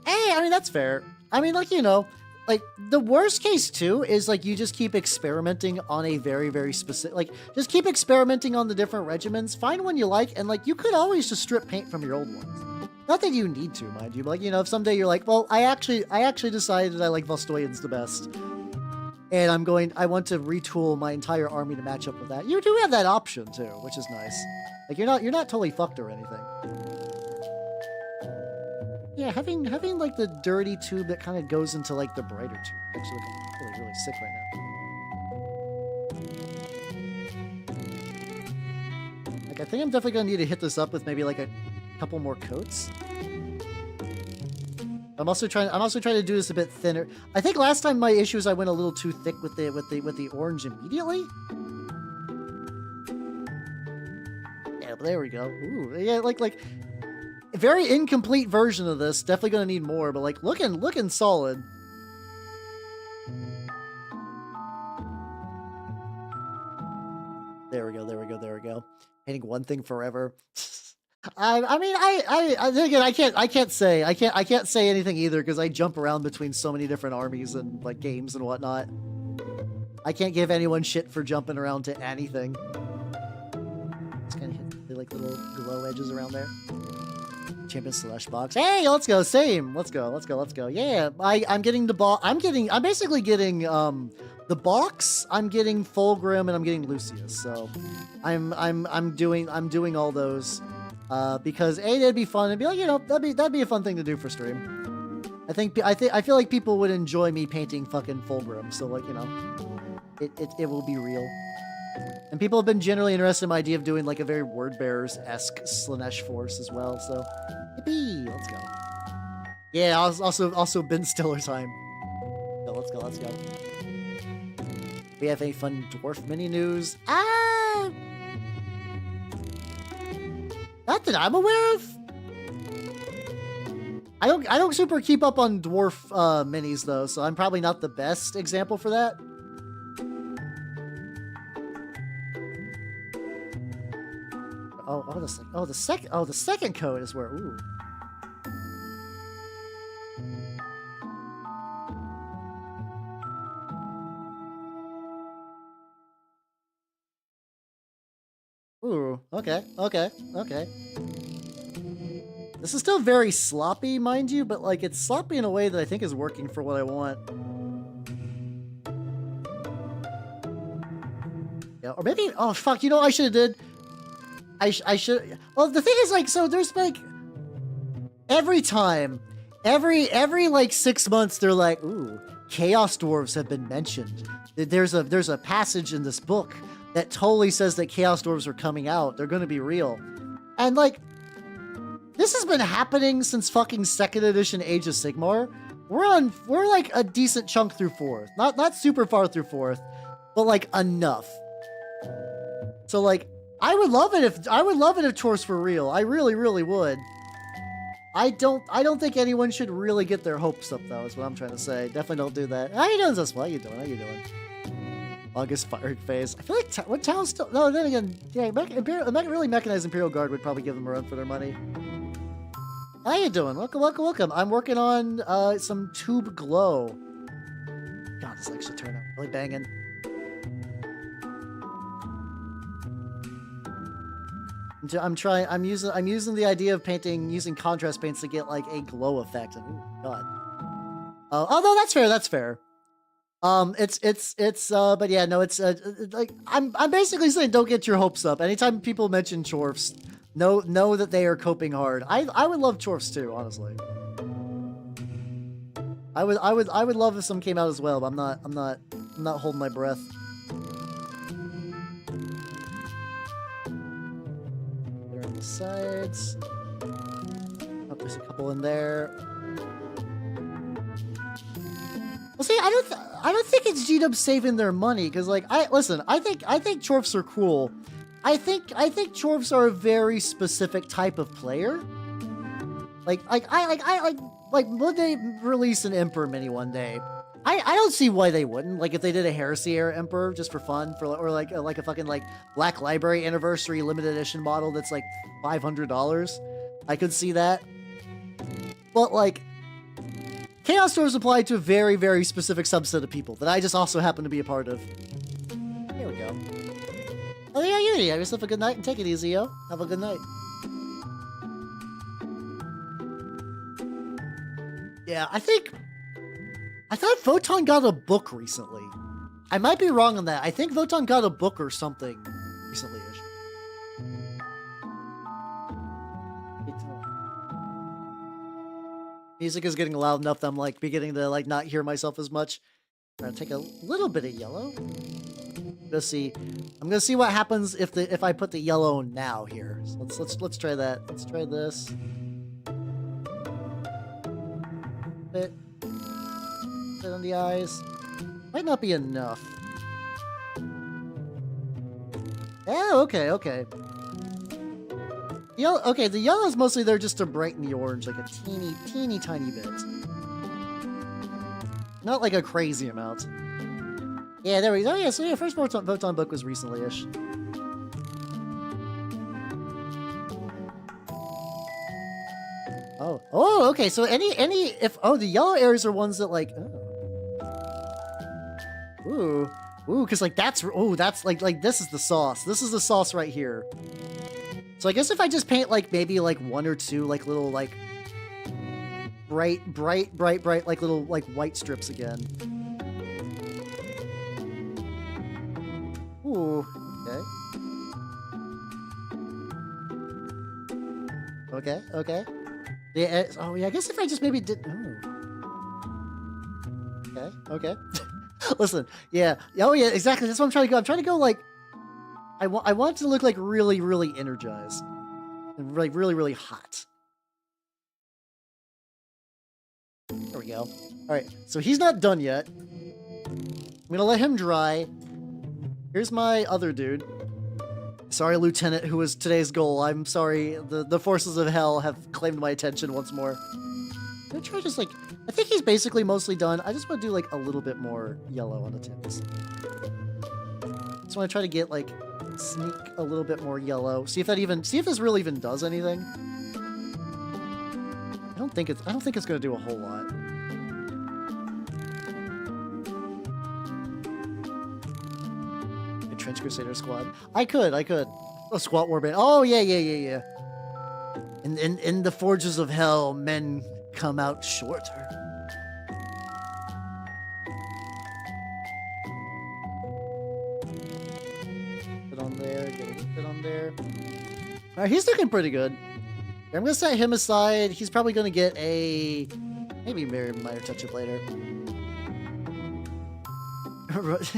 Hey, I mean that's fair. I mean, like, you know, like the worst case too is like you just keep experimenting on a very, very specific, like just keep experimenting on the different regimens. Find one you like, and like you could always just strip paint from your old ones. Not that you need to, mind you, but like, you know, if someday you're like, well, I actually decided I like Vostoyans the best, and I want to retool my entire army to match up with that. You do have that option too, which is nice. Like you're not totally fucked or anything. Yeah, having like the dirty tube that kind of goes into like the brighter tube. Actually, I'm really, really sick right now. Like I think I'm definitely gonna need to hit this up with maybe like a couple more coats. I'm also trying to do this a bit thinner. I think last time my issue is I went a little too thick with the orange immediately. Yeah, but there we go. Ooh, yeah, like a very incomplete version of this. Definitely gonna need more, but like looking solid. There we go. There we go. There we go. Painting one thing forever. I mean, again, I can't say anything either because I jump around between so many different armies and like games and whatnot. I can't give anyone shit for jumping around to anything. Just kind of hit the like little glow edges around there. Champion Slush box. Hey, let's go. Same. Let's go. Yeah, I'm getting the box. I'm basically getting the box. I'm getting Fulgrim and I'm getting Lucius. So I'm doing all those. Because it'd be fun and be like, you know, that'd be a fun thing to do for stream. I feel like people would enjoy me painting fucking Fulgrim, so like, you know, it will be real. And people have been generally interested in my idea of doing like a very Word Bearers-esque Slanesh force as well, so yippee, let's go. Yeah, also Ben Stiller time. So let's go. We have any fun dwarf mini news? Not that I'm aware of. I don't super keep up on dwarf minis though, so I'm probably not the best example for that. The second code is where ooh. Ooh, okay. This is still very sloppy, mind you, but like it's sloppy in a way that I think is working for what I want. Yeah, or maybe, oh fuck, you know what I should have did? I should, well the thing is like, so there's like, every like 6 months they're like, ooh, Chaos Dwarves have been mentioned. There's a passage in this book that totally says that Chaos Dwarves are coming out. They're going to be real. And like, This has been happening since fucking 2nd edition Age of Sigmar. We're like a decent chunk through 4th. Not super far through 4th, but like enough. So like, I would love it if chorfs were real. I really, really would. I don't think anyone should really get their hopes up though, is what I'm trying to say. Definitely don't do that. How you doing, Zesma? How you doing? How you doing? August Firing Phase. I feel like what town still? No, then again, yeah, really mechanized Imperial Guard would probably give them a run for their money. How you doing? Welcome, welcome, welcome. I'm working on some Tube Glow. God, this actually turned out really banging. I'm using the idea of painting using contrast paints to get like a glow effect. Oh God. Oh no, that's fair. That's fair. But yeah, no, it's like I'm basically saying don't get your hopes up. Anytime people mention chorfs, know that they are coping hard. I would love chorfs too, honestly. I would love if some came out as well, but I'm not holding my breath. They're on the sides. Oh, there's a couple in there. Well, see, I don't think it's G-Dub saving their money, because like I think chorfs are cool. I think chorfs are a very specific type of player. Like will they release an Emperor mini one day? I don't see why they wouldn't. Like if they did a Heresy era Emperor just for fun, or like a fucking like Black Library Anniversary limited edition model that's like $500. I could see that. But like, Chaos Dwarves apply to a very, very specific subset of people that I just also happen to be a part of. There we go. Oh yeah, Unity, have yourself a good night and take it easy, yo. Have a good night. Yeah, I thought Votan got a book recently. I might be wrong on that. I think Votan got a book or something recently-ish. Music is getting loud enough that I'm like beginning to like not hear myself as much. I'm gonna take a little bit of yellow. I'm gonna see what happens if I put the yellow now here. So let's try that. Let's try this. Bit on the eyes. Might not be enough. Oh, okay. Okay, the yellow is mostly there just to brighten the orange, like a teeny tiny bit. Not like a crazy amount. Yeah, there we go. Oh yeah, so yeah, first Votan book was recently-ish. Oh, okay, so the yellow areas are ones that like, ooh, because like that's like this is the sauce. This is the sauce right here. So I guess if I just paint like maybe like one or two like little like bright like little like white strips again. Ooh, okay. Yeah, I guess if I just maybe did. Okay. Listen, yeah. Oh yeah, exactly. That's what I'm trying to go. I'm trying to go like. I want it to look like really, really energized. And like really, really hot. There we go. Alright, so he's not done yet. I'm gonna let him dry. Here's my other dude. Sorry, Lieutenant, who was today's goal. I'm sorry. The forces of hell have claimed my attention once more. I'm gonna try just like... I think he's basically mostly done. I just want to do like a little bit more yellow on the tips. Just want to try to get like... sneak a little bit more yellow. See if this really even does anything. I don't think it's gonna do a whole lot. A Trench Crusader squad. I could. Oh, Squat Warband. Oh yeah. In the forges of hell, men come out shorter. Get on there. Alright, he's looking pretty good. I'm gonna set him aside. He's probably gonna get a maybe very minor touch-up later.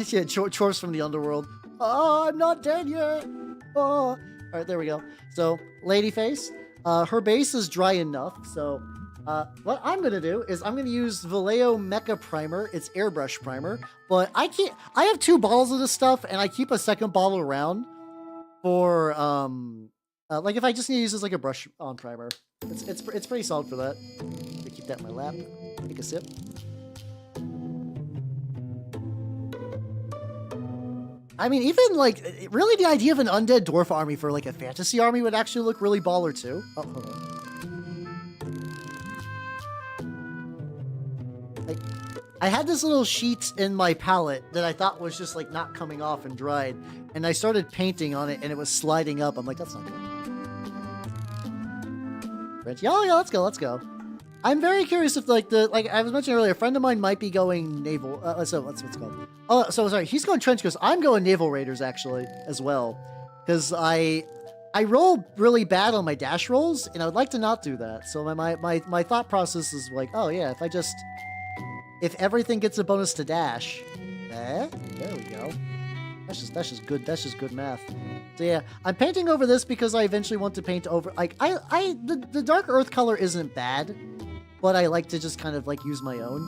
Yeah, chores from the underworld. Oh, I'm not dead yet. Oh, all right, there we go. So, lady face. Her base is dry enough, so what I'm gonna do is I'm gonna use Vallejo Mecha Primer. It's airbrush primer, but I have 2 bottles of this stuff, and I keep a second bottle around for like if I just need to use this like a brush on primer. It's pretty solid for that. I keep that in my lap. Take a sip. I mean, even like really, the idea of an undead dwarf army for like a fantasy army would actually look really baller too. Oh, hold on. I had this little sheet in my palette that I thought was just like not coming off and dried, and I started painting on it and it was sliding up. I'm like, that's not good. Rich, yeah, let's go. I'm very curious if like I was mentioning earlier, a friend of mine might be going naval. So what's it called? Oh, so sorry, he's going trench coats. I'm going naval raiders actually as well, because I roll really bad on my dash rolls, and I would like to not do that. So my thought process is like, oh yeah, if everything gets a bonus to dash, there we go. That's just good math. So yeah, I'm painting over this because I eventually want to paint over, like, the dark earth color isn't bad, but I like to just kind of like use my own.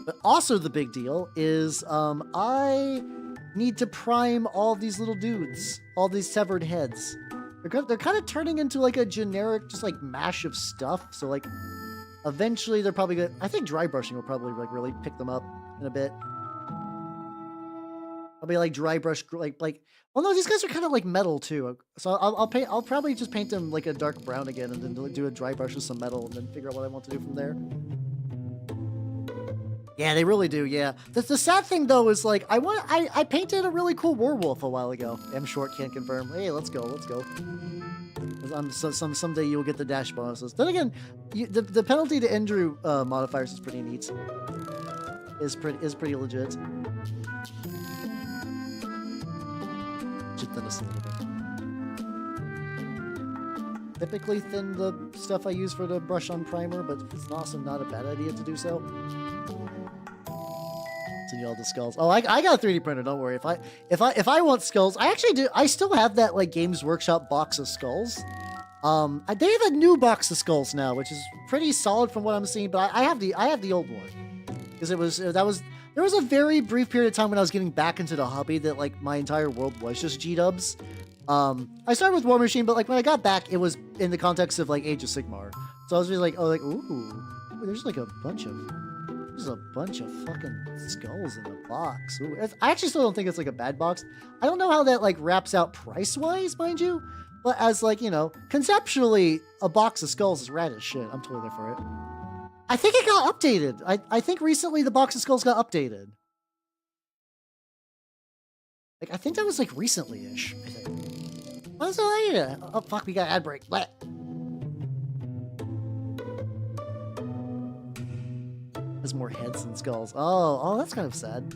But also the big deal is, I need to prime all these little dudes, all these severed heads. They're kind of turning into like a generic, just like mash of stuff. So like, eventually they're probably gonna, I think dry brushing will probably like really pick them up in a bit. I'll be like dry brush, well no, these guys are kind of like metal too. So I'll probably just paint them like a dark brown again, and then do a dry brush with some metal, and then figure out what I want to do from there. Yeah, they really do. Yeah. The sad thing though is like I painted a really cool werewolf a while ago. M Short can't confirm. Hey, let's go. Someday you will get the dash bonuses. Then again, the penalty to injury modifiers is pretty neat. Is pretty legit. Should thin this a little bit. Typically thin the stuff I use for the brush on primer, but it's also not a bad idea to do so. All the skulls. Oh, I got a 3D printer. Don't worry. If I want skulls, I actually do. I still have that like Games Workshop box of skulls. They have a new box of skulls now, which is pretty solid from what I'm seeing. But I have the old one because there was a very brief period of time when I was getting back into the hobby that like my entire world was just G-dubs. I started with War Machine, but like when I got back, it was in the context of like Age of Sigmar. So I was really like, oh, like ooh, there's like a bunch of fucking skulls in the box. Ooh, I actually still don't think it's like a bad box. I don't know how that like wraps out price-wise, mind you. But as like, you know, conceptually, a box of skulls is rad as shit. I'm totally there for it. I think it got updated. I think recently the box of skulls got updated. Like, I think that was like recently-ish, I think. What's the idea? Oh, fuck, we got ad break. Blah. There's more heads than skulls. Oh, that's kind of sad.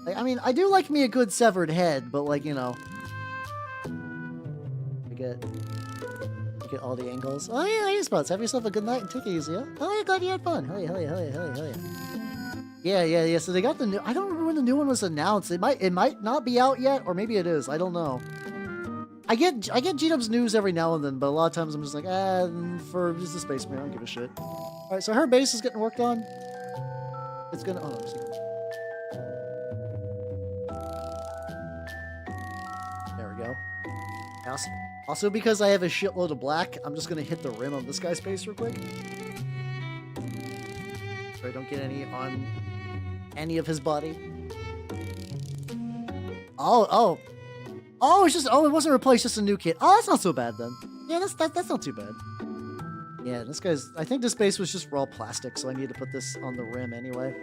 Like, I mean, I do like me a good severed head, but like, you know, I get all the angles. Oh yeah, hey spots. Have yourself a good night and take it easy. Yeah? Oh yeah, glad you had fun. Hell yeah. Yeah. So they got the new. I don't remember when the new one was announced. It might not be out yet, or maybe it is. I don't know. I get G-Dub's news every now and then, but a lot of times I'm just like, for just the Space Marine, I don't give a shit. Alright, so her base is getting worked on. It's gonna, oh no, there we go. Also, because I have a shitload of black, I'm just gonna hit the rim on this guy's base real quick. So I don't get any on any of his body. Oh, it's just, it wasn't replaced, just a new kit. Oh, that's not so bad then. Yeah, that's not too bad. Yeah, this guy's, I think this base was just raw plastic, so I need to put this on the rim anyway.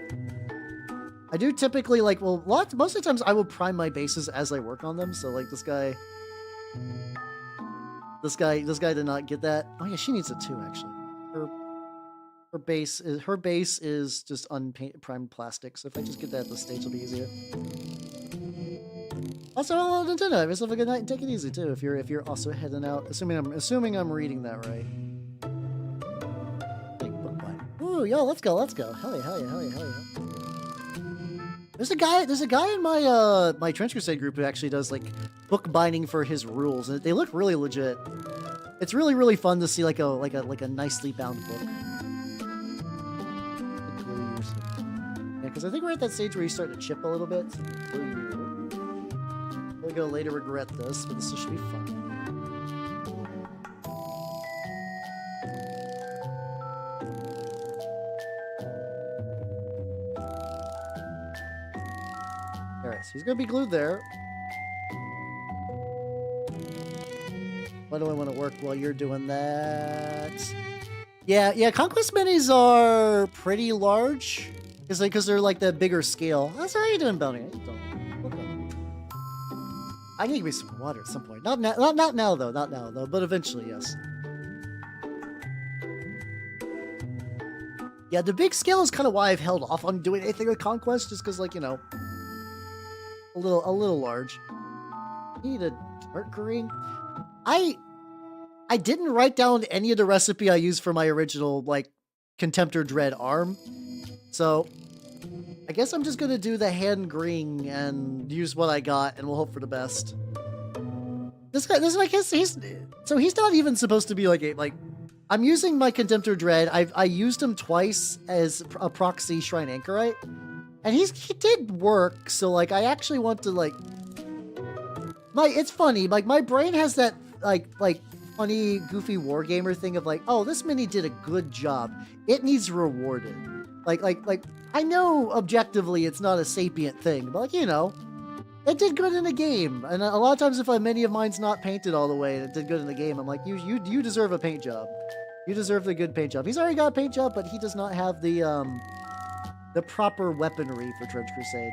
I do typically like, well, most of the times I will prime my bases as I work on them, so like this guy did not get that. Oh yeah, she needs it too, actually. Her base is just unprimed plastic, so if I just get that at the stage, it'll be easier. Also, hello Nintendo. Have yourself a good night and take it easy too. If you're also heading out, assuming I'm reading that right. Ooh, yo, let's go. Hell yeah. There's a guy in my my Trench Crusade group who actually does like book binding for his rules, and they look really legit. It's really, really fun to see like a nicely bound book. Yeah, because I think we're at that stage where you start to chip a little bit. We're gonna later regret this, but this should be fun. Alright, so he's gonna be glued there. Why do I want to work while you're doing that? Yeah, Conquest minis are pretty large. Because they're like the bigger scale. That's how you doing, Bounty? Okay. I need to give me some water at some point. Not now though, but eventually, yes. Yeah, the big scale is kind of why I've held off on doing anything with Conquest, just because, like, you know, a little large. Need a Mercury. I didn't write down any of the recipe I used for my original, like, Contemptor Dread arm. So, I guess I'm just gonna do the hand green and use what I got, and we'll hope for the best. This guy, he's not even supposed to be like, I'm using my Contemptor Dread. I used him twice as a proxy Shrine Anchorite, and he did work, so, like, I actually want to, like, it's funny, like, my brain has that, like, funny, goofy wargamer thing of like, oh, this mini did a good job. It needs rewarded. Like, I know objectively it's not a sapient thing, but, like, you know, it did good in the game. And a lot of times if a mini of mine's not painted all the way and it did good in the game, I'm like, you deserve a paint job. You deserve the good paint job. He's already got a paint job, but he does not have the proper weaponry for Trench Crusade.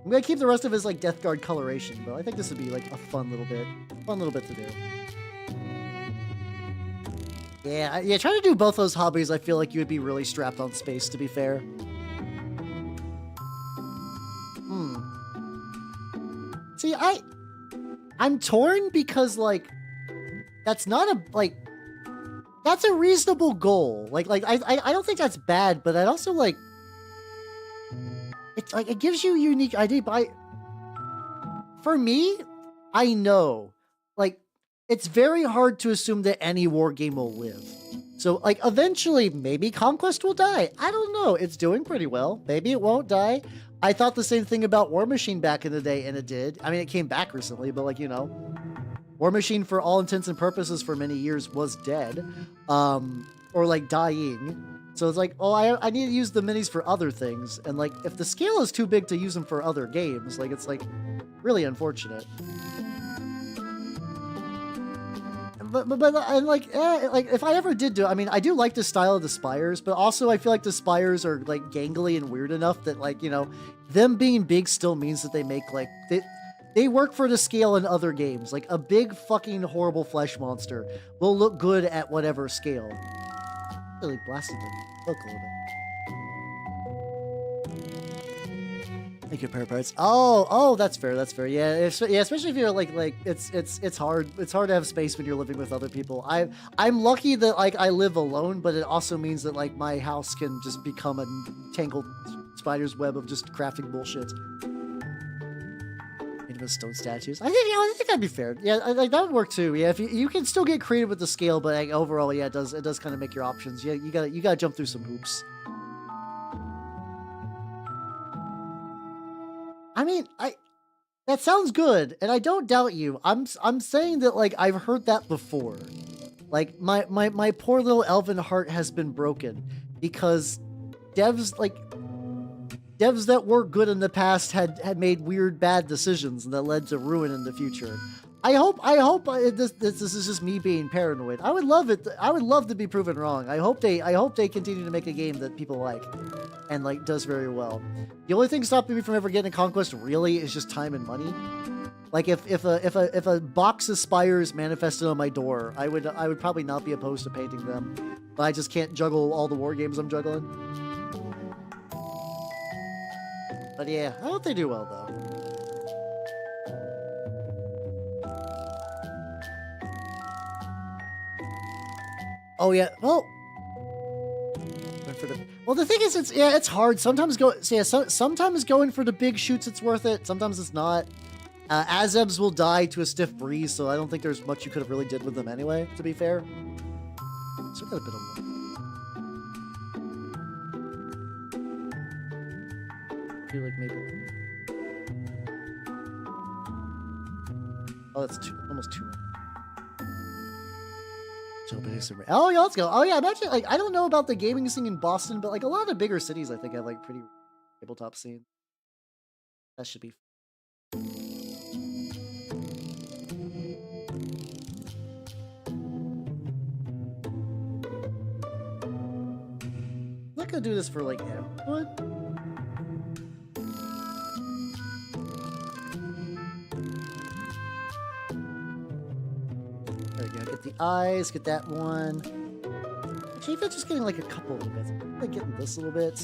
I'm gonna keep the rest of his, like, Death Guard coloration, but I think this would be, like, a fun little bit to do. Yeah, trying to do both those hobbies, I feel like you would be really strapped on space, to be fair. See, I'm torn because, like, that's not a, like, that's a reasonable goal. Like, I don't think that's bad, but I'd also, like, it's, like, it gives you a unique idea, but for me, I know, like, it's very hard to assume that any war game will live. So, like, eventually, maybe Conquest will die. I don't know. It's doing pretty well. Maybe it won't die. I thought the same thing about War Machine back in the day, and it did. I mean, it came back recently, but, like, you know, War Machine, for all intents and purposes, for many years, was dead. Or, like, dying. So it's like, oh, I need to use the minis for other things. And, like, if the scale is too big to use them for other games, like, it's, like, really unfortunate. But like if I ever did do it, I mean, I do like the style of the spires, but also I feel like the spires are, like, gangly and weird enough that, like, you know, them being big still means that they make, like, they work for the scale in other games. Like, a big fucking horrible flesh monster will look good at whatever scale. Really blasted them. Look a little bit. Thank you, pair parts. Oh, that's fair. Yeah, especially if you're like it's hard to have space when you're living with other people. I'm lucky that, like, I live alone, but it also means that, like, my house can just become a tangled spider's web of just crafting bullshit. Into stone statues. I think that'd be fair. Yeah, like, that would work too. Yeah, if you can still get creative with the scale, but, like, overall, yeah, it does kind of make your options. Yeah, you gotta jump through some hoops. I mean, that sounds good, and I don't doubt you. I'm saying that, like, I've heard that before. Like, my poor little elven heart has been broken because devs that were good in the past had made weird bad decisions and that led to ruin in the future. I hope this is just me being paranoid. I would love to be proven wrong. I hope they continue to make a game that people like and, like, does very well. The only thing stopping me from ever getting a Conquest really is just time and money. Like, if a box of spires manifested on my door, I would probably not be opposed to painting them. But I just can't juggle all the war games I'm juggling. But yeah, I hope they do well though. Oh yeah, well, the thing is, it's hard. Sometimes sometimes going for the big shoots, it's worth it. Sometimes it's not. Azebs will die to a stiff breeze, so I don't think there's much you could have really did with them anyway, to be fair. So we got a bit of one. I feel like maybe... Oh, that's almost 2. Oh yeah, let's go. Oh yeah, imagine, like, I don't know about the gaming scene in Boston, but like a lot of the bigger cities I think have like pretty tabletop scene. That should be I'm not gonna do this for like what? There we go. Get the eyes, get that one. Actually, if it's just getting like a couple of bits, I'm like getting this a little bit.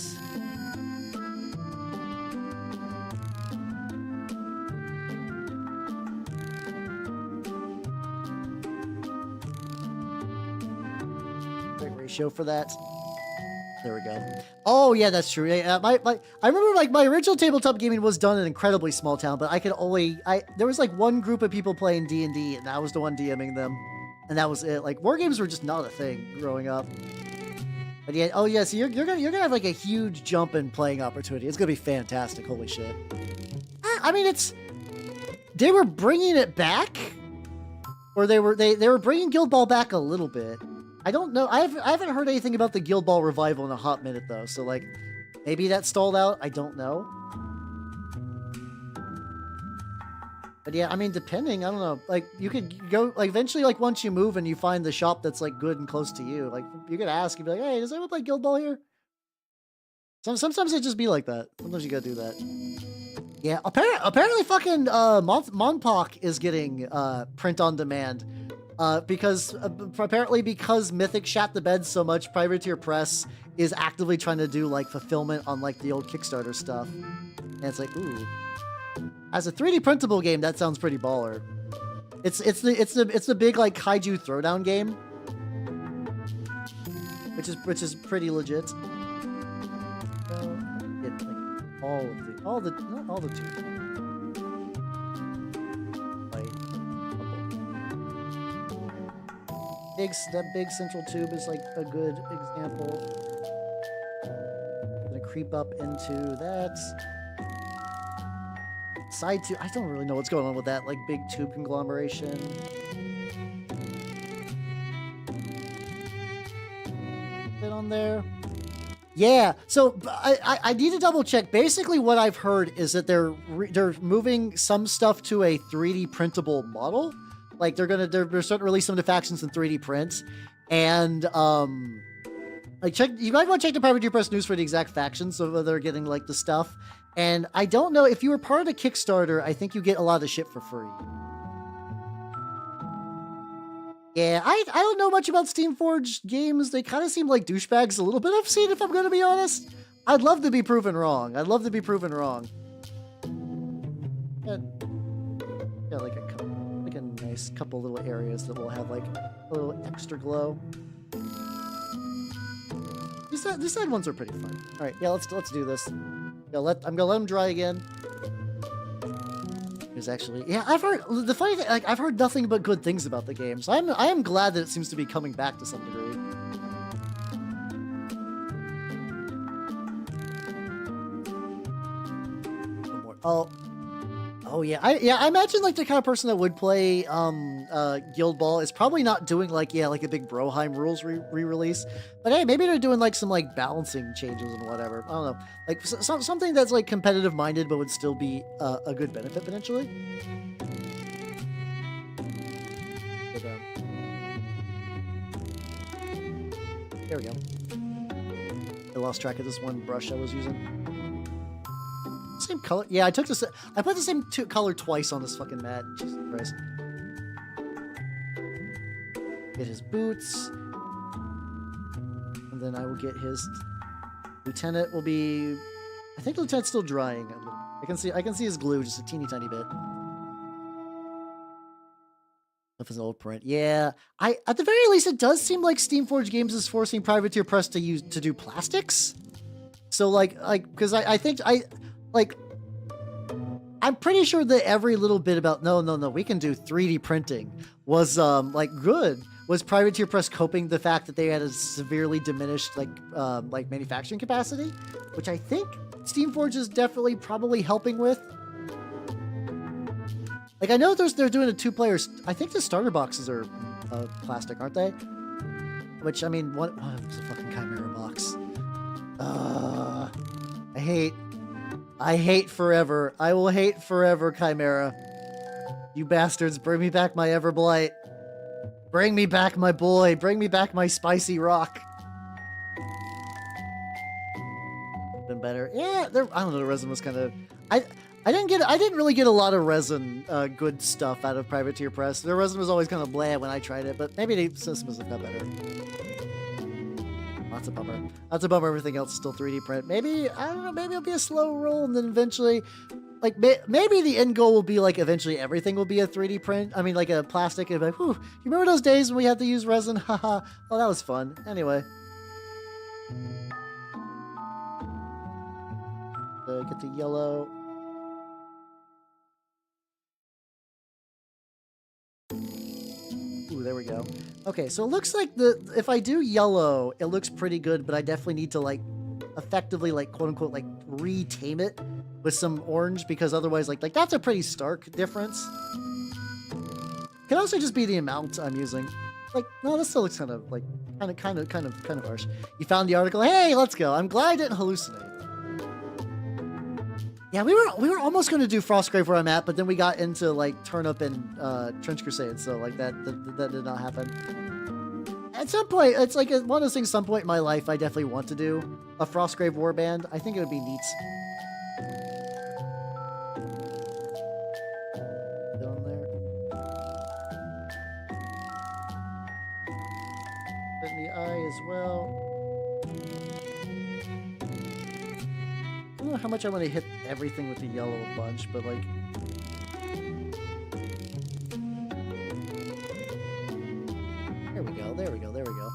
Great ratio for that. There we go. Oh yeah, that's true. Yeah, I remember like my original tabletop gaming was done in an incredibly small town, but I could only there was like one group of people playing D&D, and I was the one DMing them, and that was it. Like war games were just not a thing growing up. But yeah, oh yeah, so you're gonna have like a huge jump in playing opportunity. It's gonna be fantastic. Holy shit! I mean, they were bringing it back, or they were bringing Guild Ball back a little bit. I don't know. I haven't heard anything about the Guild Ball revival in a hot minute though. So like, maybe that stalled out. I don't know. But yeah, I mean, depending, I don't know. Like, you could go like eventually, like once you move and you find the shop that's like good and close to you, like you could ask, you'd be like, hey, does anyone play Guild Ball here? Sometimes it just be like that. Sometimes you gotta do that. Yeah, apparently fucking Monpok is getting print on demand. Because apparently because Mythic shat the bed so much, Privateer Press is actively trying to do like fulfillment on like the old Kickstarter stuff, and it's like, ooh, as a 3D printable game, that sounds pretty baller. It's the big like kaiju throwdown game, which is pretty legit. So, get like not all the two. That big central tube is like a good example. I'm gonna creep up into that side tube. I don't really know what's going on with that like big tube conglomeration. Bit on there. Yeah, so I need to double check. Basically, what I've heard is that they're moving some stuff to a 3D printable model. Like they're starting to release some of the factions in 3D print, and like you might want to check the Privateer Press news for the exact factions so whether they're getting like the stuff. And I don't know if you were part of the Kickstarter. I think you get a lot of shit for free. Yeah, I don't know much about Steamforged games. They kind of seem like douchebags a little bit. I've seen, if I'm going to be honest. I'd love to be proven wrong. Got like a nice couple little areas that will have like a little extra glow. These side ones are pretty fun. All right, yeah, let's do this. I'm gonna let them dry again. There's actually, yeah, I've heard the funny thing, like I've heard nothing but good things about the game, so I am glad that it seems to be coming back to some degree. One more. Oh yeah, I imagine like the kind of person that would play Guild Ball is probably not doing like a big Broheim rules re-release, but hey, maybe they're doing like some like balancing changes and whatever. I don't know, like something that's like competitive minded but would still be a good benefit potentially. But, there we go. I lost track of this one brush I was using. Same color? Yeah, I put the same color twice on this fucking mat. Jesus Christ. Get his boots. And then I will get his lieutenant will be, I think the lieutenant's still drying a little. I can see his glue just a teeny tiny bit. Of his old print. Yeah. At the very least it does seem like Steamforged Games is forcing Privateer Press to do plastics. So like because I think I'm pretty sure that every little bit about no, we can do 3D printing was like good. Was Privateer Press coping the fact that they had a severely diminished like manufacturing capacity, which I think Steamforge is definitely probably helping with. Like I know they're doing a 2-player. I think the starter boxes are plastic, aren't they? Which I mean, what? Oh, it's a fucking Chimera box. I hate forever. I will hate forever, Chimera. You bastards, bring me back my Everblight. Bring me back my boy. Bring me back my spicy rock. Been better. Yeah, I don't know. The resin was kind of. I didn't really get a lot of resin good stuff out of Privateer Press. Their resin was always kind of bland when I tried it, but maybe the systems have got better. That's a bummer. That's a bummer. Everything else is still 3D print. Maybe, I don't know, maybe it'll be a slow roll and then eventually, like, maybe the end goal will be, like, eventually everything will be a 3D print. I mean, like a plastic. And like, whew, you remember those days when we had to use resin? Haha. Oh, that was fun. Anyway. Get the yellow. Ooh, there we go. Okay, so it looks like if I do yellow, it looks pretty good, but I definitely need to like effectively like quote unquote like re-tame it with some orange because otherwise like that's a pretty stark difference. Can also just be the amount I'm using. Like, no, this still looks kind of harsh. You found the article. Hey, let's go. I'm glad I didn't hallucinate. Yeah, we were almost going to do Frostgrave where I'm at, but then we got into like Turnip and Trench Crusade, so like that did not happen. At some point, it's like one of those things. Some point in my life, I definitely want to do a Frostgrave warband. I think it would be neat. Down there. In the eye as well. I don't know how much I want to hit everything with the yellow a bunch, but like... There we go, there we go, there we go.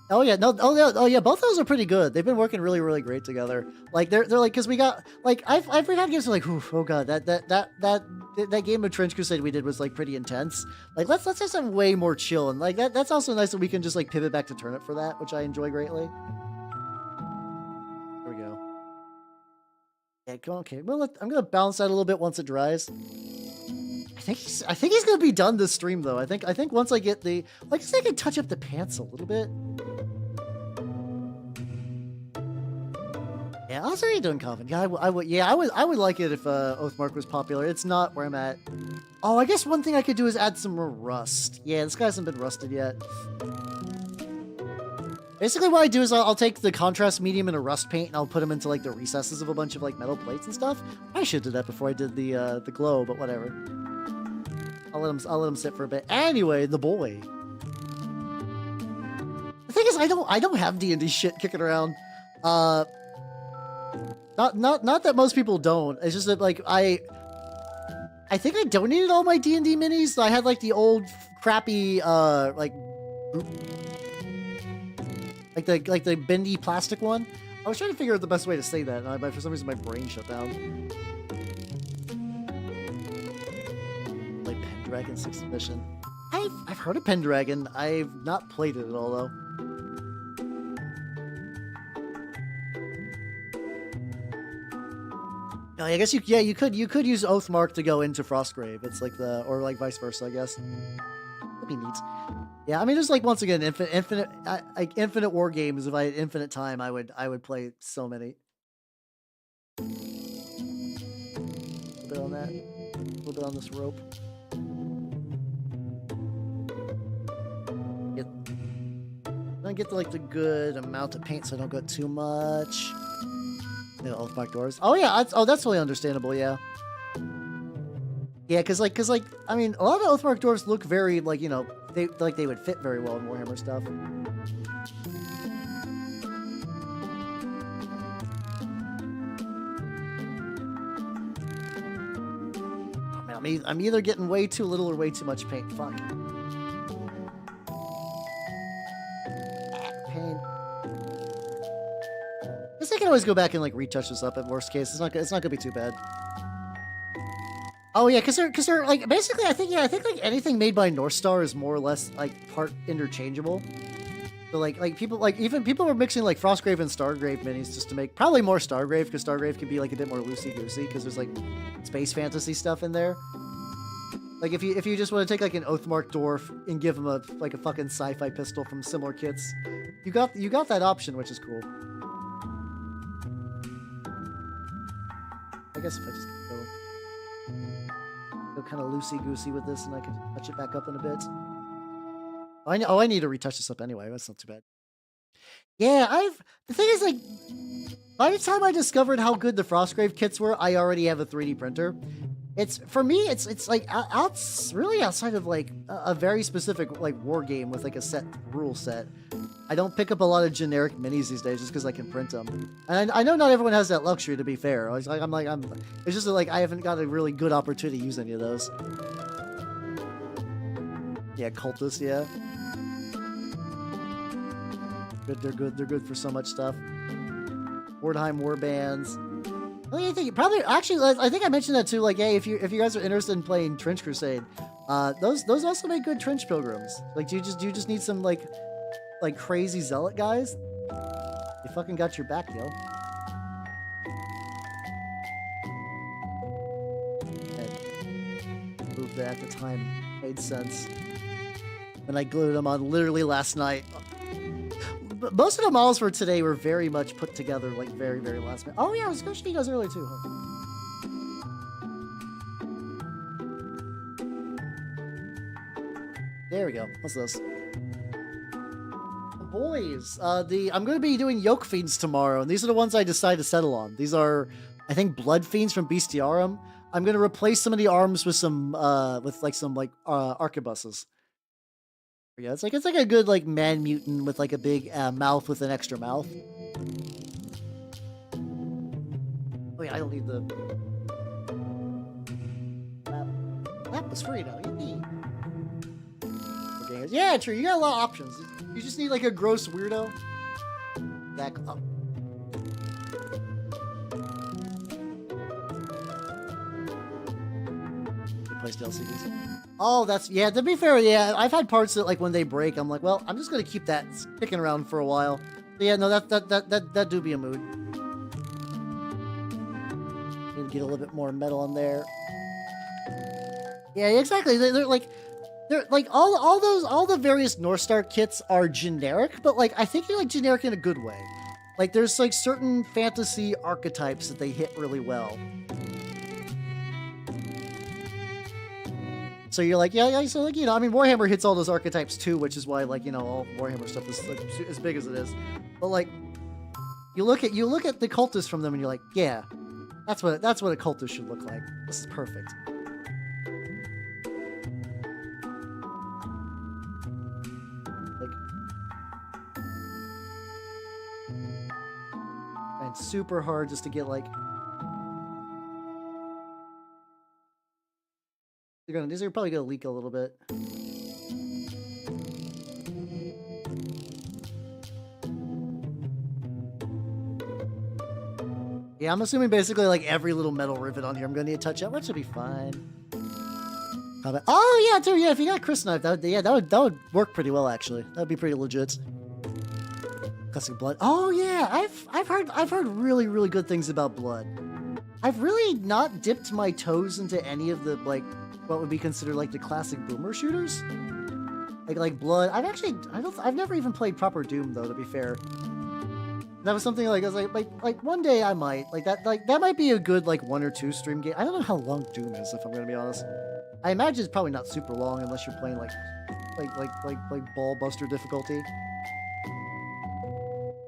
Oh yeah, no, oh yeah, both of those are pretty good. They've been working really, really great together. Like they're like, cause we got, like, I've had games like, oof, oh god, that game of Trench Crusade we did was like pretty intense. Like let's have some way more chill, and like that's also nice that we can just like pivot back to Turnip for that, which I enjoy greatly. Okay, well, I'm gonna balance that a little bit once it dries. I think he's gonna be done this stream though. I think once I get the I can touch up the pants a little bit. Yeah, how's are you doing, Calvin? Yeah, I would like it if Oathmark was popular. It's not where I'm at. Oh, I guess one thing I could do is add some more rust. Yeah, this guy hasn't been rusted yet. Basically what I do is I'll take the contrast medium in a rust paint and I'll put them into like the recesses of a bunch of like metal plates and stuff. I should do that before I did the glow, but whatever. I'll let him sit for a bit. Anyway, the boy. The thing is, I don't have D&D shit kicking around. Not that most people don't. It's just that like I think I donated all my D&D minis. I had like the old crappy like the bendy plastic one. I was trying to figure out the best way to say that, and for some reason my brain shut down. Like Pendragon 6th edition. I've heard of Pendragon. I've not played it at all though. Oh, I guess you could use Oathmark to go into Frostgrave. It's like or like vice versa, I guess. That'd be neat. Yeah, I mean, just like once again, infinite war games. If I had infinite time, I would play so many. A little bit on that, a little bit on this rope. Get like the good amount of paint, so I don't go too much. The Oathmark doors. Oh yeah, that's totally understandable. Yeah. Yeah, cause I mean, a lot of Oathmark doors look very like they would fit very well in Warhammer stuff. Oh man, I'm either getting way too little or way too much paint. Fuck. Paint. I guess I can always go back and like retouch this up at worst case. It's not gonna be too bad. Oh yeah, because they're like basically I think like anything made by North Star is more or less like part interchangeable. So like people like even people were mixing like Frostgrave and Stargrave minis just to make probably more Stargrave because Stargrave can be like a bit more loosey goosey because there's like space fantasy stuff in there. Like if you just want to take like an Oathmark dwarf and give him a like a fucking sci-fi pistol from similar kits, you got that option, which is cool. I guess if I just go kind of loosey goosey with this, and I can touch it back up in a bit. I need to retouch this up anyway. That's not too bad. Yeah, the thing is like, by the time I discovered how good the Frostgrave kits were, I already have a 3D printer. For me, it's like really outside of like a very specific like war game with like a set rule set. I don't pick up a lot of generic minis these days just because I can print them. And I know not everyone has that luxury, to be fair. It's just like I haven't got a really good opportunity to use any of those. Yeah, cultists, yeah. They're good for so much stuff. Wardheim warbands. I think I think I mentioned that too. Like, hey, if you guys are interested in playing Trench Crusade, those also make good trench pilgrims. Like, do you just need some like crazy zealot guys? They fucking got your back, yo. And move that at the time made sense. And I glued them on literally last night. Most of the models for today were very much put together, like very, very last minute. Oh yeah, I was going to show you guys earlier too. Huh? There we go. What's this? Boys, I'm going to be doing Yoke Fiends tomorrow, and these are the ones I decided to settle on. These are, I think, Blood Fiends from Bestiarum. I'm going to replace some of the arms with some arquebuses. Yeah, it's like a good like man mutant with like a big mouth with an extra mouth. Oh yeah, I don't need the map was free now. Yippee. Okay. Yeah, true. You got a lot of options. You just need like a gross weirdo. Back up. Replace DLCs. Oh, yeah, to be fair, yeah, I've had parts that, like, when they break, I'm like, well, I'm just gonna keep that sticking around for a while. But yeah, no, that do be a mood. Need to get a little bit more metal on there. Yeah, exactly. They're like all the various North Star kits are generic, but, like, I think they're, like, generic in a good way. Like, there's, like, certain fantasy archetypes that they hit really well. So you're like, yeah, so like, you know, I mean, Warhammer hits all those archetypes too, which is why, like, you know, all Warhammer stuff is like as big as it is. But like, you look at the cultists from them, and you're like, yeah, that's what a cultist should look like. This is perfect. Like, and super hard just to get like. These are probably gonna leak a little bit. Yeah, I'm assuming basically like every little metal rivet on here I'm gonna need to touch up, which should be fine. Oh yeah, dude, yeah, if you got Chris Knife, that would work pretty well actually. That would be pretty legit. Classic Blood. Oh yeah, I've heard really, really good things about Blood. I've really not dipped my toes into any of the like what would be considered like the classic boomer shooters. Like Blood. I've never even played proper Doom though, to be fair. That was something like I was like one day I might like that might be a good like 1 or 2 stream game. I don't know how long Doom is, if I'm gonna be honest. I imagine it's probably not super long unless you're playing like ball buster difficulty.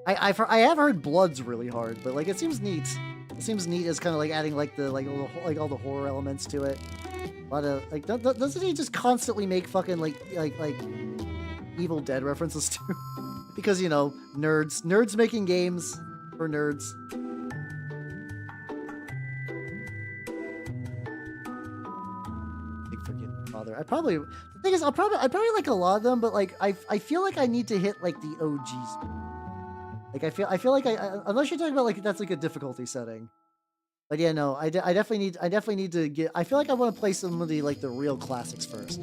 I have heard Blood's really hard, but like it seems neat. It seems neat as kind of like adding like the all the horror elements to it. A lot of like doesn't he just constantly make fucking like Evil Dead references too? Because, you know, nerds making games for nerds. Big forgetting father. The thing is, I probably like a lot of them, but like I feel like I need to hit like the OGs. Like I feel like unless you're talking about like that's like a difficulty setting. But yeah, no, I definitely need to get. I feel like I want to play some of the like the real classics first.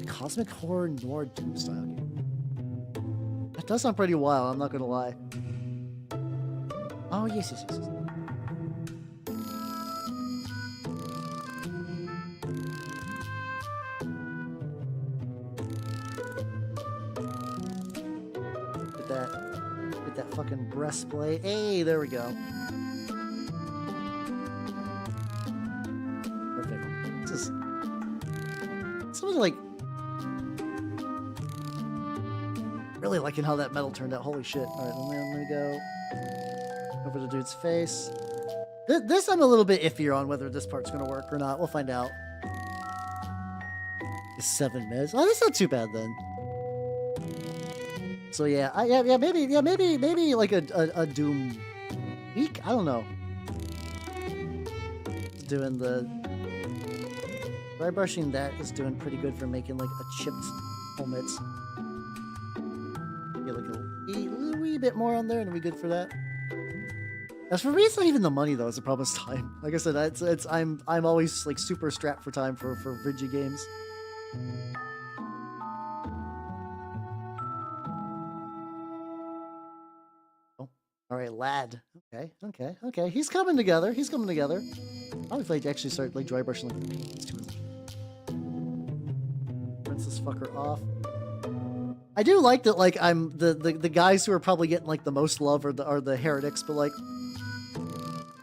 Cosmic horror Nord Doom style game. That does sound pretty wild. I'm not gonna lie. Oh yes, yes, yes. Yes. Get that fucking breastplate. Hey, there we go. Perfect. This is something like really liking how that metal turned out. Holy shit! All right, I'm gonna go over the dude's face. This I'm a little bit iffier on whether this part's gonna work or not. We'll find out. It's 7 minutes. Oh, that's not too bad then. So yeah, maybe like a Doom week. I don't know. It's doing the dry brushing. That is doing pretty good for making like a chipped helmet. Get like a wee bit more on there, and we good for that. As for me, it's not even the money though. It's the problem. Is time. Like I said, I'm always like super strapped for time for video games. All right, lad. Okay. He's coming together. Probably if I actually start like dry brushing like the paintings too. Rinse this fucker off. I do like that. Like I'm the guys who are probably getting like the most love are the heretics, but like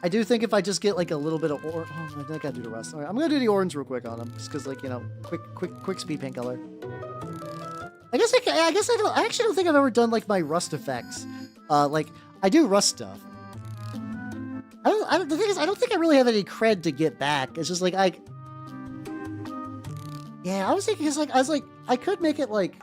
I do think if I just get like a little bit of oh, I think I gotta do the rest. All right, I'm gonna do the orange real quick on him just because like quick speed paint color. I actually don't think I've ever done like my rust effects. Like I do rust stuff. The thing is, I don't think I really have any cred to get back. It's just like yeah, I was thinking, cause like I was like, I could make it like.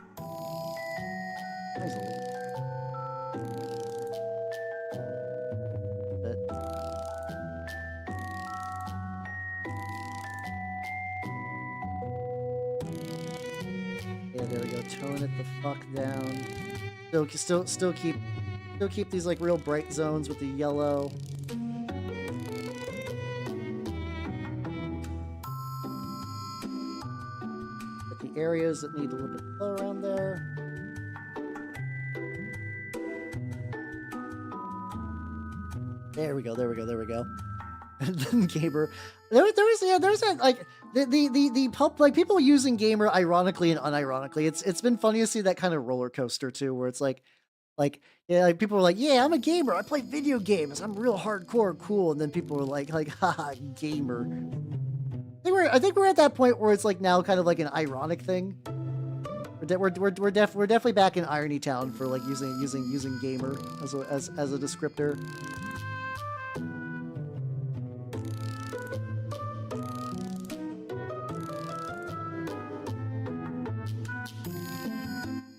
Yeah, there we go. Tone it the fuck down. Still keep these like real bright zones with the yellow. But the areas that need a little bit low around there. There we go. And then Gamer. There was that like the pulp, like people using Gamer ironically and unironically. It's been funny to see that kind of roller coaster too, where it's like yeah, like people were like, yeah, I'm a gamer, I play video games, I'm real hardcore cool, and then people were like haha, gamer. I think we're at that point where it's like now kind of like an ironic thing. We're definitely back in irony town for like using gamer as a descriptor.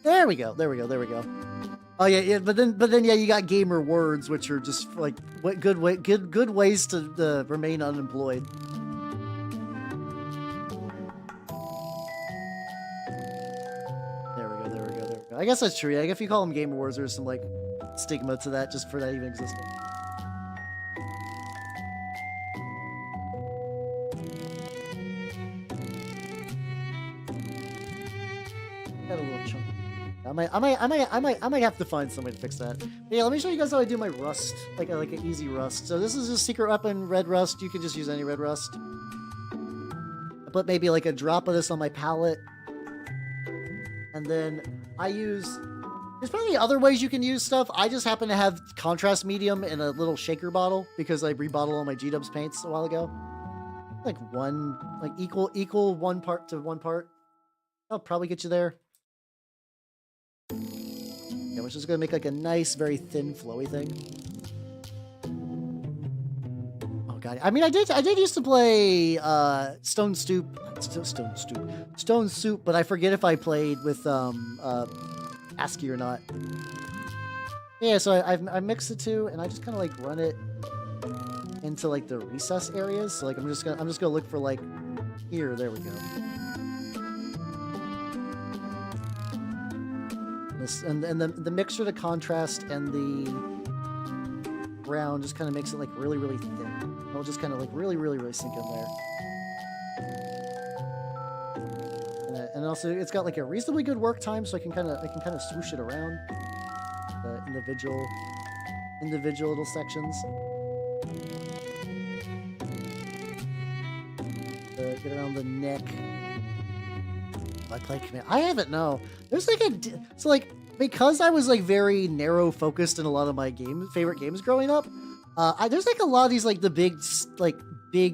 There we go. Oh yeah, but then yeah, you got gamer words, which are just like what good ways to remain unemployed. There we go. I guess that's true. Like if you call them gamer words, there's some like stigma to that just for that even existing. Got a little chunk. I might have to find somebody to fix that. But yeah, let me show you guys how I do my rust, like an easy rust. So this is just secret weapon, red rust. You can just use any red rust. I put maybe like a drop of this on my palette, and then I use. There's probably other ways you can use stuff. I just happen to have contrast medium in a little shaker bottle because I rebottled all my G-Dubs paints a while ago. Like equal 1 part to 1 part. I'll probably get you there. Yeah, we're just gonna make like a nice, very thin, flowy thing. Oh god, I mean, I did used to play Stone Soup, but I forget if I played with ASCII or not. Yeah, so I mixed the two, and I just kind of like run it into like the recess areas. So like I'm just gonna look for like here. There we go. This and the mixture, the contrast, and background just kind of makes it like really, really thin. It'll just kind of like really, really, really sink in there. And also, it's got like a reasonably good work time, so I can kind of swoosh it around the individual little sections. Get around the neck. I play command. I haven't. No. There's like so like because I was like very narrow focused in a lot of my favorite games growing up. There's like a lot of these like the big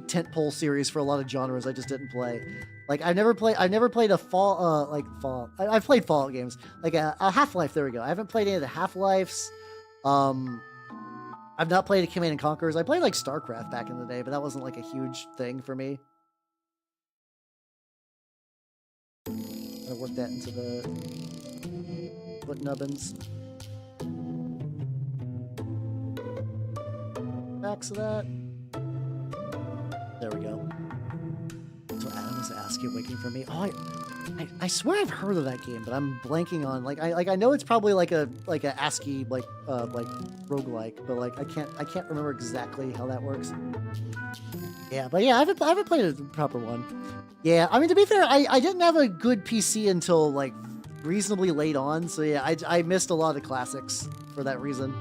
tentpole series for a lot of genres I just didn't play. Like I've never played a I've played Fallout games, like a Half-Life. There we go. I haven't played any of the Half-Lives. I've not played a Command and Conquerors. I played like StarCraft back in the day, but that wasn't like a huge thing for me. I'm gonna work that into the foot nubbins. Backs of that. There we go. So Adam was asking, waiting for me. Oh, I swear I've heard of that game, but I'm blanking on I know it's probably like a ASCII like roguelike, but like I can't remember exactly how that works. Yeah, but yeah, I haven't played a proper one. Yeah, I mean, to be fair, I didn't have a good PC until like reasonably late on, so yeah, I missed a lot of classics for that reason.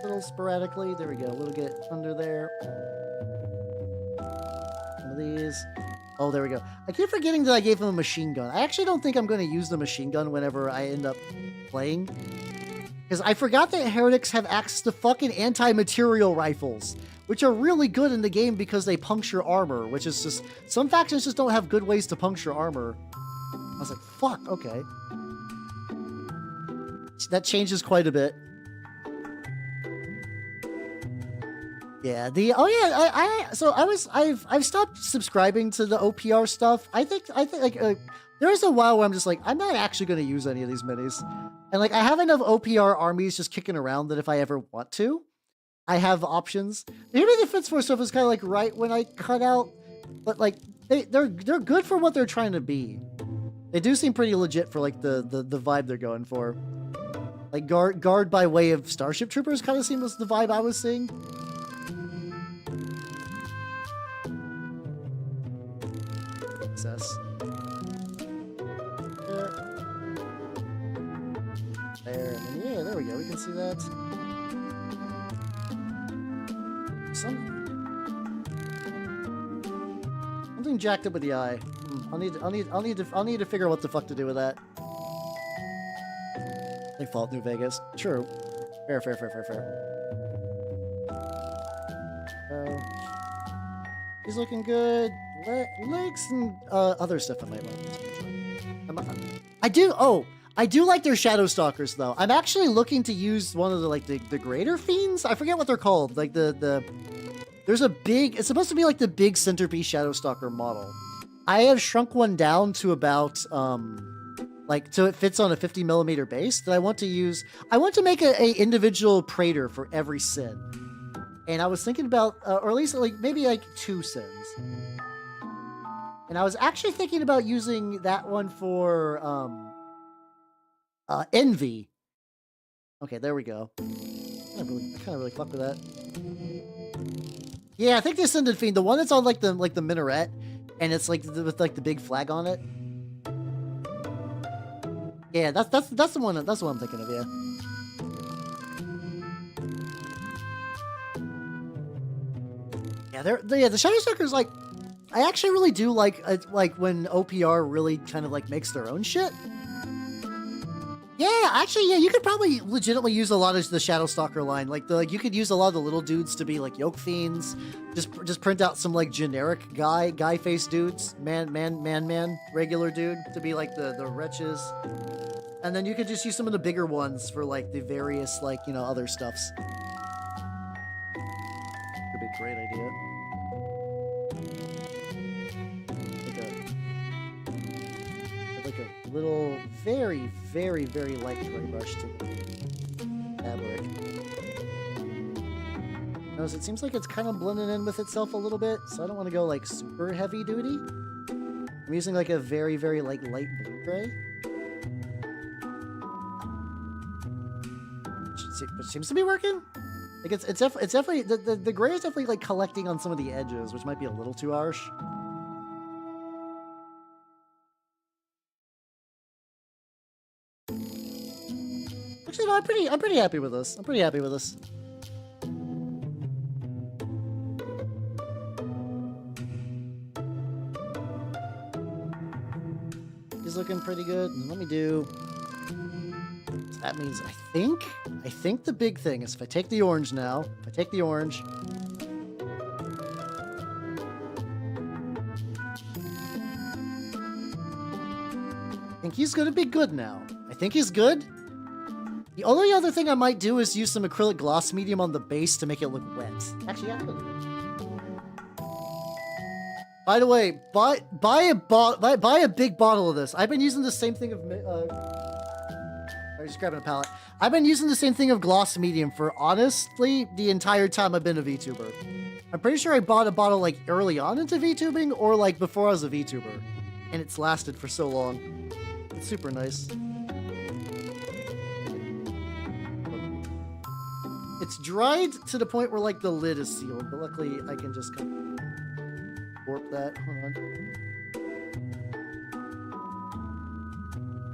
Little sporadically. There we go. A little get under there. Some of these. Oh, there we go. I keep forgetting that I gave him a machine gun. I actually don't think I'm going to use the machine gun whenever I end up playing. Because I forgot that heretics have access to fucking anti-material rifles, which are really good in the game because they puncture armor, which is just... Some factions just don't have good ways to puncture armor. I was like, fuck, okay. That changes quite a bit. Yeah, I've stopped subscribing to the OPR stuff. I think like there's a while where I'm just like, I'm not actually going to use any of these minis. And like I have enough OPR armies just kicking around that if I ever want to, I have options. Maybe the Defense Force stuff is kind of like right when I cut out, but like they're good for what they're trying to be. They do seem pretty legit for like the vibe they're going for. Like guard by way of Starship Troopers kind of seemed was the vibe I was seeing. Access. There, and then, yeah, there we go. We can see that. Something jacked up with the eye. I'll need to figure out what the fuck to do with that. I think Fallout New Vegas. True. Fair. He's looking good. Legs and other stuff I might want. I do like their Shadow Stalkers though. I'm actually looking to use one of the Greater Fiends. I forget what they're called. Like there's a big. It's supposed to be like the big centerpiece Shadow Stalker model. I have shrunk one down to about so it fits on a 50mm base that I want to use. I want to make a individual Praetor for every sin. And I was thinking about, or at least maybe 2 sins. And I was actually thinking about using that one for Envy. Okay, there we go. I kind of really fuck with that. Yeah, I think the Ascended Fiend, the one that's on the minaret, and it's with the big flag on it. Yeah, that's the one. That's what I'm thinking of. Yeah. Yeah, the Shadow Stalkers, I actually really do like when OPR really kind of makes their own shit. Yeah, actually, yeah, you could probably legitimately use a lot of the Shadow Stalker line. You could use a lot of the little dudes to be Yoke Fiends. Just print out some generic guy face dudes, man, regular dude to be the wretches. And then you could just use some of the bigger ones for the various other stuffs. Could be a great idea. Like a little, very, very, very light gray brush to the fabric. Notice it seems like it's kind of blending in with itself a little bit, so I don't want to go super heavy duty. I'm using a very, very light blue gray. Which seems to be working. Like it's definitely the gray is definitely like collecting on some of the edges, which might be a little too harsh. Actually, no, I'm pretty happy with this. I'm pretty happy with this. He's looking pretty good. And let me do. That means I think the big thing is if I take the orange now, if I take the orange. I think he's gonna be good now. I think he's good. The only other thing I might do is use some acrylic gloss medium on the base to make it look wet. Actually, yeah. By the way, buy a big bottle of this. I've been using the same thing of just grabbing a palette. I've been using the same thing of gloss medium for honestly the entire time I've been a VTuber. I'm pretty sure I bought a bottle like early on into VTubing or like before I was a VTuber, and it's lasted for so long. It's super nice. It's dried to the point where like the lid is sealed, but luckily I can just kind of warp that. Hold on.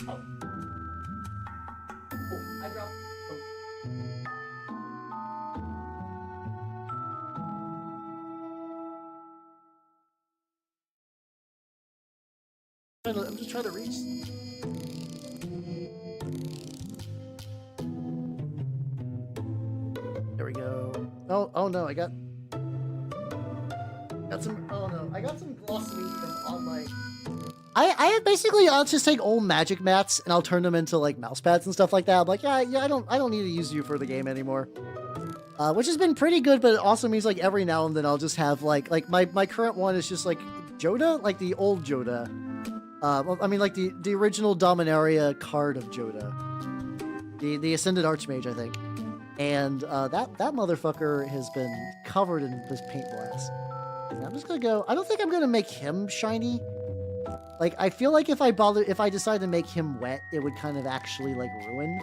Oh. Oh, I dropped. Oh. I'm just trying to reach. There we go. Oh no, I got some. Oh no, I got some gloss medium on my. I basically I'll just take old magic mats and I'll turn them into like mouse pads and stuff like that. I'm like, yeah, I don't need to use you for the game anymore. Which has been pretty good, but it also means like every now and then I'll just have like my current one is just like Joda, like the old Joda. I mean like the original Dominaria card of Joda, the Ascended Archmage, I think. And that motherfucker has been covered in this paint blast. And I'm just gonna go. I don't think I'm gonna make him shiny. Like I feel like if I decide to make him wet, it would kind of actually like ruin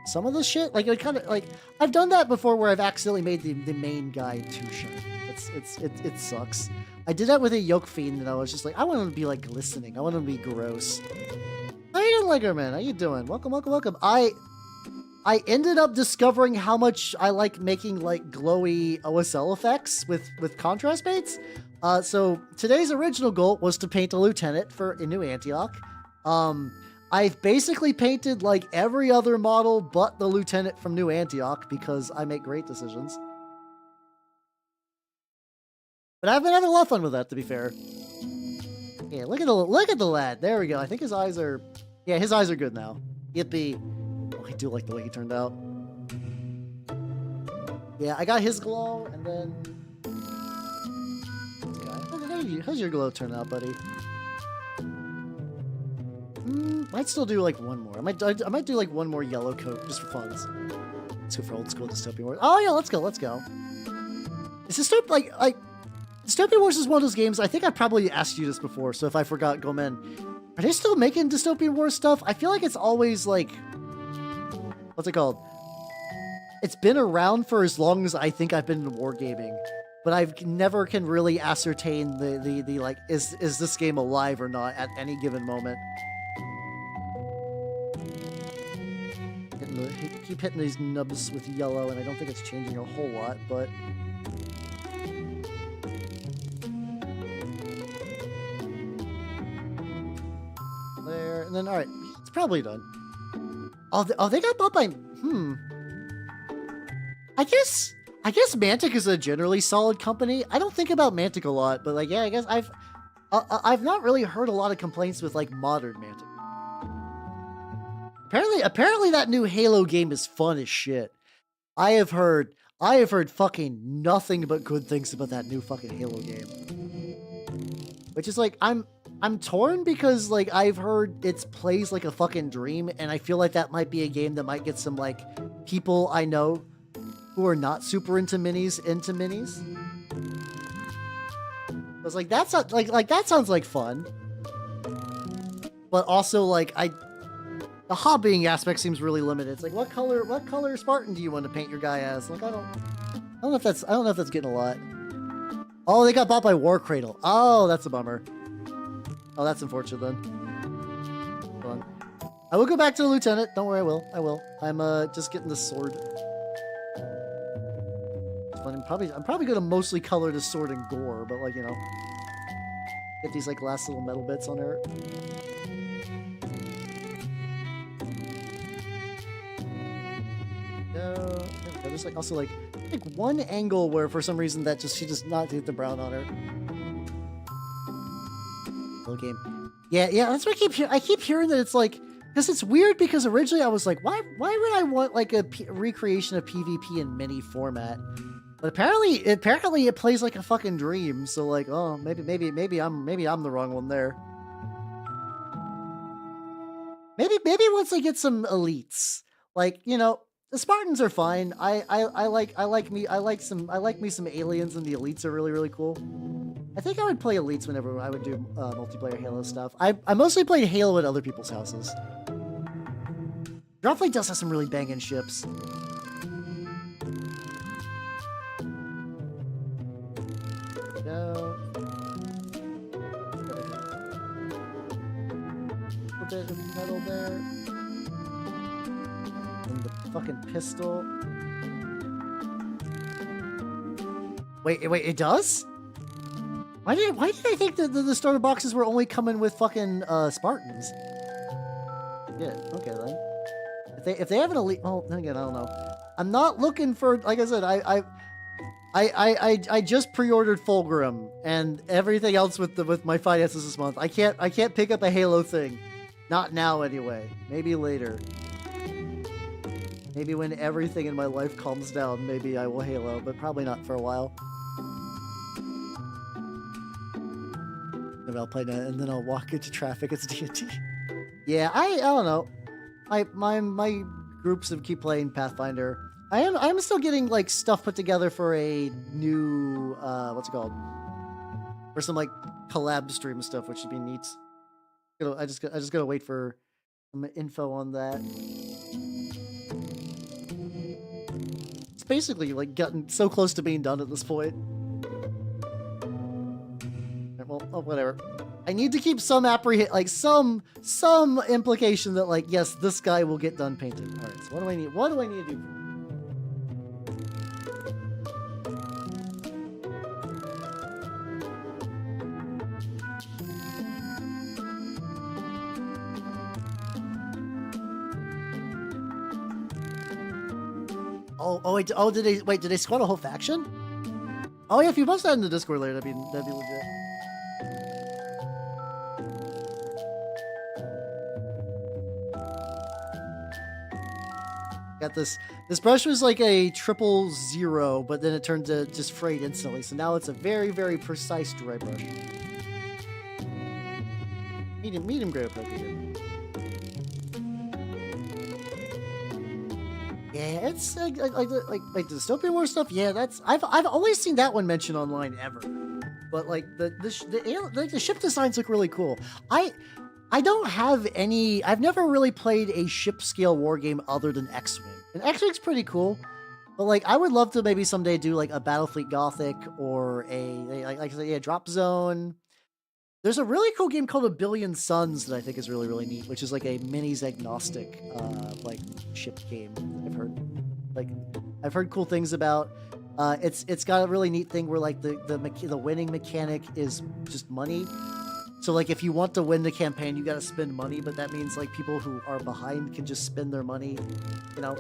some of the shit. Like it would kind of like I've done that before where I've accidentally made the main guy too shiny. It sucks. I did that with a Yoke Fiend, and I was just like, I want him to be like glistening. I want him to be gross. How you doing, Lego Man? How you doing? Welcome. I ended up discovering how much I like making like glowy OSL effects with contrast paints. So today's original goal was to paint a lieutenant for a New Antioch. I've basically painted like every other model but the lieutenant from New Antioch because I make great decisions. But I've been having a lot of fun with that, to be fair. Yeah, look at the lad. There we go. I think his eyes are, yeah, his eyes are good now. Yippee. Oh, I do like the way he turned out. Yeah, I got his glow, and then this guy. How's your glow turn out, buddy? Might still do like one more. I might do like one more yellow coat just for fun. Let's go for old school Dystopian Wars. Oh yeah, let's go. It's just like Dystopian Wars is one of those games. I think I probably asked you this before, so if I forgot, go man. Are they still making Dystopian Wars stuff? I feel like it's always like, what's it called? It's been around for as long as I think I've been in wargaming, but I've never can really ascertain the like, is this game alive or not at any given moment. Keep hitting these nubs with yellow, and I don't think it's changing a whole lot, but there, and then all right, it's probably done. Oh, they got bought by I guess Mantic is a generally solid company. I don't think about Mantic a lot, but like, yeah, I guess I've not really heard a lot of complaints with like modern Mantic. Apparently that new Halo game is fun as shit. I have heard fucking nothing but good things about that new fucking Halo game. Which is like, I'm torn because like I've heard it plays like a fucking dream, and I feel like that might be a game that might get some like people I know who are not super into minis into minis. I was like, that's not, like that sounds like fun, but also like The hobbying aspect seems really limited. It's like, what color Spartan do you want to paint your guy as? Like, I don't know if that's getting a lot. Oh, they got bought by War Cradle. Oh, that's a bummer. Oh, that's unfortunate then. Hold on. I will go back to the lieutenant. Don't worry, I will. I'm just getting the sword. I'm probably gonna mostly color the sword in gore, but like, you know, get these like last little metal bits on her. There's like also like one angle where for some reason that she does not get the brown on her. Full game. Yeah, that's what I keep hearing that it's like, because it's weird, because originally I was like, why would I want like a recreation of PvP in mini format? But apparently it plays like a fucking dream. So like, oh, maybe I'm the wrong one there. Maybe once I get some elites, like, you know, the Spartans are fine. I like me some aliens, and the elites are really cool. I think I would play elites whenever I would do multiplayer Halo stuff. I mostly played Halo at other people's houses. Dropfleet does have some really banging ships. Go. A little bit of metal there. And the fucking pistol. Wait, it does? Why did I think that the starter boxes were only coming with fucking Spartans? Yeah, okay then. If they have an elite, well, then again, I don't know. I'm not looking for, like I said, I just pre-ordered Fulgrim and everything else with my finances this month. I can't pick up a Halo thing. Not now anyway. Maybe later. Maybe when everything in my life calms down, maybe I will Halo, but probably not for a while. Maybe I'll play that and then I'll walk into traffic. It's D&D. Yeah, I don't know. My groups of keep playing Pathfinder. I'm still getting like stuff put together for a new what's it called? For some like collab stream stuff, which should be neat. I just gotta wait for some info on that. It's basically like gotten so close to being done at this point. Well, oh, whatever. I need to keep some some implication that like, yes, this guy will get done painted. All right. So what do I need? What do I need to do? Did they squad a whole faction? Oh yeah, if you post that in the Discord later, that'd be legit. Got this brush was like a 000, but then it turned to just frayed instantly. So now it's a very precise dry brush. Medium gray appropriate. Yeah, it's like dystopian war stuff. Yeah, that's I've always seen that one mentioned online ever. But like the ship designs look really cool. I don't have any. I've never really played a ship scale war game other than X-Wing, and X-Wing's pretty cool. But like, I would love to maybe someday do like a Battlefleet Gothic or a Drop Zone. There's a really cool game called A Billion Suns that I think is really neat, which is like a minis agnostic like ship game. I've heard cool things about. It's got a really neat thing where like the winning mechanic is just money. So like if you want to win the campaign, you got to spend money, but that means like people who are behind can just spend their money, you know,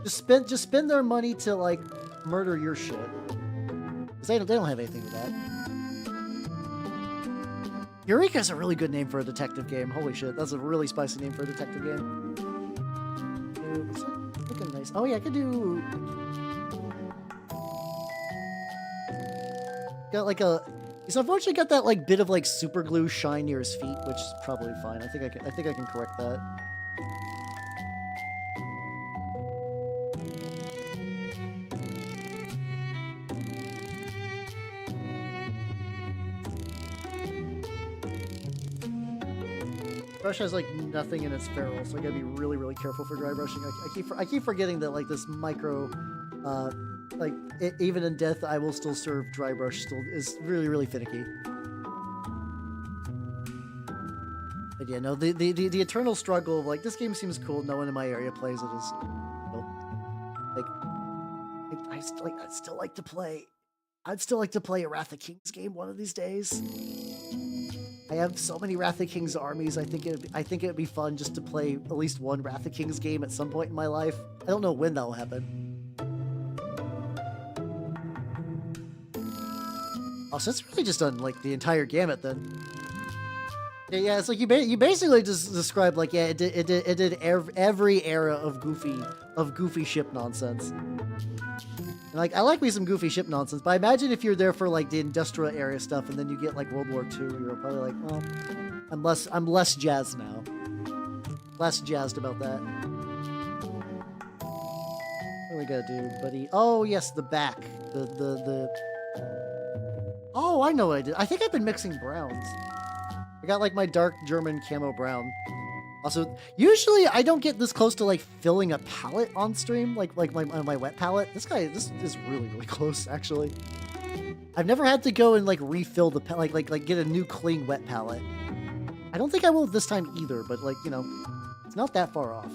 just spend their money to like murder your shit. Cause they don't have anything with that. Eureka is a really good name for a detective game. Holy shit, that's a really spicy name for a detective game. It's looking nice. Oh yeah, I could do. Got like a. He's unfortunately got that like bit of like super glue shine near his feet, which is probably fine. I think I can correct that. Brush has like nothing in its ferrule, so I gotta be really, really careful for dry brushing. I keep forgetting that like this micro, like even in death, I will still serve dry brush. Still is really, really finicky. But yeah, no, the eternal struggle of like this game seems cool. No one in my area plays it. Is like I'd still like to play. I'd still like to play a Wrath of Kings game one of these days. I have so many Wrath of Kings armies. I think it'd be fun just to play at least one Wrath of Kings game at some point in my life. I don't know when that will happen. Oh, so it's really just done like the entire gamut then. Yeah, it's like you basically just described like it did every era of goofy ship nonsense. And like I like me some goofy ship nonsense, but I imagine if you're there for like the industrial area stuff and then you get like World War II, you're probably like, well, I'm less jazzed now. Less jazzed about that. What do we gotta do, buddy? Oh yes, the back. The Oh, I know what I did. I think I've been mixing browns. I got like my dark German camo brown. Also, usually I don't get this close to like filling a palette on stream, like my wet palette. This is really, really close actually. I've never had to go and like refill the like get a new clean wet palette. I don't think I will this time either, but like, you know, it's not that far off.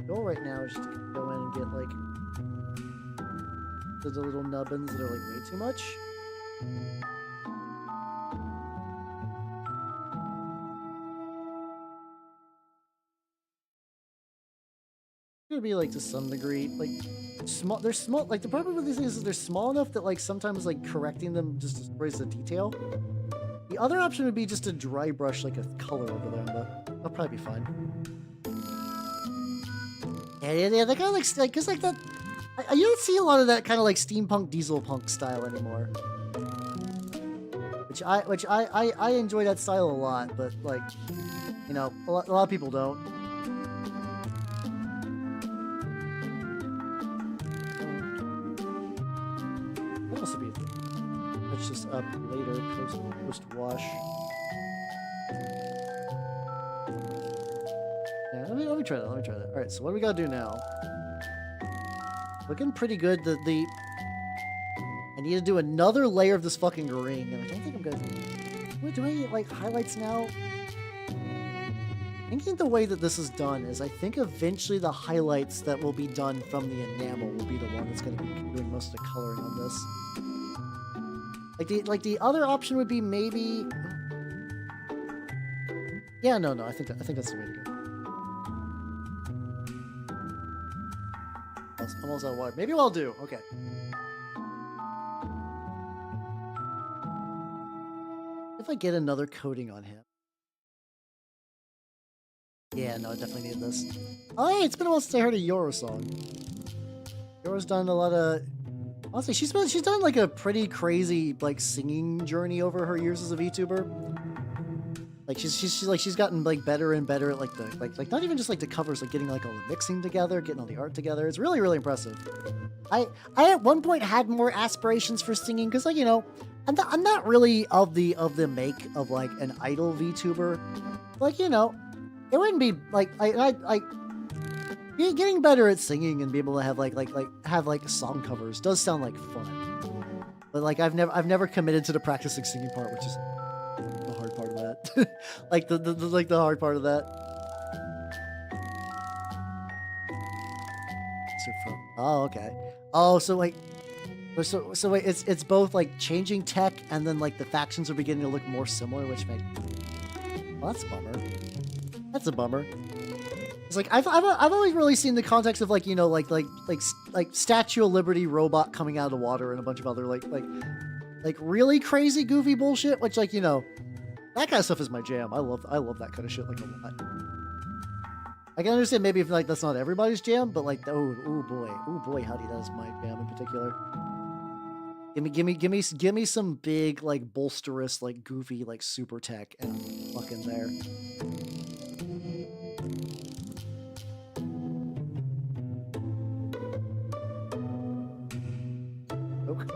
Goal right now is just to go in and get like the little nubbins that are like way too much. Gonna be like to some degree like small. They're small. Like the problem with these things is they're small enough that like sometimes like correcting them just destroys the detail. The other option would be just to dry brush like a color over them, but that'll probably be fine. Yeah. That kind of like because like that. You don't see a lot of that kind of like steampunk diesel punk style anymore. Which I enjoy that style a lot, but like, you know, a lot of people don't. That must be touch this up later post wash. Yeah, let me try that. All right, so what do we gotta do now? Looking pretty good. I need to do another layer of this fucking ring, and I don't think I'm gonna. Do I need like highlights now? I think the way that this is done is I think eventually the highlights that will be done from the enamel will be the one that's gonna be doing most of the coloring on this. Like the other option would be maybe. Yeah, no. I think that's the way to go. I'm almost out of water. Maybe what I'll do. Okay. If I get another coating on him. Yeah, no, I definitely need this. Oh, hey, it's been a while since I heard a Yoro song. Yoro's done a lot of. Honestly, she's done like a pretty crazy like singing journey over her years as a VTuber. Like she's gotten like better and better at like the not even just like the covers, like getting like all the mixing together, getting all the art together. It's really, really impressive. I at one point had more aspirations for singing because like, you know, I'm not really of the make of like an idol VTuber. Like, you know, it wouldn't be like getting better at singing and be able to have have song covers does sound like fun. But like I've never committed to the practicing singing part, which is the hard part of that. like the hard part of that. Oh, okay. Oh, so like, so wait, it's both like changing tech and then like the factions are beginning to look more similar, which make. Well, that's a bummer. That's a bummer. It's like I've always really seen the context of like, you know, like Statue of Liberty robot coming out of the water and a bunch of other like really crazy goofy bullshit, which like, you know, that kind of stuff is my jam. I love that kind of shit like a lot. I can understand maybe if like that's not everybody's jam, but like oh boy, howdy, that is my jam in particular. Give me some big like bolsterous like goofy like super tech and I'm fucking there. Okay.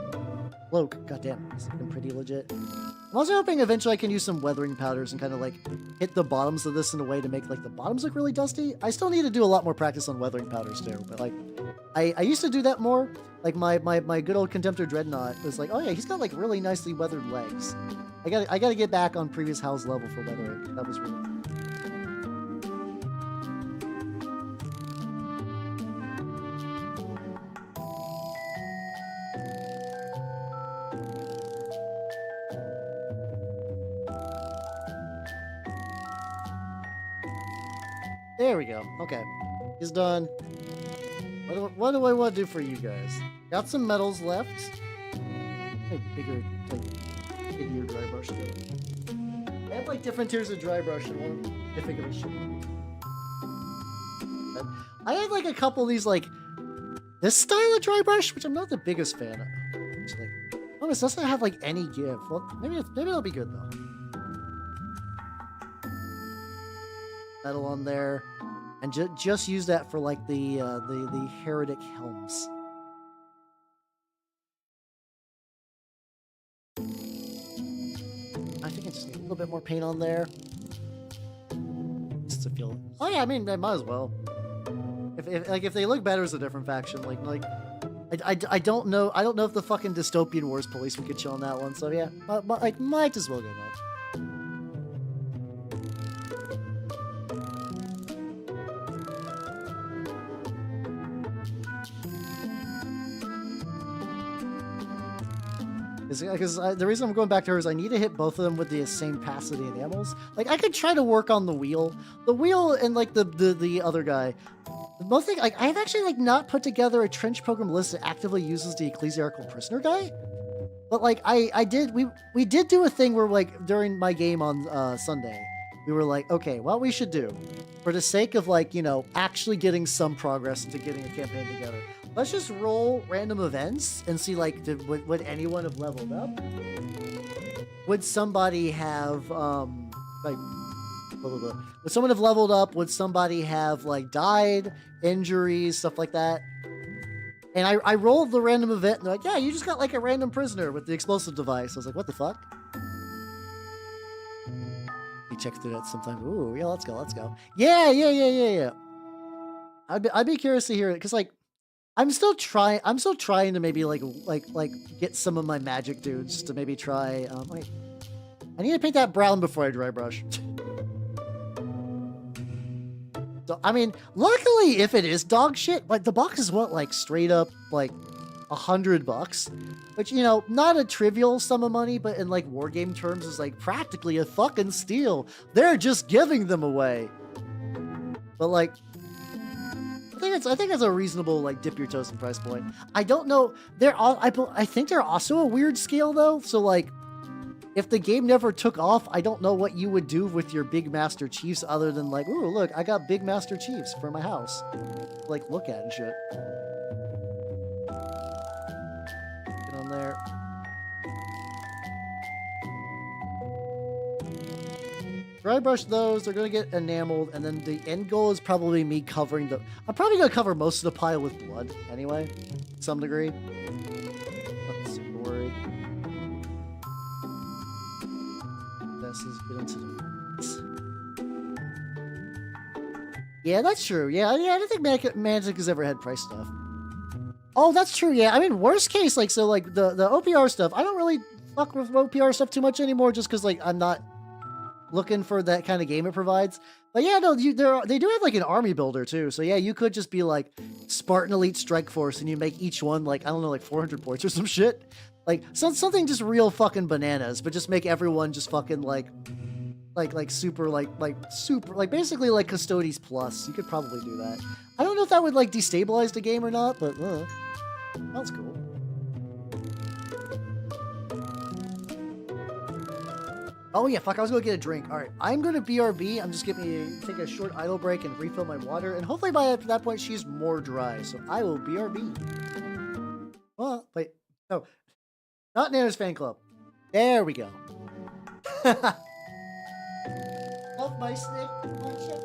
cloak. Goddamn, it's looking pretty legit. I'm also hoping eventually I can use some weathering powders and kind of like hit the bottoms of this in a way to make like the bottoms look really dusty. I still need to do a lot more practice on weathering powders too, but like I used to do that more. Like my good old Contemptor Dreadnought was like, oh yeah, he's got like really nicely weathered legs. I gotta get back on previous Hal's level for weathering. That was really cool. There we go. Okay. He's done. What do I want to do for you guys? Got some medals left. Like bigger, like, shittier dry brush. I have like different tiers of dry brush and one I think of a shit. I have like a couple of these like this style of dry brush, which I'm not the biggest fan of. It's like, oh, this doesn't have like any give. Well, maybe it'll be good though. Metal on there, and just use that for like the heretic helms. I think I just need a little bit more paint on there. Just to feel. Oh yeah, I mean, I might as well. If they look better as a different faction, I don't know. I don't know if the fucking Dystopian Wars police would get you on that one. So yeah, I might as well go nuts. Because the reason I'm going back to her is I need to hit both of them with the same opacity and animals. Like I could try to work on the wheel, and like the other guy. Both thing, like I've actually like not put together a trench program list that actively uses the ecclesiarchal prisoner guy. But like we did do a thing where like during my game on Sunday, we were like, okay, what we should do for the sake of like, you know, actually getting some progress into getting a campaign together. Let's just roll random events and see, like, would anyone have leveled up? Would somebody have, like, blah, blah, blah. Would someone have leveled up? Would somebody have, like, died, injuries, stuff like that? And I rolled the random event, and they're like, yeah, you just got, like, a random prisoner with the explosive device. I was like, what the fuck? He checks through that sometimes. Ooh, yeah, let's go. Yeah. I'd be curious to hear it, because, like, I'm still trying to maybe like get some of my magic dudes to maybe try. Wait, I need to paint that brown before I dry brush. So, I mean, luckily, if it is dog shit, like the box is what, like straight up like $100, which, you know, not a trivial sum of money, but in like war game terms is like practically a fucking steal. They're just giving them away. But like, I think it's a reasonable, like, dip your toes in price point. I don't know. I think they're also a weird scale though. So like, if the game never took off, I don't know what you would do with your big master chiefs other than like, ooh, look, I got big master chiefs for my house. Like, look at and shit. Get on there. Dry brush those, they're gonna get enameled, and then the end goal is probably me covering the... I'm probably gonna cover most of the pile with blood, anyway, to some degree. Not super worried. This is good into the... Yeah, that's true. Yeah, I don't think Magic has ever had price stuff. Oh, that's true, yeah. I mean, worst case, like, so, like, the OPR stuff, I don't really fuck with OPR stuff too much anymore, just because, like, I'm not looking for that kind of game it provides. But yeah, no, they do have like an army builder too. So yeah, you could just be like Spartan Elite Strike Force and you make each one like, I don't know, like 400 points or some shit. Like something just real fucking bananas, but just make everyone just fucking like super basically like Custodes Plus. You could probably do that. I don't know if that would like destabilize the game or not, but that's cool. Oh yeah, fuck, I was gonna get a drink. Alright, I'm gonna BRB. I'm just gonna take a short idle break and refill my water. And hopefully by that point, she's more dry. So I will BRB. Well, wait. No. Not Nana's fan club. There we go. Love my snake. My snake.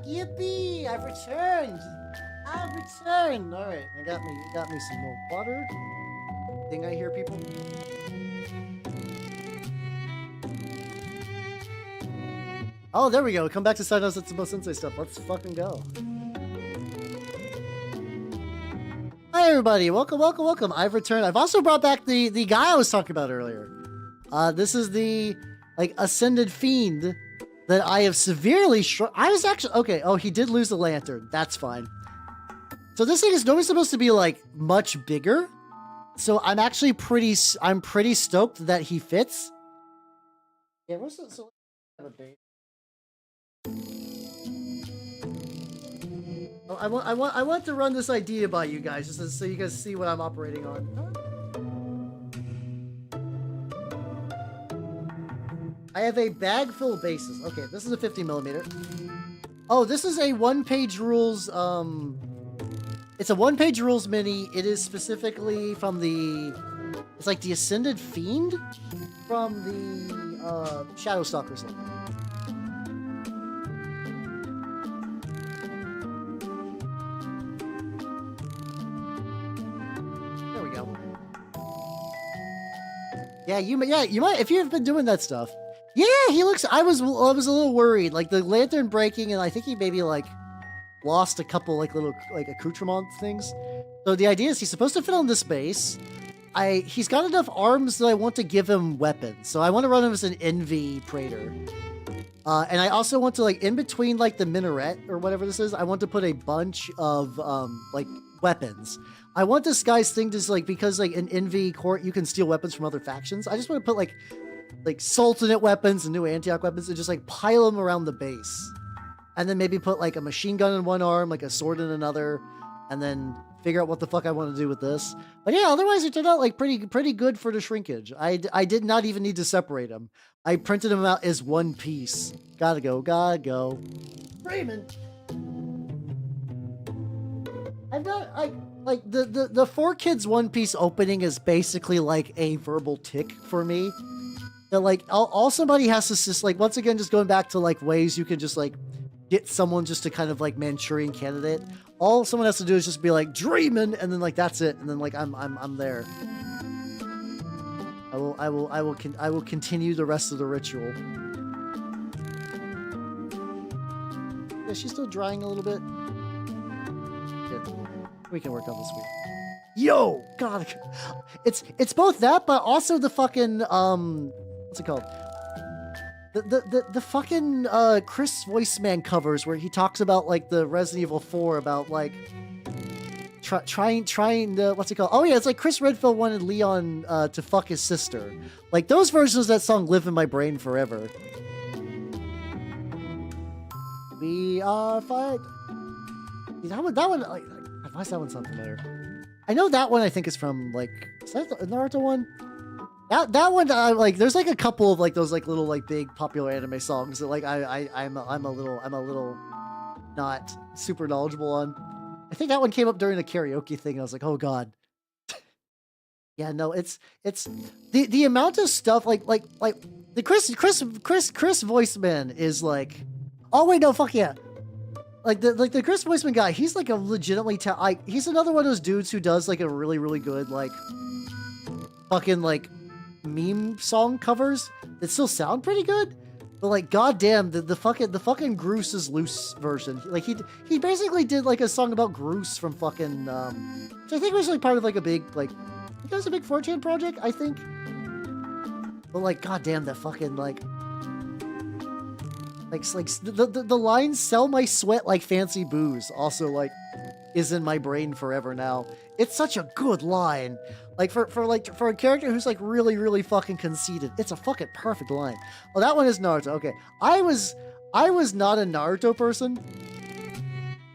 Yippee! I've returned. I've returned. All right, got me some more water. Thing I hear people. Oh, there we go. Come back to Side Notes. That's the most Sensei stuff. Let's fucking go. Hi everybody, welcome. I've returned. I've also brought back the guy I was talking about earlier. This is the ascended fiend that I have severely I was actually okay. Oh, he did lose the lantern. That's fine. So this thing is normally supposed to be like much bigger. So I'm actually pretty stoked that he fits. Yeah, what's the so have a bait. Oh, I want to run this idea by you guys just so you guys see what I'm operating on. I have a bag full of bases. Okay, this is a 50mm. Oh, this is a one-page rules. It's a one-page rules mini. It is specifically from the. It's like the Ascended Fiend from the Shadow Stalkers line. There we go. Yeah, you might if you've been doing that stuff. Yeah, he looks. I was a little worried, like the lantern breaking, and I think he maybe like lost a couple like little like accoutrement things. So the idea is he's supposed to fit on this base. He's got enough arms that I want to give him weapons. So I want to run him as an Envy Praetor. And I also want to like in between like the minaret or whatever this is, I want to put a bunch of like weapons. I want this guy's thing to like because like in Envy Court you can steal weapons from other factions. I just want to put like Sultanate weapons and new Antioch weapons and just like pile them around the base. And then maybe put like a machine gun in one arm, like a sword in another, and then figure out what the fuck I want to do with this. But yeah, otherwise it turned out like pretty good for the shrinkage. I did not even need to separate them. I printed them out as one piece. Gotta go. Raymond! I've got, like the 4Kids One Piece opening is basically like a verbal tick for me. That like all somebody has to just like once again just going back to like ways you can just like get someone just to kind of like Manchurian candidate. All someone has to do is just be like dreaming, and then like that's it, and then like I'm there. I will continue the rest of the ritual. Yeah, she's still drying a little bit. Good. We can work on this week. Yo, God, it's both that, but also the fucking what's it called? The fucking Chris Voiceman covers where he talks about like the Resident Evil 4 about like trying to what's it called? Oh yeah, it's like Chris Redfield wanted Leon to fuck his sister. Like those versions of that song live in my brain forever. We are fight. That one like why is that one sound familiar? I know that one I think is from like is that the Naruto one? That one like there's like a couple of like those like little like big popular anime songs that like I'm a little not super knowledgeable on. I think that one came up during the karaoke thing and I was like, oh god. Yeah, no, it's the amount of stuff like the Chris Voiceman is like, oh wait, no, fuck yeah. Like the Chris Voiceman guy, he's like a legitimately he's another one of those dudes who does like a really good like fucking like meme song covers that still sound pretty good, but like goddamn the fucking Groose is Loose version, like he basically did like a song about Groose from fucking which I think was like part of like a big like I think it was a big 4chan project I think, but like goddamn that fucking like the line "sell my sweat like fancy booze" also like is in my brain forever now. It's such a good line. Like for a character who's like really fucking conceited, it's a fucking perfect line. Oh, that one is Naruto. Okay, I was not a Naruto person.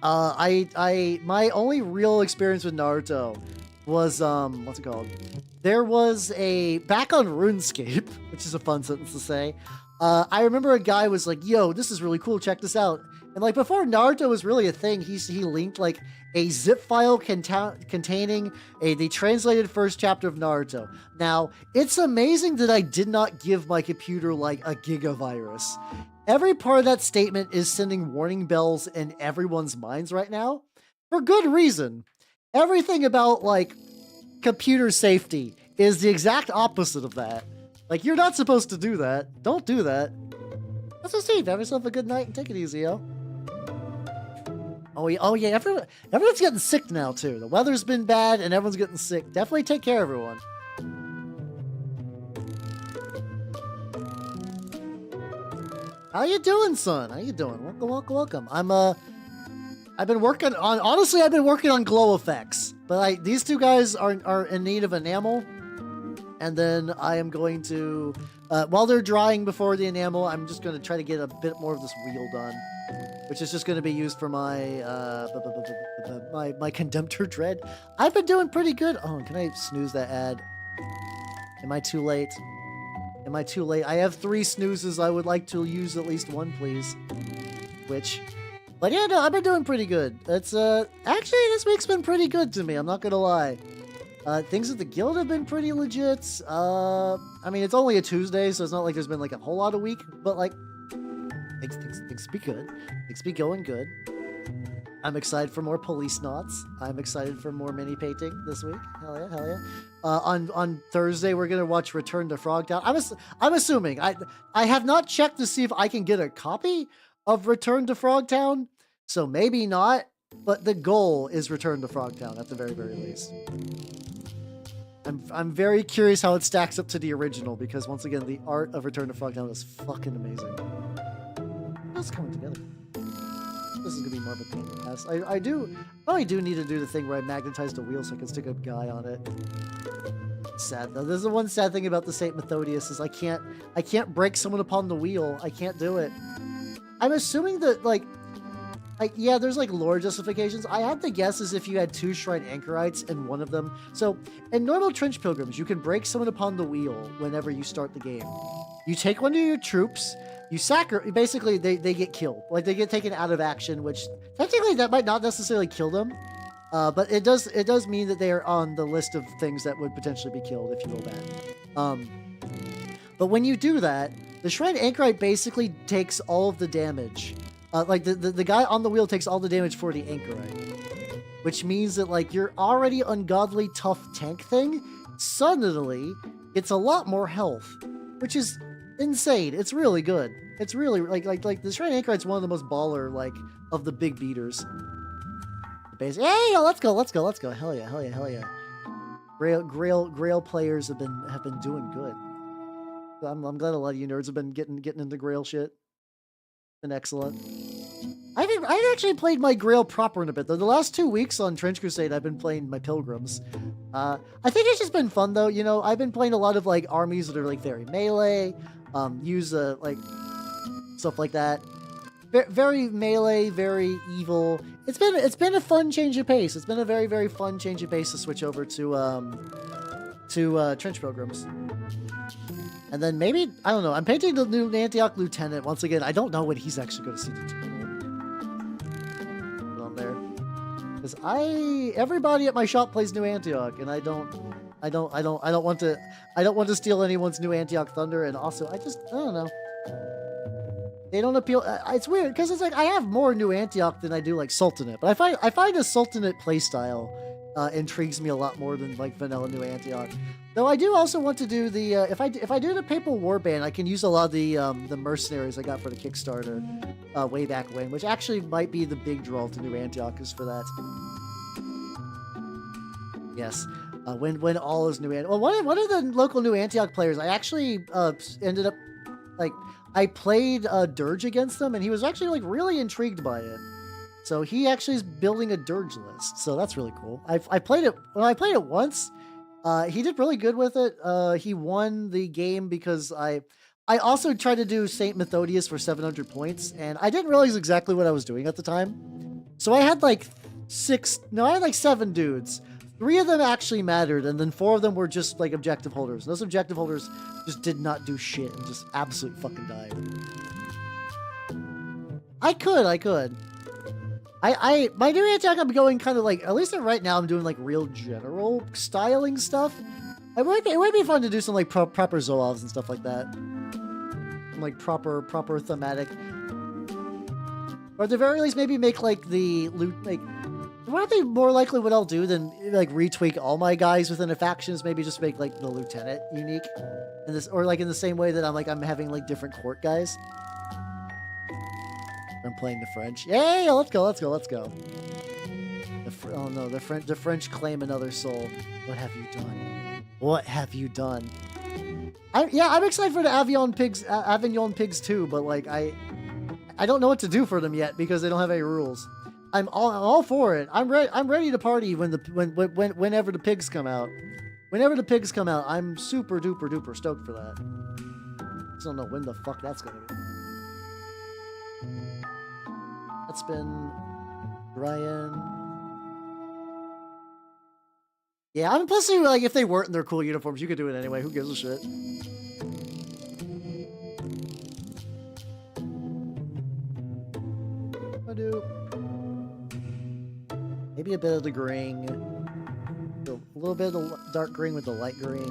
My only real experience with Naruto was what's it called? There was a back on RuneScape, which is a fun sentence to say. I remember a guy was like, "Yo, this is really cool. Check this out." And like before Naruto was really a thing, he linked like a zip file containing the translated first chapter of Naruto. Now, it's amazing that I did not give my computer like a gigavirus. every part of that statement is sending warning bells in everyone's minds right now for good reason. Everything about like computer safety is the exact opposite of that. Like, you're not supposed to do that. Don't do that. That's what Steve. Have yourself a good night and take it easy, yo. Oh yeah, everyone's getting sick now too. The weather's been bad and everyone's getting sick. Definitely take care of everyone. How you doing, son? How you doing? Welcome. I've been working on glow effects, but these two guys are in need of enamel, and then I am going to, while they're drying before the enamel, I'm just going to try to get a bit more of this wheel done, which is just going to be used for my my Condemptor Dread. I've been doing pretty good. Oh, can I snooze that ad? Am I too late? Am I too late? I have 3 snoozes. I would like to use at least one, please. But yeah, no, I've been doing pretty good. It's actually this week's been pretty good to me. I'm not gonna lie. Things at the guild have been pretty legit. I mean, it's only a Tuesday, so it's not like there's been like a whole lot of week. But like, things be good. Things be going good. I'm excited for more police knots. I'm excited for more mini painting this week. Hell yeah. On Thursday, we're gonna watch Return to Frogtown. I'm assuming. I have not checked to see if I can get a copy of Return to Frogtown, so maybe not. But the goal is Return to Frogtown at the very, very least. I'm very curious how it stacks up to the original, because once again, the art of Return to Frogtown is fucking amazing. It's coming together. This is gonna be more of a pain in the ass. I do need to do the thing where I magnetize the wheel so I can stick a guy on it. It's sad though. There's the one sad thing about the Saint Methodius is I can't break someone upon the wheel. I can't do it. I'm assuming that yeah, there's like lore justifications. I have to guess is if you had 2 Shrine Anchorites and one of them. So in normal Trench Pilgrims, you can break someone upon the wheel whenever you start the game. You take one of your troops. You basically they get killed. Like they get taken out of action, which technically that might not necessarily kill them. But it does mean that they are on the list of things that would potentially be killed if you roll bad. But when you do that, the Shrine Anchorite basically takes all of the damage. Like the guy on the wheel takes all the damage for the Anchorite. Which means that like your already ungodly tough tank thing suddenly gets a lot more health. Which is insane. It's really good. It's really like the Shrine Anchorite's one of the most baller of the big beaters. Hey, let's go. Hell yeah. Grail players have been doing good. I'm glad a lot of you nerds have been getting into Grail shit. Been excellent. I've actually played my Grail proper in a bit though. The last 2 weeks on Trench Crusade, I've been playing my Pilgrims. I think it's just been fun though. You know, I've been playing a lot of like armies that are like very melee. Use like stuff like that. Very melee, very evil. It's been a fun change of pace. It's been a very, very fun change of pace to switch over to Trench Pilgrims. And then maybe, I don't know, I'm painting the new Antioch Lieutenant. Once again, I don't know when he's actually going to see the tutorial. Put on there. Because everybody at my shop plays New Antioch, and I don't want to steal anyone's New Antioch Thunder, and also, I don't know. They don't appeal. It's weird, because it's like, I have more New Antioch than I do, like, Sultanate. But I find a Sultanate playstyle intrigues me a lot more than, like, vanilla New Antioch. Though I do also want to do the, if I do the Papal Warband, I can use a lot of the mercenaries I got for the Kickstarter way back when, which actually might be the big draw to New Antioch is for that. Yes. When all is New Antioch. Well, one of the local New Antioch players, I actually ended up, like, I played Dirge against them, and he was actually, like, really intrigued by it. So he actually is building a Dirge list, so that's really cool. I played it once. He did really good with it. He won the game because I also tried to do Saint Methodius for 700 points, and I didn't realize exactly what I was doing at the time. So I had like 7 dudes. 3 of them actually mattered, and then 4 of them were just like objective holders. Those objective holders just did not do shit and just absolutely fucking died. I could. My New Antioch, I'm going kind of like, at least right now I'm doing like real general styling stuff. It might be fun to do some like proper Zolofs and stuff like that. some like proper thematic, or at the very least maybe make like the loot like. Probably more likely what I'll do than like retweak all my guys within a faction is maybe just make like the lieutenant unique, in this, or like in the same way that I'm having like different court guys. I'm playing the French. Yay! Let's go! Oh no, the French claim another soul. What have you done? What have you done? I'm excited for the Avignon pigs too, but like I don't know what to do for them yet because they don't have any rules. I'm all for it. I'm ready to party whenever the pigs come out. Whenever the pigs come out, I'm super duper stoked for that. Just don't know when the fuck that's gonna be. That's been Ryan. Yeah, I'm plus like if they weren't in their cool uniforms, you could do it anyway. Who gives a shit? I do. Maybe a bit of the green. A little bit of the dark green with the light green.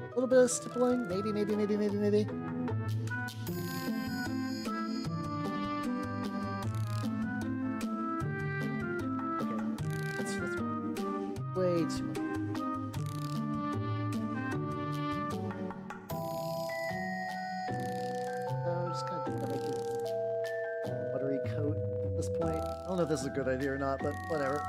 A little bit of stippling. Maybe. Okay. That's way too much. Point. I don't know if this is a good idea or not, but whatever.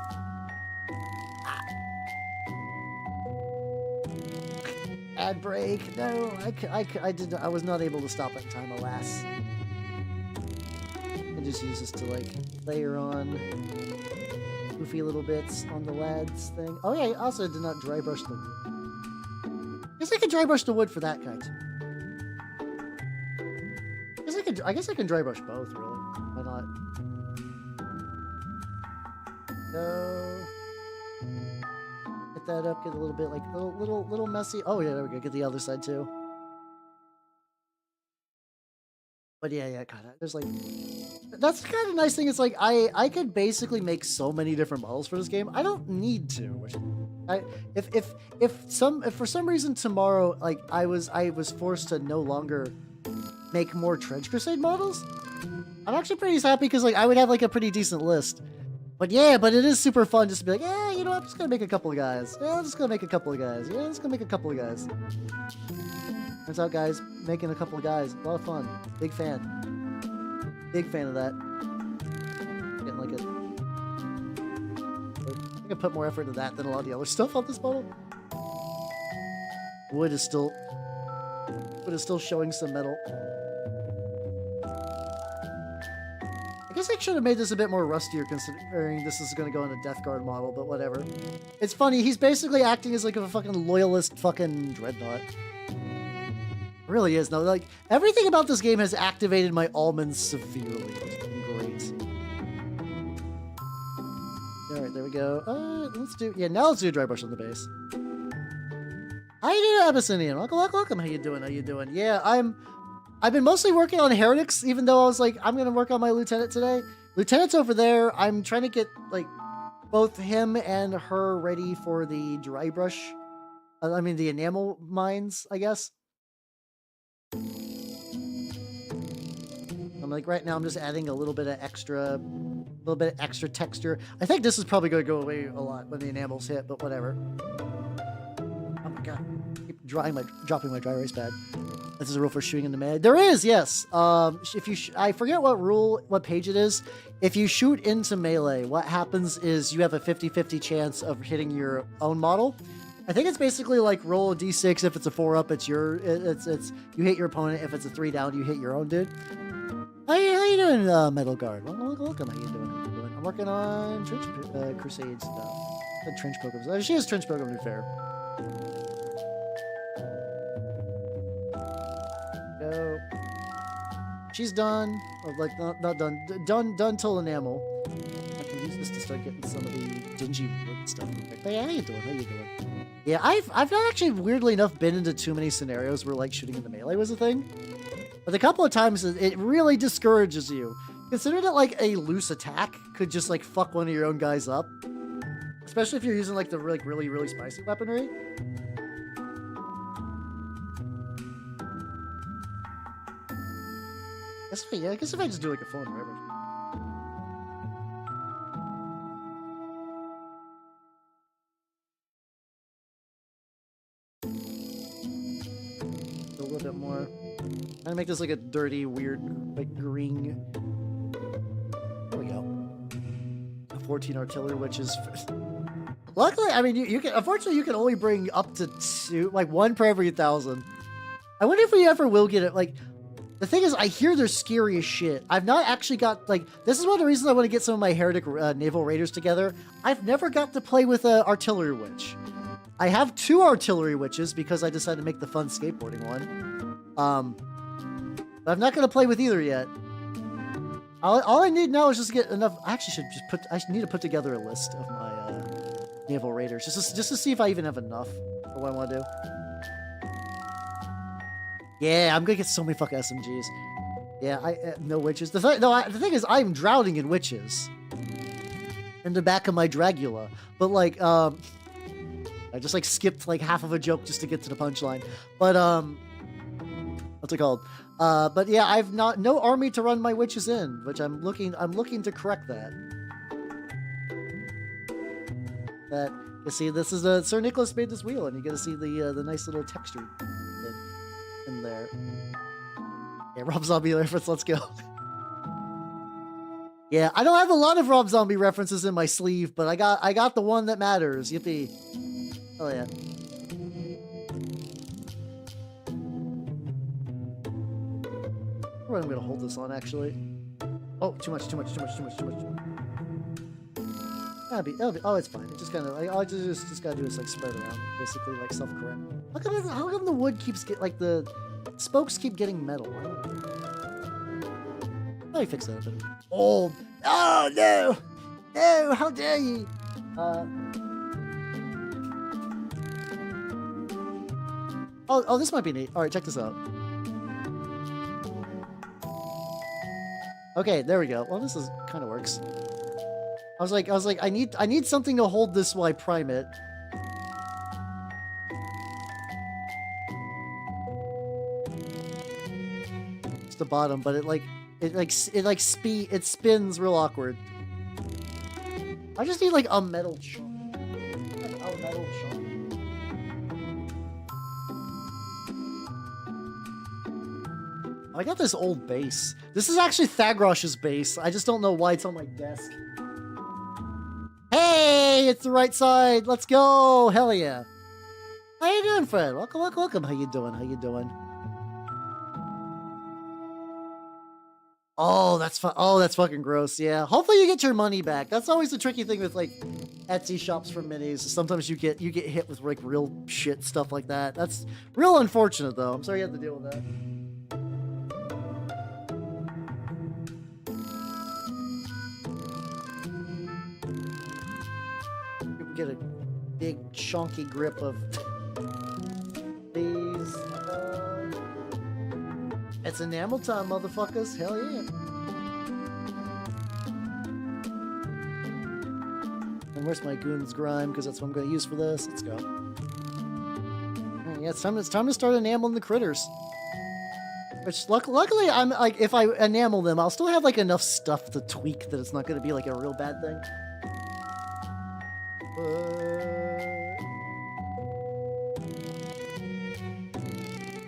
Ad break. No, I was not able to stop at time, alas. I just use this to like layer on goofy little bits on the lads thing. Oh yeah, I also did not dry brush the wood. I guess I could dry brush the wood for that guy too. I guess I can dry brush both, really. Why not? Go. Get that up, get a little bit like little messy. Oh yeah, there we go. Get the other side too. But yeah, God, there's like that's kind of nice thing. It's like I could basically make so many different models for this game. I don't need to. Which if for some reason tomorrow like I was forced to no longer make more Trench Crusade models, I'm actually pretty happy because like I would have like a pretty decent list. But yeah, but it is super fun just to be like, yeah, you know, I'm just gonna make a couple of guys. Yeah, I'm just gonna make a couple of guys. Yeah, I'm just gonna make a couple of guys. Turns out, guys, making a couple of guys, a lot of fun. Big fan. Big fan of that. Getting like a... I think I put more effort into that than a lot of the other stuff on this model. Wood is still showing some metal. I guess I should have made this a bit more rustier considering this is going to go in a Death Guard model, but whatever. It's funny, he's basically acting as like a fucking loyalist fucking dreadnought. It really is. No, like, everything about this game has activated my almonds severely. It's been great. Alright, there we go. Now let's do a dry brush on the base. How you doing, Abyssinian? Welcome. How you doing? Yeah, I've been mostly working on Heretics, even though I was like, I'm gonna work on my Lieutenant today. Lieutenant's over there. I'm trying to get like both him and her ready for the dry brush. The enamel mines, I guess. I'm like right now I'm just adding a little bit of extra texture. I think this is probably gonna go away a lot when the enamels hit, but whatever. Oh my god. I keep dropping my dry erase pad. This is a rule for shooting in the melee. There is, yes. If you, I forget what page it is. If you shoot into melee, what happens is you have a 50-50 chance of hitting your own model. I think it's basically like roll a d6. If it's a 4 up, it's you hit your opponent. If it's a 3 down, you hit your own dude. How you doing, Metal Guard? Welcome. How you doing? I'm working on Crusade stuff. Trench programs. She has trench program to be fair. Go. She's done. Or like not done. Done till enamel. I can use this to start getting some of the dingy wood stuff. Hey, how you doing? Yeah, I've not actually weirdly enough been into too many scenarios where like shooting in the melee was a thing. But a couple of times it really discourages you. Consider that like a loose attack could just like fuck one of your own guys up. especially if you're using like the really spicy weaponry. I guess if I just do like a full environment. A little bit more. I'm gonna make this like a dirty, weird, like green. There we go. 14 artillery witches. Luckily, I mean, you can. Unfortunately, you can only bring up to 2, like 1 per every 1,000. I wonder if we ever will get it. Like, the thing is, I hear they're scary as shit. I've not actually got, like, this is one of the reasons I want to get some of my heretic naval raiders together. I've never got to play with an artillery witch. I have 2 artillery witches because I decided to make the fun skateboarding one. But I'm not going to play with either yet. All I need now is just to get enough. I actually should just I need to put together a list of my naval raiders just to see if I even have enough for what I want to do. Yeah, I'm gonna get so many fucking SMGs. Yeah, no witches. The thing is, I'm drowning in witches. In the back of my Dragula, but like, I just like skipped like half of a joke just to get to the punchline. But what's it called? But yeah, I've no army to run my witches in, which I'm looking to correct that. You see, this is Sir Nicholas made this wheel, and you get to see the nice little texture in there. Yeah, Rob Zombie reference, let's go. Yeah, I don't have a lot of Rob Zombie references in my sleeve, but I got the one that matters. Yippee. Oh yeah. I'm gonna hold this on actually. Oh, too much. Oh, it's fine. It just kind of, all I just gotta do is like spread around, basically like self-correct. How come the wood keeps like the spokes keep getting metal? I don't know. Let me fix that a bit. Oh no! No! How dare you! Oh, this might be neat. All right, check this out. Okay, there we go. Well, this is kind of works. I was like, I need something to hold this while I prime it. It's the bottom, but it spins real awkward. I just need like a metal chunk. A metal chunk. I got this old base. This is actually Thagrosh's base. I just don't know why it's on my desk. Hey, it's the right side. Let's go. Hell yeah. How you doing, Fred? Welcome. How you doing? Oh, that's fucking gross. Yeah. Hopefully you get your money back. That's always the tricky thing with like Etsy shops for minis. Sometimes you get hit with like real shit stuff like that. That's real unfortunate though. I'm sorry you had to deal with that. Get a big chunky grip of these. It's enamel time, motherfuckers. Hell yeah. And where's my Goon's Grime? Because that's what I'm going to use for this. Let's go. Yeah, it's time to start enameling the critters. Which luckily, I'm like, if I enamel them, I'll still have like enough stuff to tweak that it's not going to be like a real bad thing.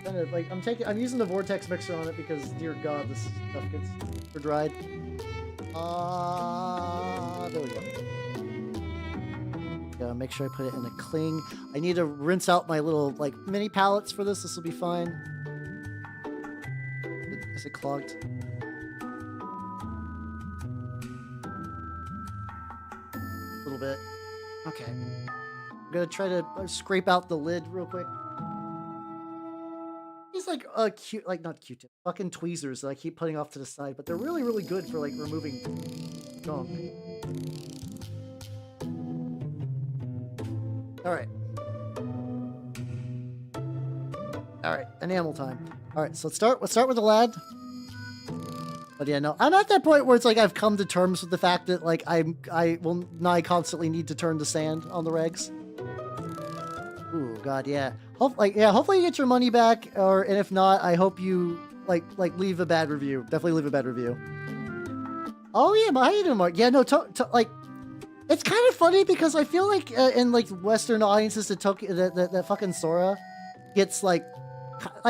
Kind of like I'm using the vortex mixer on it because dear God, this stuff gets super dried. There we go. Gotta make sure I put it in a cling. I need to rinse out my little like mini pallets for this. This will be fine. Is it clogged? A little bit. Okay. I'm gonna try to scrape out the lid real quick. These like cute, like not Q-tip, fucking tweezers that I keep putting off to the side, but they're really, really good for like removing gunk. All right, enamel time. All right, so let's start with the lad. But yeah, no, I'm at that point where it's like I've come to terms with the fact that like I will not constantly need to turn to sand on the regs. Ooh, God, yeah. Hopefully you get your money back, and if not, I hope you like leave a bad review. Definitely leave a bad review. Oh yeah, how you doing, Mark? Yeah, no, like, it's kind of funny because I feel like in like Western audiences, that fucking Sora gets like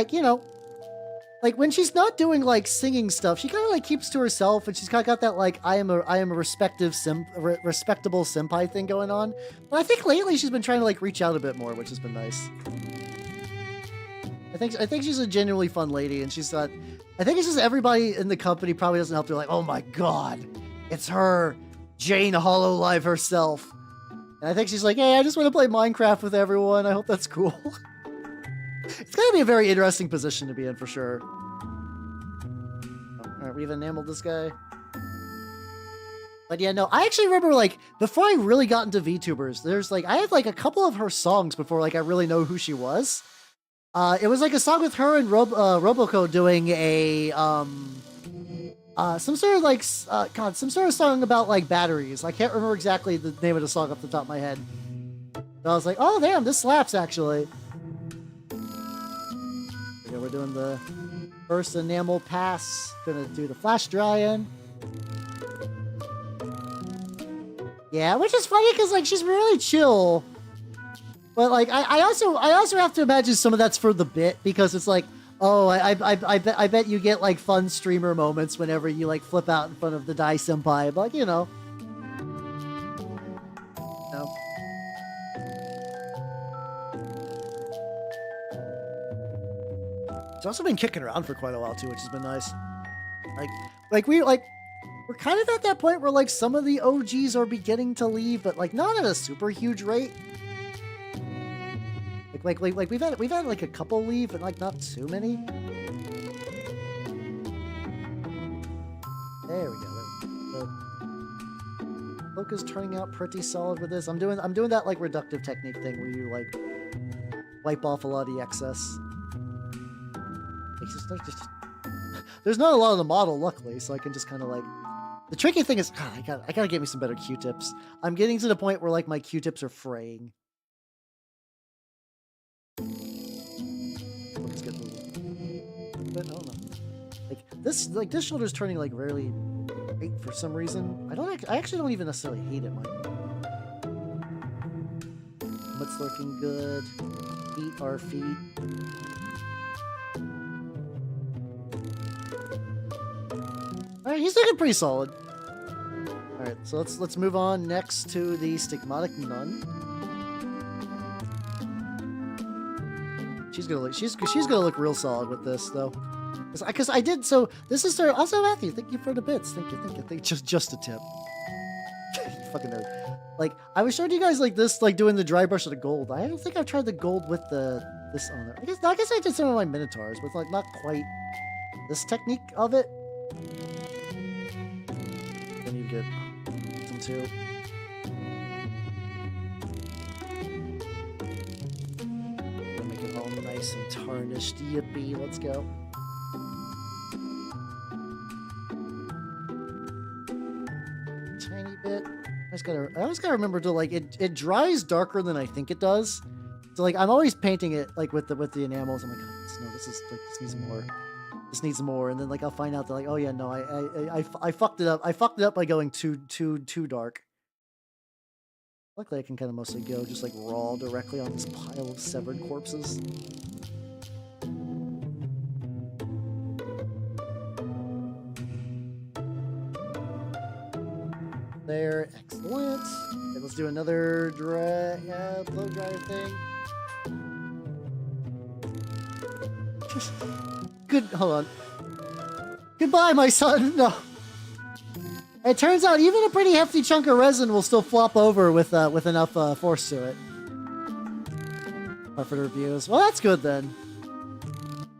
you know. Like, when she's not doing, like, singing stuff, she kind of, like, keeps to herself, and she's kind of got that, like, I am a respectable senpai thing going on. But I think lately she's been trying to, like, reach out a bit more, which has been nice. I think she's a genuinely fun lady, and she's got... I think it's just everybody in the company probably doesn't help. They're like, oh my god, it's her, Jane Hololive herself. And I think she's like, hey, I just want to play Minecraft with everyone. I hope that's cool. It's gonna be a very interesting position to be in for sure. Oh, all right, we've enameled this guy. But yeah, no, I actually remember like before I really got into VTubers, there's like I had like a couple of her songs before like I really know who she was. It was like a song with her and Roboco doing a some sort of like some sort of song about like batteries. I can't remember exactly the name of the song off the top of my head. But I was like, oh damn, this slaps actually. Okay, we're doing the first enamel pass. Gonna do the flash drying. Yeah, which is funny because like she's really chill. But like I also have to imagine some of that's for the bit because it's like, oh, I bet you get like fun streamer moments whenever you like flip out in front of the Dai Senpai, but you know. No. It's also been kicking around for quite a while too, which has been nice. We're kind of at that point where like some of the OGs are beginning to leave, but like not at a super huge rate. Like we've had like a couple leave, but like not too many. There we go. The cloak is turning out pretty solid with this. I'm doing that like reductive technique thing where you like wipe off a lot of the excess. There's not a lot of the model, luckily, so I can just kind of like. The tricky thing is, God, I gotta get me some better Q-tips. I'm getting to the point where like my Q-tips are fraying. Let's get but I don't know. Like this shoulder's turning like really great for some reason. I actually don't even necessarily hate it, Mike. What's looking good? Feet are feet. Alright, he's looking pretty solid. Alright, so let's move on next to the Stigmatic Nun. She's gonna look real solid with this though. Because I did so this is her also Matthew, thank you for the bits. Thank you. Just a tip. Fucking nerd. Like I was showing you guys like this, like doing the dry brush of the gold. I don't think I've tried the gold with this on it. I guess I did some of my Minotaurs with like not quite this technique of it. Then you get some too. Make it all nice and tarnished. Yippee, let's go. Tiny bit. I always gotta remember to like it dries darker than I think it does. So like I'm always painting it like with the enamels. I'm like, oh, no, this needs more. This needs more, and then like I'll find out that like, oh yeah, no, I fucked it up. I fucked it up by going too dark. Luckily, I can kind of mostly go just like raw directly on this pile of severed corpses. There, excellent. Okay, let's do another blow dryer thing. Good, hold on. Goodbye, my son. No. It turns out even a pretty hefty chunk of resin will still flop over with enough force to it. For the reviews. Well, that's good then.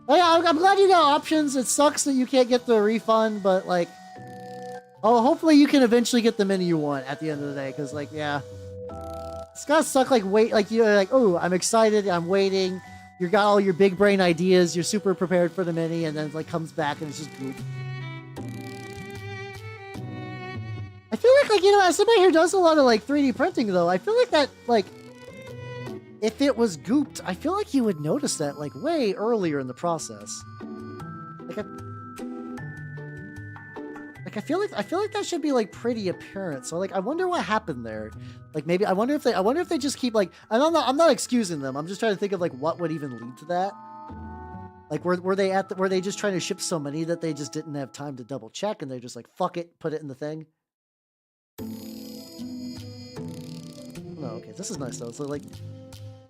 Oh yeah, I'm glad you got options. It sucks that you can't get the refund, but like, oh, hopefully you can eventually get the mini you want at the end of the day. Because like, yeah, it's gotta suck. Like, wait, like you're like, oh, I'm excited. I'm waiting. You got all your big brain ideas. You're super prepared for the mini, and then it like comes back and it's just goop. I feel like, you know, as somebody who does a lot of, like, 3D printing, though, I feel like that, like, if it was gooped, I feel like you would notice that, like, way earlier in the process. Like, I feel like that should be, like, pretty apparent. So, like, I wonder what happened there. Like, maybe, I wonder if they just keep, like, and I'm not excusing them. I'm just trying to think of, like, what would even lead to that. Like, were they just trying to ship so many that they just didn't have time to double check, and they're just like, fuck it, put it in the thing? No, okay, this is nice though. So like,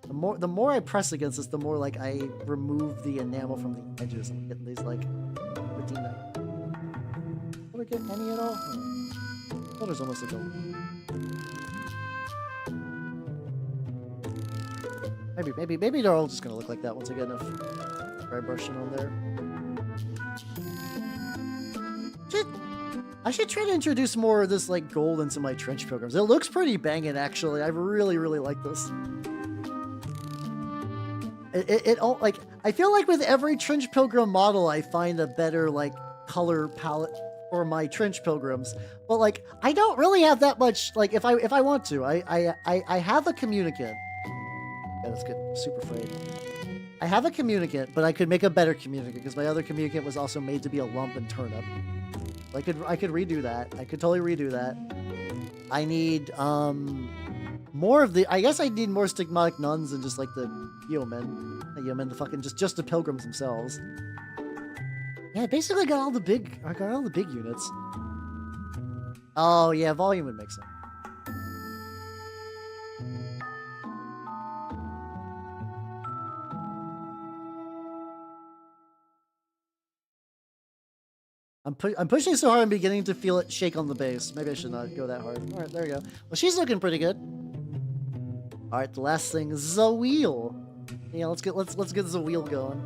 the more I press against this, the more like I remove the enamel from the edges and getting these like retina. Will I get any at all? Oh, there's almost a gold. Maybe they're all just gonna look like that once I get enough dry brushing on there. I should try to introduce more of this like gold into my trench pilgrims. It looks pretty banging, actually. I really like this. It all like, I feel like with every trench pilgrim model, I find a better like color palette for my trench pilgrims. But like, I don't really have that much. Like, if I want to, I have a communicant. Yeah, let's get super afraid. I have a communicant, but I could make a better communicant because my other communicant was also made to be a lump and turnip. I could redo that. I could totally redo that. I need more of the. I guess I need more stigmatic nuns than just like the yeomen. The yeomen, the fucking just the pilgrims themselves. Yeah, I basically got all the big. I got all the big units. Oh yeah, volume would make sense. I'm pushing so hard I'm beginning to feel it shake on the base. Maybe I should not go that hard. All right, there we go. Well, she's looking pretty good. All right, the last thing is the wheel. Yeah, let's get the wheel going.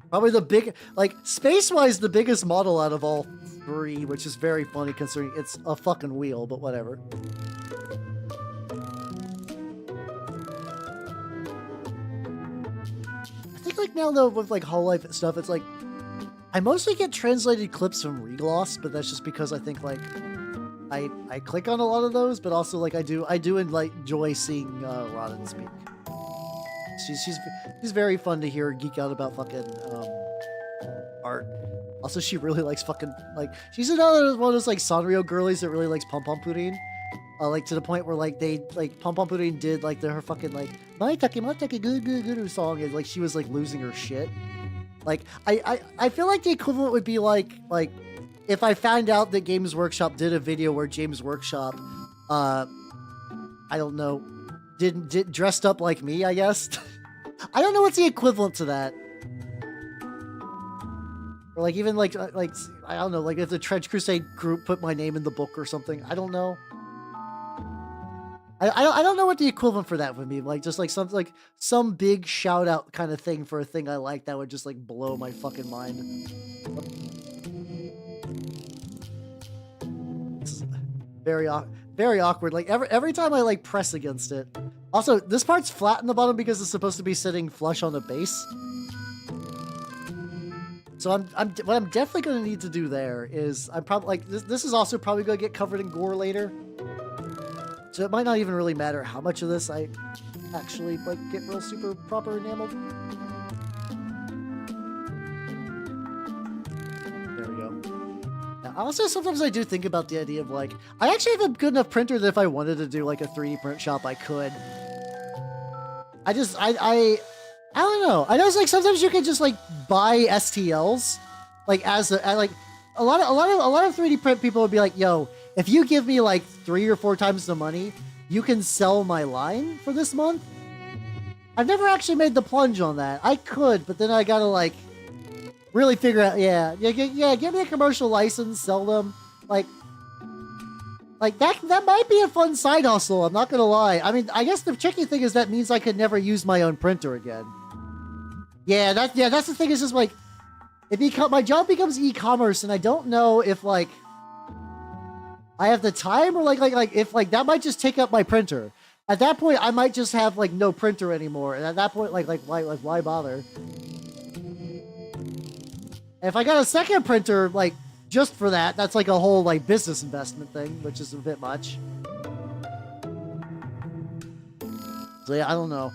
Probably the big, like, space-wise, the biggest model out of all three, which is very funny considering it's a fucking wheel, but whatever. I think like now though with like Hololive and stuff, it's like I mostly get translated clips from Regloss, but that's just because I think like I click on a lot of those, but also like I do like enjoy seeing Rodden speak. She's very fun to hear geek out about fucking art. Also, she really likes fucking like she's another one of those like Sanrio girlies that really likes Pom Pom Pudding. Like to the point where like they like Pom Pom Pudding did like her fucking like my good song, and like she was like losing her shit. Like, I feel like the equivalent would be like if I found out that Games Workshop did a video where James Workshop, I don't know, did dressed up like me, I guess. I don't know what's the equivalent to that. Or like even like I don't know, like if the Trench Crusade group put my name in the book or something. I don't know. I don't know what the equivalent for that would be. Like just like something like some big shout out kind of thing for a thing I like that would just like blow my fucking mind. This is very awkward. Like every time I like press against it. Also, this part's flat in the bottom because it's supposed to be sitting flush on the base. So what I'm definitely going to need to do there is I'm probably like this is also probably going to get covered in gore later. So it might not even really matter how much of this I actually like get real super proper enameled. There we go. Now, also sometimes I do think about the idea of like I actually have a good enough printer that if I wanted to do like a 3D print shop I could. I don't know. I know it's like sometimes you can just like buy STLs like as a lot of 3D print people would be like, yo, if you give me like 3 or 4 times the money, you can sell my line for this month. I've never actually made the plunge on that. I could, but then I gotta like really figure out. Yeah. Give me a commercial license, sell them. Like that might be a fun side hustle. I'm not gonna lie. I mean, I guess the tricky thing is that means I could never use my own printer again. Yeah, that's the thing. Is just like if my job becomes e-commerce, and I don't know if like I have the time or like if like that might just take up my printer. At that point, I might just have like no printer anymore, and at that point, why bother? And if I got a second printer, like just for that. That's like a whole like business investment thing, which is a bit much. So yeah, I don't know.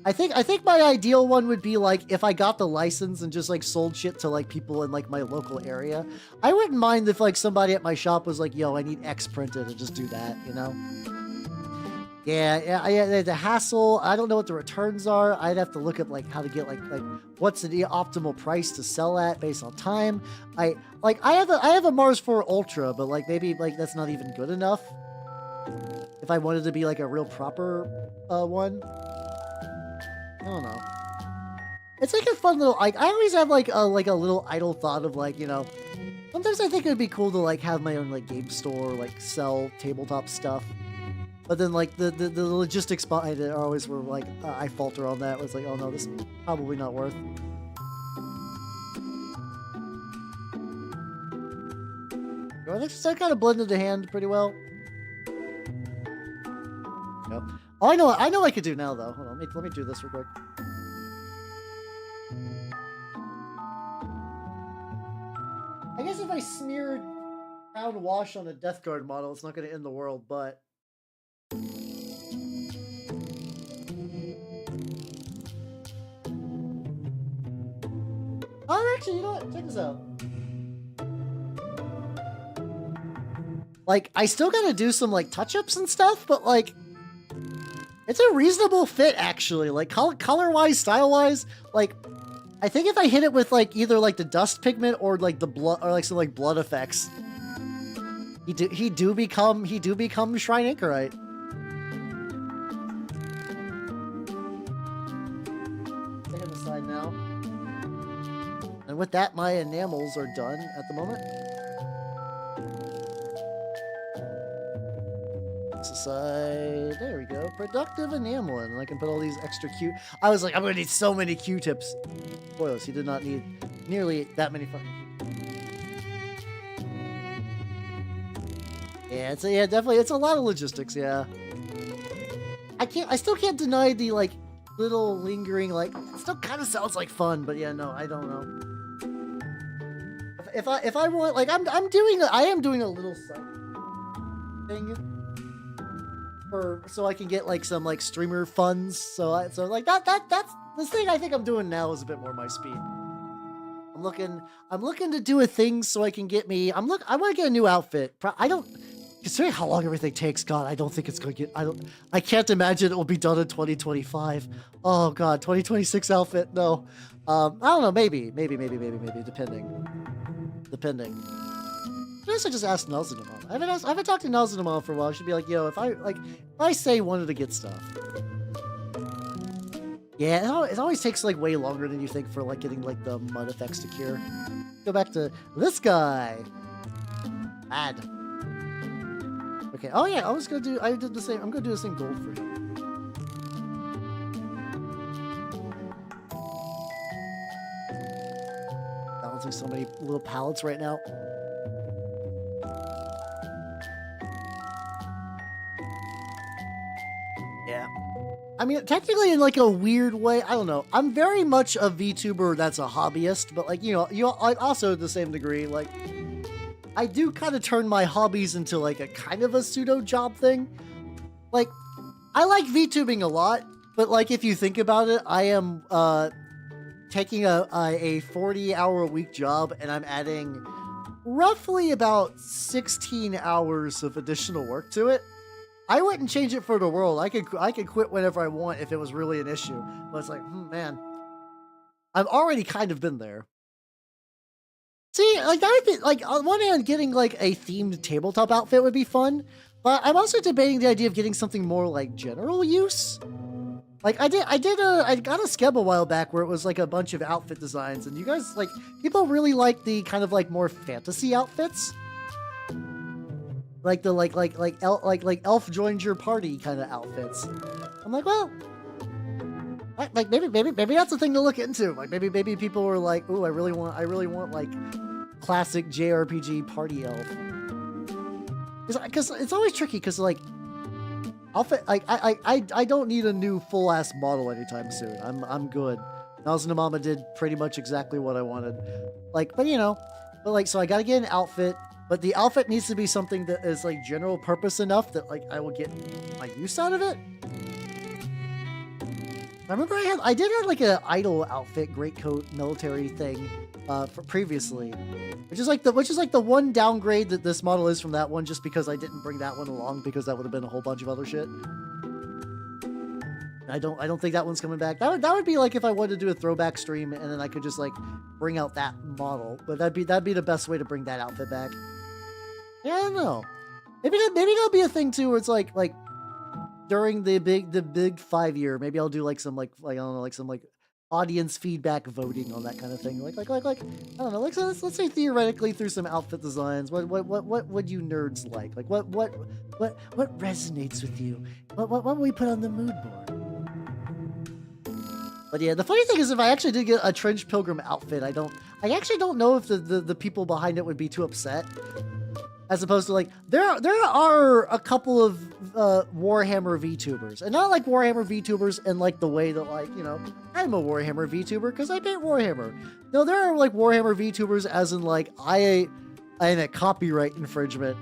I think my ideal one would be like if I got the license and just like sold shit to like people in like my local area. I wouldn't mind if like somebody at my shop was like, yo, I need X printed, and just do that, you know? Yeah, the hassle, I don't know what the returns are. I'd have to look at like how to get like what's the optimal price to sell at based on time. I have a Mars 4 Ultra, but like maybe like that's not even good enough. If I wanted to be like a real proper one. I don't know. It's like a fun little, like, I always have like a little idle thought of like, you know, sometimes I think it would be cool to like have my own like game store, like sell tabletop stuff. But then like the logistics behind it are always were like, I falter on that. It's like, oh no, this is probably not worth. I think that kind of blended the hand pretty well. Yep. Oh, I know what I could do now though. Hold on, let me do this real quick. I guess if I smeared Crown Wash on a Death Guard model, it's not going to end the world, but... Oh, actually, you know what? Check this out. Like, I still gotta do some, like, touch-ups and stuff, but, like... It's a reasonable fit, actually. Like, color-wise, style-wise, like... I think if I hit it with, like, either, like, the dust pigment or, like, the blood... Or, like, some, like, blood effects... He do become Shrine Anchorite. Set him aside now. And with that, my enamels are done at the moment. Aside, there we go. Productive enameling, and I can put all these extra cute. I was like, I'm gonna need so many Q-tips. Spoilers, he did not need nearly that many fucking. Yeah, definitely, it's a lot of logistics. Yeah, I still can't deny the like little lingering like. It still kind of sounds like fun, but yeah, no, I don't know. If I want, like, I am doing a little side thing. So I can get like some like streamer funds. So that's the thing I think I'm doing now is a bit more my speed. I'm looking to do a thing so I can get me. I want to get a new outfit. Considering how long everything takes, God, I don't think it's going to get. I can't imagine it will be done in 2025. Oh God, 2026 outfit. No, I don't know. Maybe, depending. I guess I just asked Nelson-Amon. I haven't talked to Nelson-Amon for a while. I should be like, yo, if I say wanted to get stuff. Yeah, it always takes like way longer than you think for like getting like the mud effects to cure. Go back to this guy. Bad. Okay. Oh yeah, I did the same. I'm gonna do the same gold for you. Balancing so many little pallets right now. Yeah. I mean, technically in like a weird way, I don't know. I'm very much a VTuber that's a hobbyist, but like, you know, I also to the same degree, like, I do kind of turn my hobbies into like a kind of a pseudo job thing. Like, I like VTubing a lot, but like if you think about it, I am taking a 40-hour-a-week job and I'm adding roughly about 16 hours of additional work to it. I wouldn't change it for the world. I could quit whenever I want if it was really an issue. But it's like, man, I've already kind of been there. See, like that would be like on one hand, getting like a themed tabletop outfit would be fun, but I'm also debating the idea of getting something more like general use. Like I got a skeb a while back where it was like a bunch of outfit designs, and you guys like people really like the kind of like more fantasy outfits. Like the like elf joins your party kind of outfits. I'm like, well, like maybe that's a thing to look into. Like maybe people were like, ooh, I really want like classic JRPG party elf. Because it's always tricky because like outfit like I don't need a new full ass model anytime soon. I'm good. Nelson and Mama did pretty much exactly what I wanted. Like, but you know. But like, so I gotta get an outfit, but the outfit needs to be something that is like general purpose enough that like I will get my use out of it. I remember I did have like an idol outfit, greatcoat, military thing, for previously, which is like the one downgrade that this model is from that one, just because I didn't bring that one along because that would have been a whole bunch of other shit. I don't think that one's coming back. That would be like if I wanted to do a throwback stream and then I could just like bring out that model, but that'd be the best way to bring that outfit back. Yeah, I don't know. Maybe that'll be a thing too, where it's like during the big 5-year, maybe I'll do like some like I don't know, like some like audience feedback voting on that kind of thing. Like I don't know, like so let's say theoretically through some outfit designs, what would you nerds like? Like what resonates with you? What would we put on the mood board? But yeah, the funny thing is, if I actually did get a Trench Pilgrim outfit, I actually don't know if the people behind it would be too upset. As opposed to like, there are a couple of Warhammer VTubers, and not like Warhammer VTubers in like the way that like, you know, I'm a Warhammer VTuber because I paint Warhammer. No, there are like Warhammer VTubers as in like, I am a copyright infringement.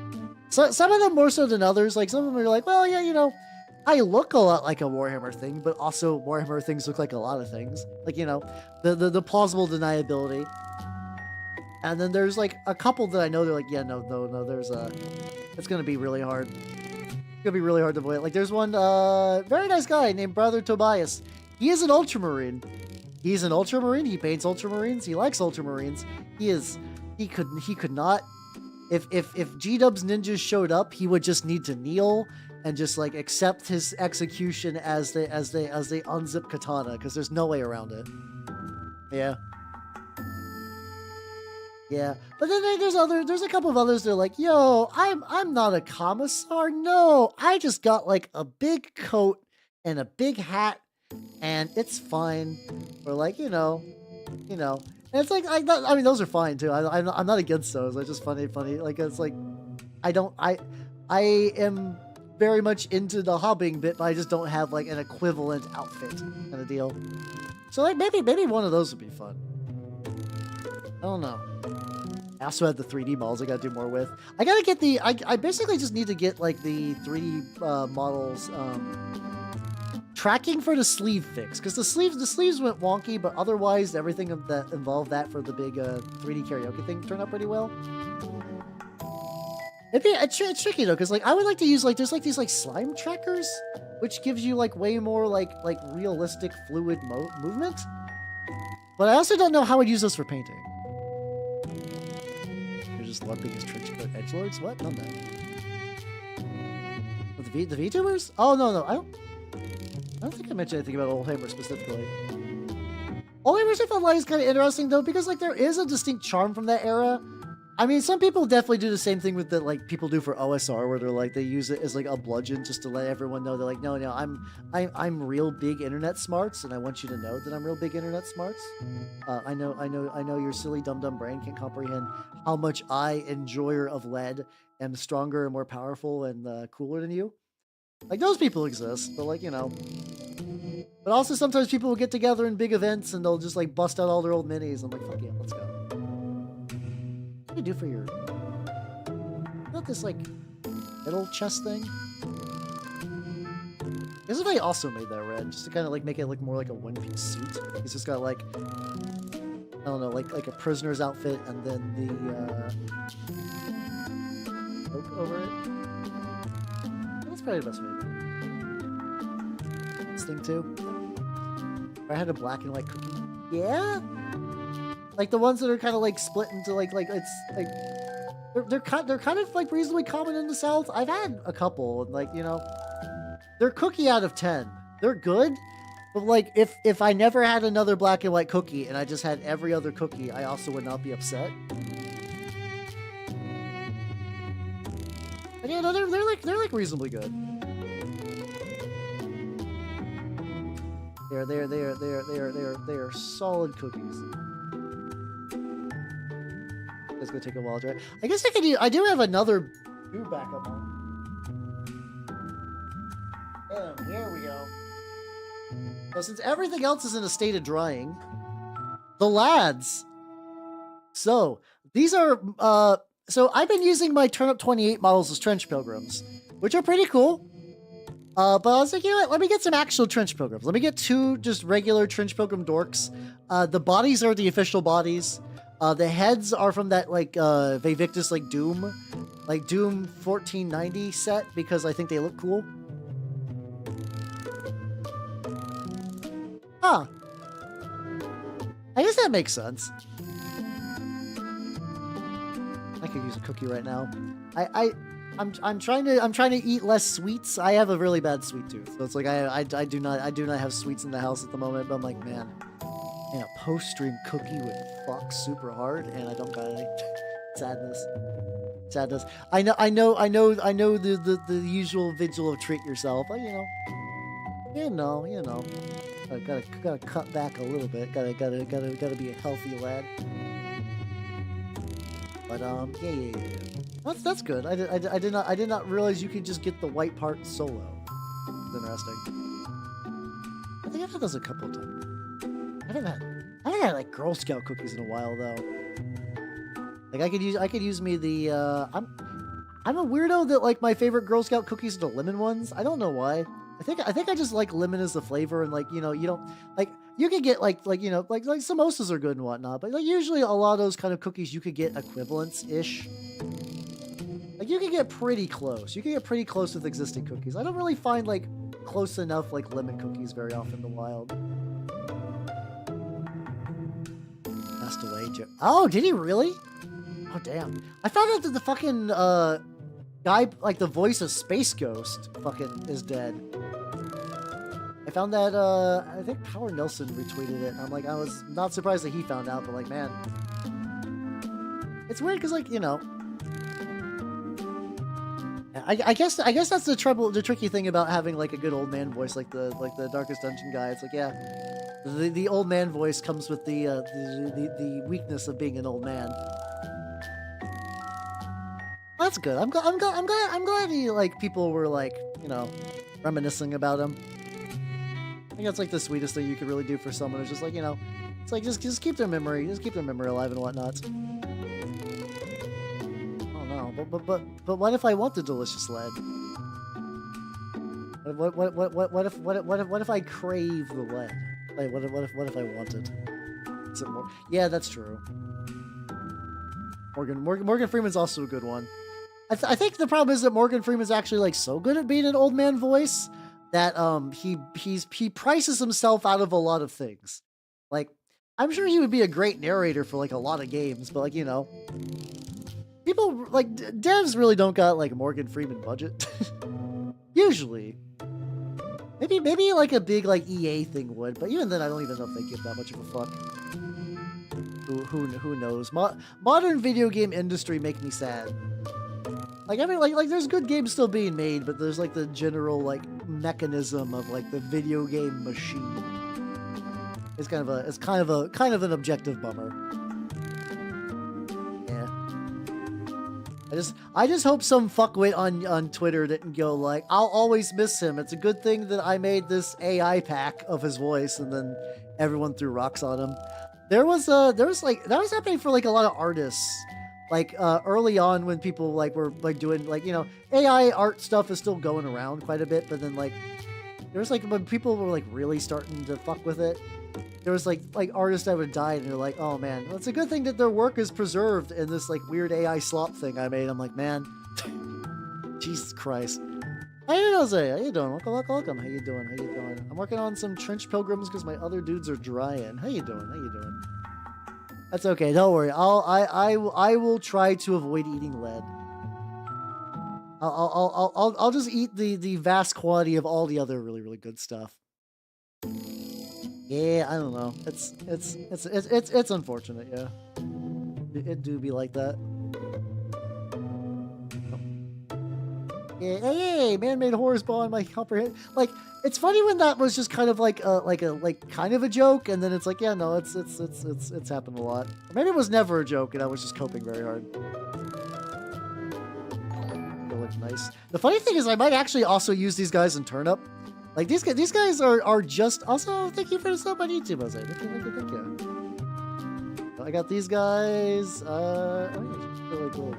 So some of them more so than others. Like some of them are like, well, yeah, you know, I look a lot like a Warhammer thing, but also Warhammer things look like a lot of things. Like, you know, the plausible deniability. And then there's like a couple that I know they're like, yeah, no, it's gonna be really hard. It's gonna be really hard to avoid. Like there's one very nice guy named Brother Tobias. He is an Ultramarine. He's an Ultramarine. He paints Ultramarines. He likes Ultramarines. He could not. If G-Dub's ninjas showed up, he would just need to kneel and just like accept his execution as they unzip katana, because there's no way around it. Yeah. Yeah, but then there's a couple of others that are like, yo, I'm not a commissar. No, I just got like a big coat and a big hat, and it's fine. Or like, you know, and it's like I mean, those are fine too. I'm not against those. It's just funny. Like it's like I am very much into the hobbing bit, but I just don't have like an equivalent outfit kind of deal. So like maybe one of those would be fun. I don't know. I also have the 3D models I gotta do more with. I gotta get the, I basically just need to get like the 3D models tracking for the sleeve fix, because the sleeves went wonky, but otherwise everything that involved that for the big 3D karaoke thing turned out pretty well. It's tricky though, because like I would like to use like there's like these like slime trackers, which gives you like way more like realistic fluid movement. But I also don't know how I'd use those for painting. Just lumping his trench coat edgelords? What? None of that. The VTubers? Oh no, I don't think I mentioned anything about Oldhammer specifically. Oldhammer's Light is kind of interesting though, because like there is a distinct charm from that era. I mean, some people definitely do the same thing with the like people do for OSR, where they're like they use it as like a bludgeon just to let everyone know they're like, no, I'm real big internet smarts, and I want you to know that I'm real big internet smarts. I know your silly dumb brain can't comprehend how much I, enjoyer of lead, am stronger and more powerful and cooler than you. Like those people exist, but like, you know. But also sometimes people will get together in big events and they'll just like bust out all their old minis. I'm like, fuck yeah, let's go. What do you do for your... Not this, like, middle chest thing? I guess if I also made that red, just to kind of, like, make it look more like a one-piece suit. He's just got, like... I don't know, like a prisoner's outfit, and then the, oak over it. That's probably the best way to do it. This thing, too. If I had a black and white cookie. Yeah? Like the ones that are kind of like split into like it's like they're kind of like reasonably common in the South. I've had a couple, and like, you know, they're cookie out of 10. They're good, but like if I never had another black and white cookie and I just had every other cookie, I also would not be upset. But yeah, no, they're like reasonably good. They are solid cookies. It's gonna take a while to dry. I guess I do have another blue backup on. Here we go. So since everything else is in a state of drying, the lads. So These are, so I've been using my Turnip 28 models as trench pilgrims, which are pretty cool. But I was like, you know what? Let me get some actual trench pilgrims. Let me get 2 just regular trench pilgrim dorks. The bodies are the official bodies. The heads are from that like Vivictus like Doom 1490 set because I think they look cool. Huh. I guess that makes sense. I could use a cookie right now. I'm trying to eat less sweets. I have a really bad sweet tooth, so it's like I do not have sweets in the house at the moment. But I'm like, man, a post-stream cookie would fuck super hard, and I don't got any. Sadness. I know the usual vigil of treat yourself. But you know. Gotta cut back a little bit. Gotta be a healthy lad. But yeah. That's good. I did not realize you could just get the white part solo. It's interesting. I think I've had those a couple of times. I haven't had like Girl Scout cookies in a while though. Like I could use me the I'm a weirdo that like my favorite Girl Scout cookies are the lemon ones. I don't know why. I think I just like lemon as the flavor, and like you don't like you could get like samosas are good and whatnot, but like usually a lot of those kind of cookies you could get equivalents ish. Like you can get pretty close. You can get pretty close with existing cookies. I don't really find like close enough like lemon cookies very often in the wild. Passed away, Joe. Oh, did he really? Oh damn! I found out that the fucking guy, like the voice of Space Ghost, fucking is dead. I found that I think Power Nelson retweeted it. And I'm like, I was not surprised that he found out, but like, man, it's weird because like I guess that's the tricky thing about having like a good old man voice like the Darkest Dungeon guy. It's like, yeah, the old man voice comes with the weakness of being an old man. That's good. I'm glad he like people were like reminiscing about him. I think that's like the sweetest thing you could really do for someone. It's just like it's like just keep their memory, alive and whatnot. But what if I want the delicious lead? What if I crave the lead? Like what if I want it? Is it more? Yeah, that's true. Morgan Freeman's also a good one. I think the problem is that Morgan Freeman's actually like so good at being an old man voice that he prices himself out of a lot of things. Like I'm sure he would be a great narrator for like a lot of games, but like people like devs really don't got like Morgan Freeman budget. Usually. Maybe like a big like EA thing would, but even then I don't even know if they give that much of a fuck. Who knows? Modern video game industry make me sad. Like there's good games still being made, but there's like the general like mechanism of like the video game machine. It's kind of an objective bummer. I just hope some fuckwit on Twitter didn't go like, I'll always miss him. It's a good thing that I made this AI pack of his voice, and then everyone threw rocks on him. There was like that was happening for like a lot of artists. Like early on when people like were like doing like AI art stuff is still going around quite a bit, but then like there was like when people were like really starting to fuck with it. There was like artists that would die, and they're like, oh man, well, it's a good thing that their work is preserved in this like weird AI slop thing I made. I'm like, man, Jesus Christ. How you doing, Jose? How you doing? Welcome. How you doing? I'm working on some trench pilgrims because my other dudes are drying. How you doing? That's okay. Don't worry. I will try to avoid eating lead. I'll just eat the vast quantity of all the other really, really good stuff. Yeah, I don't know. It's unfortunate, yeah. It do be like that. Yeah, hey, man-made horror spawn my comprehend. Like, it's funny when that was just kind of like kind of a joke, and then it's like, yeah, no, it's happened a lot. Or maybe it was never a joke, and I was just coping very hard. It looked nice. The funny thing is, I might actually also use these guys in Turnip. Like these guys are just also thank you for the sub on YouTube, Jose. Thank you. I got these guys. Oh yeah, really cool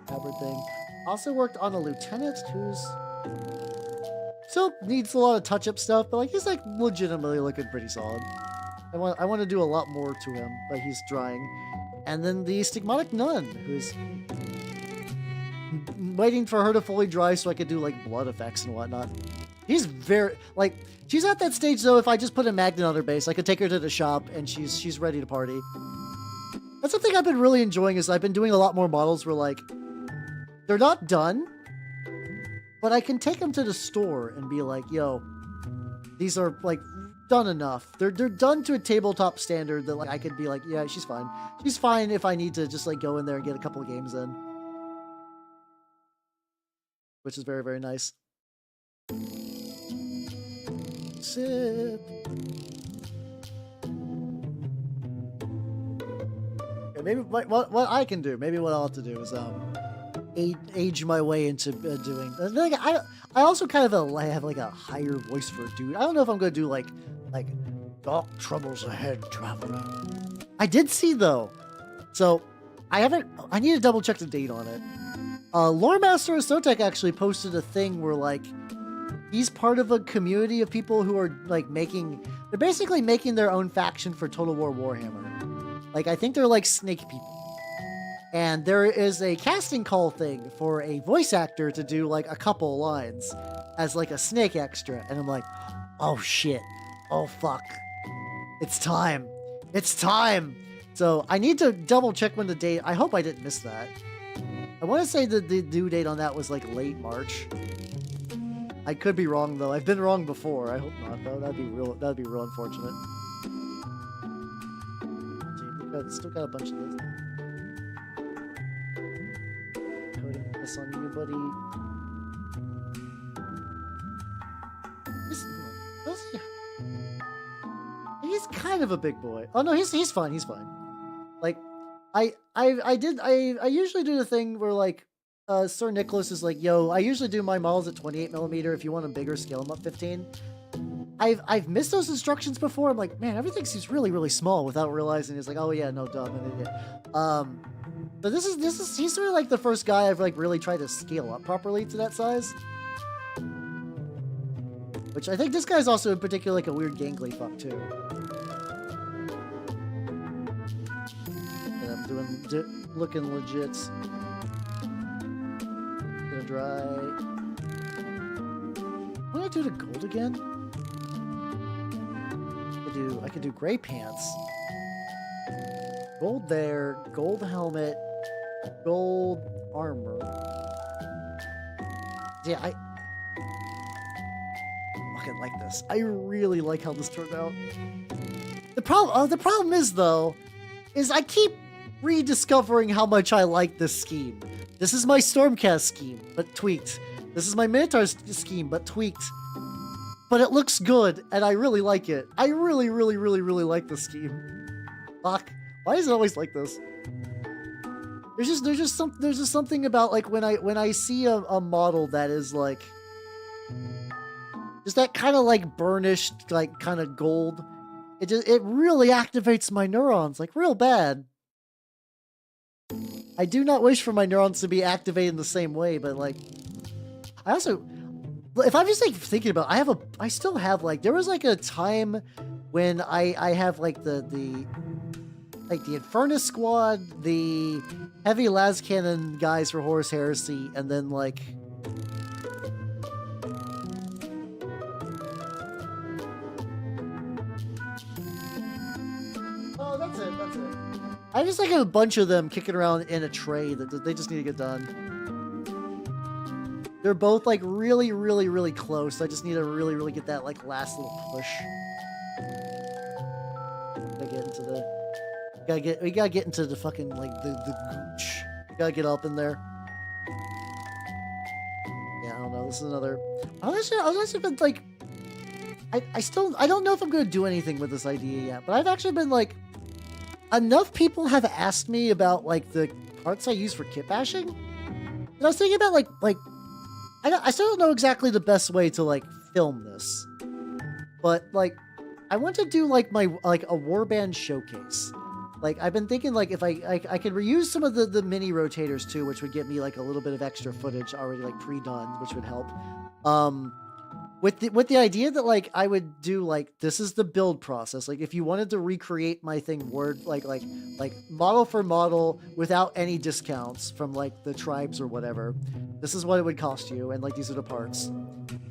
fabric thing. Also worked on a lieutenant who's still needs a lot of touch-up stuff, but like he's like legitimately looking pretty solid. I want to do a lot more to him, but he's drying. And then the stigmatic nun, who's waiting for her to fully dry so I could do like blood effects and whatnot. She's very like she's at that stage though. If I just put a magnet on her base, I could take her to the shop and she's ready to party. That's something I've been really enjoying is I've been doing a lot more models where like they're not done, but I can take them to the store and be like, yo, these are like done enough. They're done to a tabletop standard that like I could be like, yeah, she's fine. She's fine if I need to just like go in there and get a couple of games in. Which is very, very nice. Sip. Okay, maybe what I can do, maybe what I'll have to do is age my way into doing. Like I also kind of have like a higher voice for a dude. I don't know if I'm gonna do like dark troubles ahead, traveler. I did see though, so I need to double check the date on it. Lore Master Sotek actually posted a thing where like he's part of a community of people who are like they're basically making their own faction for Total War Warhammer. Like I think they're like snake people. And there is a casting call thing for a voice actor to do like a couple lines as like a snake extra. And I'm like, oh shit. Oh fuck. It's time. It's time. So I need to double check when the date. I hope I didn't miss that. I want to say that the due date on that was like late March. I could be wrong though. I've been wrong before. I hope not though. That'd be real unfortunate. Dude, still got a bunch of this. Coding this on you, buddy. He's kind of a big boy. Oh no, he's fine. He's fine. Like I usually do the thing where like Sir Nicholas is like, yo, I usually do my models at 28mm. If you want a bigger, scale them up 15. I've missed those instructions before. I'm like, man, everything seems really, really small without realizing it's like, oh yeah, no, dumb, an idiot. But he's sort of like the first guy I've like really tried to scale up properly to that size. Which I think this guy's also in particular like a weird gangly fuck too. And I'm looking legit. Gonna dry. What do I do to gold again? I could do gray pants. Gold there, gold helmet, gold armor. Yeah, I fucking like this. I really like how this turned out. The problem is though, is I keep rediscovering how much I like this scheme. This is my Stormcast scheme, but tweaked. This is my Minotaur scheme, but tweaked. But it looks good, and I really like it. I really, really, really, really like this scheme. Fuck. Why is it always like this? There's just something about like when I see a model that is like just that kind of like burnished, like kind of gold. It really activates my neurons like real bad. I do not wish for my neurons to be activated in the same way, but like I also, if I'm just like thinking about, I still have like, there was like a time when I have like the Infernus squad, the heavy las cannon guys for Horus Heresy, and then like oh, that's it. I just like have a bunch of them kicking around in a tray that they just need to get done. They're both like really, really, really close. I just need to really, really get that like last little push. We gotta get into the fucking like the gooch. We gotta get up in there. Yeah, I don't know. This is another. I was actually been like, I don't know if I'm gonna do anything with this idea yet, but I've actually been like, enough people have asked me about like the parts I use for kit bashing, and I was thinking about like I still don't know exactly the best way to like film this, but like I want to do like a warband showcase Like I've been thinking like if I could reuse some of the mini rotators too, which would get me like a little bit of extra footage already like pre-done, which would help. With the idea that like I would do like this is the build process. Like if you wanted to recreate my thing word like model for model without any discounts from like the tribes or whatever, this is what it would cost you, and like these are the parts.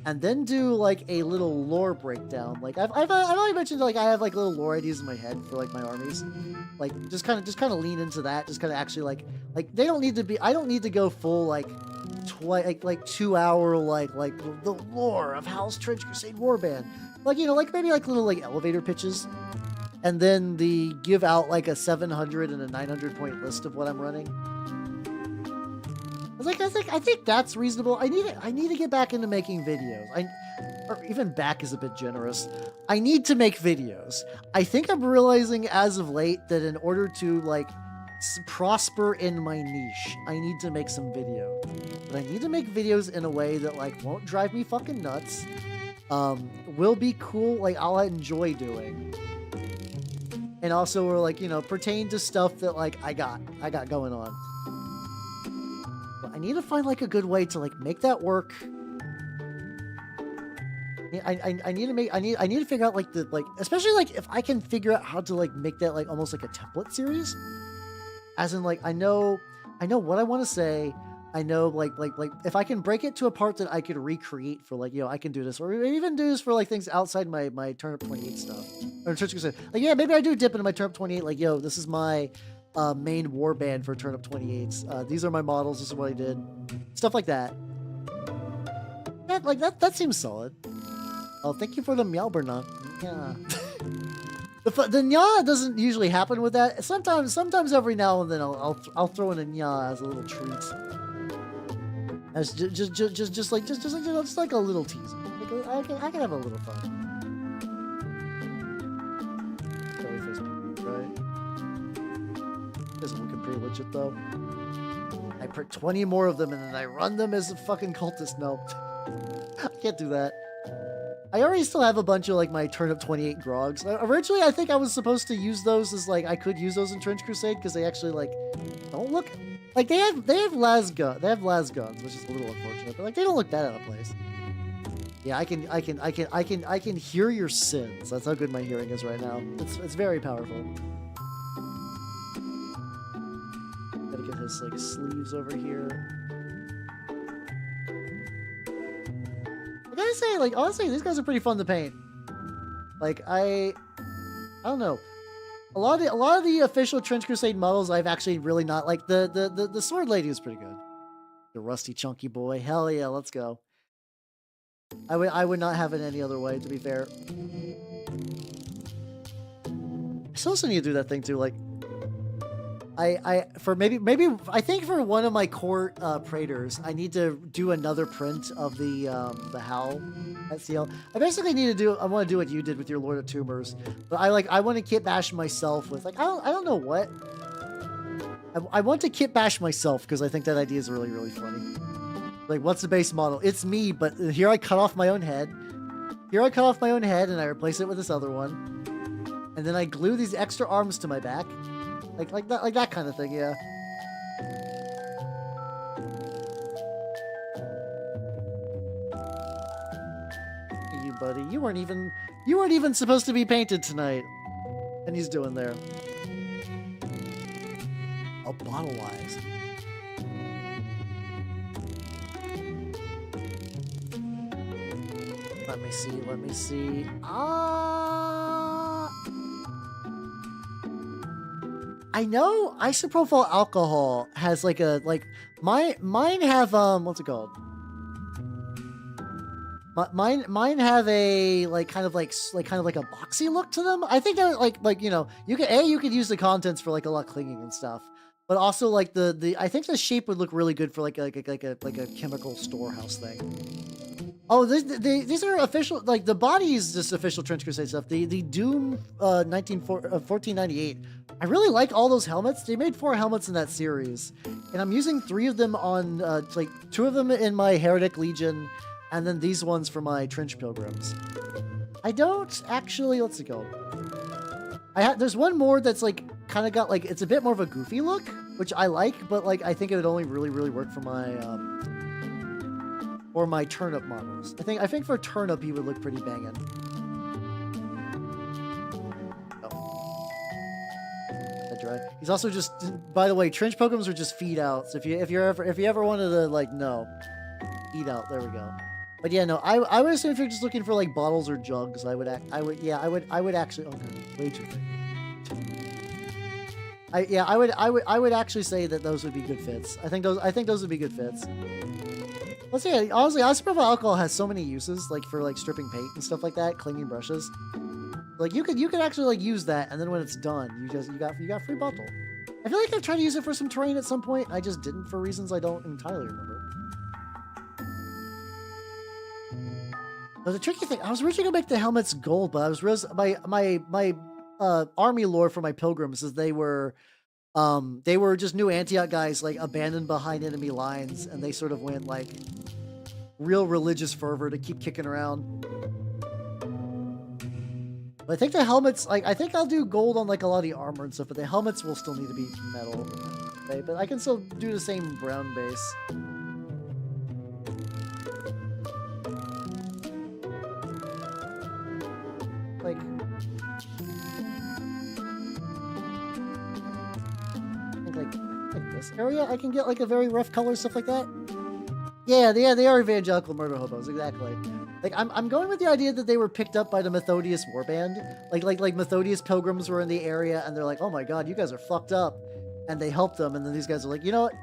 And then do like a little lore breakdown. Like I've already mentioned like I have like little lore ideas in my head for like my armies. Like just kind of lean into that. Just kind of actually like they don't need to be. I don't need to go full like 2 hour like the lore of Hal's Trench Crusade Warband. Like like maybe like little like elevator pitches, and then the give out like a 700 and a 900 point list of what I'm running. I think that's reasonable. I need to get back into making videos. Or even back is a bit generous. I need to make videos. I think I'm realizing as of late that in order to like prosper in my niche, I need to make some video. But I need to make videos in a way that like won't drive me fucking nuts. Will be cool, like I'll enjoy doing. And also will like, pertain to stuff that like I got going on. I need to find like a good way to like make that work. I need to figure out like especially like if I can figure out how to like make that like almost like a template series. As in like I know what I want to say. I know like if I can break it to a part that I could recreate for like I can do this, or even do this for like things outside my Turnip 28 stuff. Or like maybe I do dip into my Turnip 28 like this is my main warband for Turnip 28s. These are my models. This is what I did. Stuff like that. That seems solid. Oh, thank you for the Meowberna. Yeah. the nya doesn't usually happen with that. Sometimes every now and then I'll throw in a nya as a little treat. As just like a little teaser. Like I can have a little fun. Isn't looking pretty legit though. I print 20 more of them and then I run them as a fucking cultist. No, I can't do that. I already still have a bunch of like my Turnip 28 grogs. Originally, I think I was supposed to use those as like I could use those in Trench Crusade because they actually like don't look like they have las guns, which is a little unfortunate, but like they don't look that out of place. Yeah, I can hear your sins. That's how good my hearing is right now. It's very powerful. Gotta get his like sleeves over here. I gotta say, like honestly, these guys are pretty fun to paint. Like I don't know. A lot of the official Trench Crusade models I've actually really not like. The sword lady is pretty good. The rusty chunky boy, hell yeah, let's go. I would not have it any other way, to be fair. I still also need to do that thing too, like I think for one of my core Praetors, I need to do another print of the Howl SCL. I want to do what you did with your Lord of Tumors, but I want to kit bash myself with like I don't know what. I want to kit bash myself because I think that idea is really, really funny. Like, what's the base model? It's me, but here I cut off my own head. Here I cut off my own head and I replace it with this other one. And then I glue these extra arms to my back. Like that kind of thing, yeah. You buddy, you weren't even supposed to be painted tonight. And he's doing there. Oh, bottle wise. Let me see. I know isopropyl alcohol has like mine have what's it called? Mine have a kind of like a boxy look to them. I think that you could use the contents for like a lot of clinging and stuff. But also like I think the shape would look really good for like a chemical storehouse thing. Oh, these are official, like the body is just official Trench Crusade stuff. The Doom 1498. I really like all those helmets. They made 4 helmets in that series. And I'm using 3 of them on, 2 of them in my Heretic Legion, and then these ones for my Trench Pilgrims. I don't actually, what's it called? There's one more that's like kind of got like, it's a bit more of a goofy look, which I like, but like I think it would only really work for my turnip models. I think for turnip he would look pretty banging. Oh. That's right. He's also just, by the way, trench pokems are just feed out. So if you ever wanted to like feed out, there we go. But yeah, no, I would assume if you're just looking for like bottles or jugs, I would actually, oh god, way too thick. I would actually say that those would be good fits. I think those would be good fits. Let's see. Honestly, isopropyl alcohol has so many uses, like for like stripping paint and stuff like that, cleaning brushes. Like you could actually like use that, and then when it's done, you got free bottle. I feel like I've tried to use it for some terrain at some point. I just didn't for reasons I don't entirely remember. But the tricky thing, I was originally gonna make the helmets gold, but I was my army lore for my pilgrims is they were just New Antioch guys like abandoned behind enemy lines, and they sort of went like real religious fervor to keep kicking around. But I think the helmets, like I think I'll do gold on like a lot of the armor and stuff, but the helmets will still need to be metal. Okay, but I can still do the same brown base. Like like this area, I can get like a very rough color, stuff like that. Yeah, they are evangelical murder hobos, exactly. Like I'm going with the idea that they were picked up by the Methodius warband. Like Methodius pilgrims were in the area, and they're like, oh my god, you guys are fucked up, and they helped them. And then these guys are like, you know what?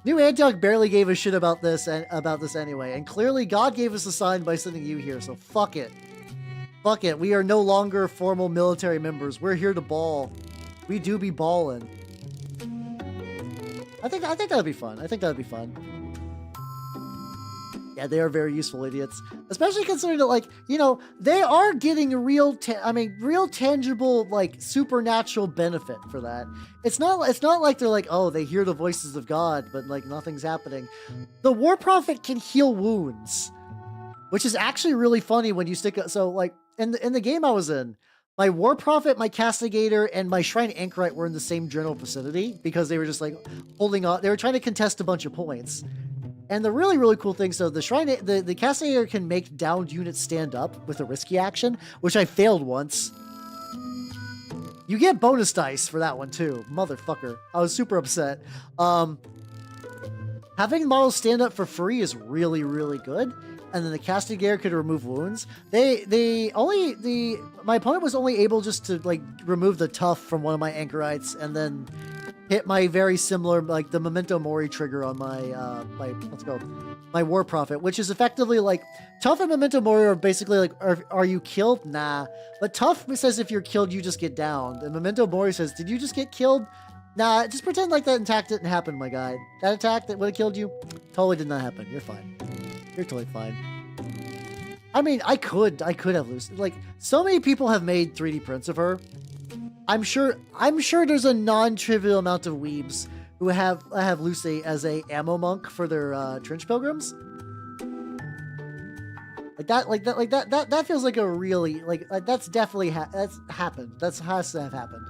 New Antioch barely gave a shit about this anyway, and clearly God gave us a sign by sending you here, so fuck it. Fuck it. We are no longer formal military members. We're here to ball. We do be ballin'. I think that'd be fun. I think that'd be fun. Yeah, they are very useful idiots, especially considering that, like, you know, they are getting a real tangible, like, supernatural benefit for that. It's not like they're like, oh, they hear the voices of God, but like nothing's happening. The War Prophet can heal wounds, which is actually really funny when you stick. So, like, in the game I was in, my War Prophet, my Castigator, and my Shrine Anchorite were in the same general vicinity because they were just like holding on. They were trying to contest a bunch of points. And the really cool thing, so the Castigator can make downed units stand up with a risky action, which I failed once. You get bonus dice for that one too, motherfucker. I was super upset. Having models stand up for free is really good. And then the Castigator could remove wounds. My opponent was only able just to like remove the tough from one of my Anchorites, and then hit my very similar, like the Memento Mori trigger on my my War Prophet, which is effectively like tough and Memento Mori are basically like, are you killed? Nah. But tough says if you're killed, you just get downed, and Memento Mori says, did you just get killed? Nah, just pretend like that attack didn't happen, my guy. That attack that would have killed you totally did not happen. You're fine. You're totally fine. I mean, I could have Lucy. Like, so many people have made 3D prints of her. I'm sure there's a non-trivial amount of weebs who have Lucy as a ammo monk for their trench pilgrims. That feels like a really like that's definitely that's happened. That's has to have happened.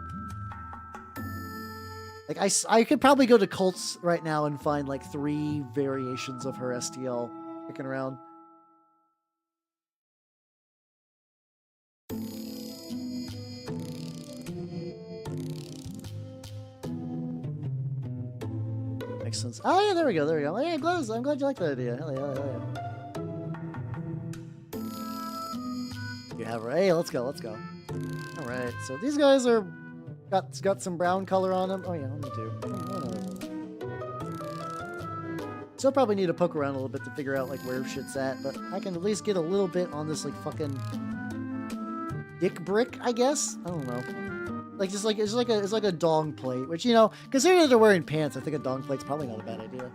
Like I could probably go to cults right now and find like 3 variations of her STL kicking around. Makes sense. Oh yeah, there we go. Oh, yeah, I'm glad you like that idea. Hell yeah. You have her. Hey, let's go. All right. So these guys are got some brown color on them. Oh yeah, me too. Still probably need to poke around a little bit to figure out like where shit's at, but I can at least get a little bit on this like fucking dick brick, I guess. I don't know. Like it's like a dong plate, which, you know, considering that they're wearing pants, I think a dong plate's probably not a bad idea.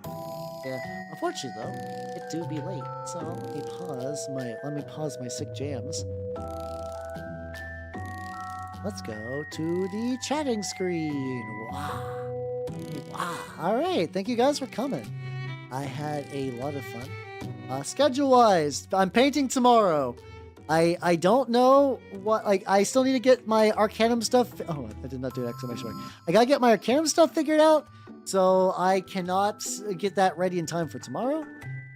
Yeah. Unfortunately though, it do be late. So let me pause my sick jams. Let's go to the chatting screen. Wow. All right. Thank you guys for coming. I had a lot of fun. Schedule-wise, I'm painting tomorrow. I don't know what, like, I still need to get my Arcanum stuff. Oh, I did not do an exclamation mark. I gotta get my Arcanum stuff figured out, so I cannot get that ready in time for tomorrow.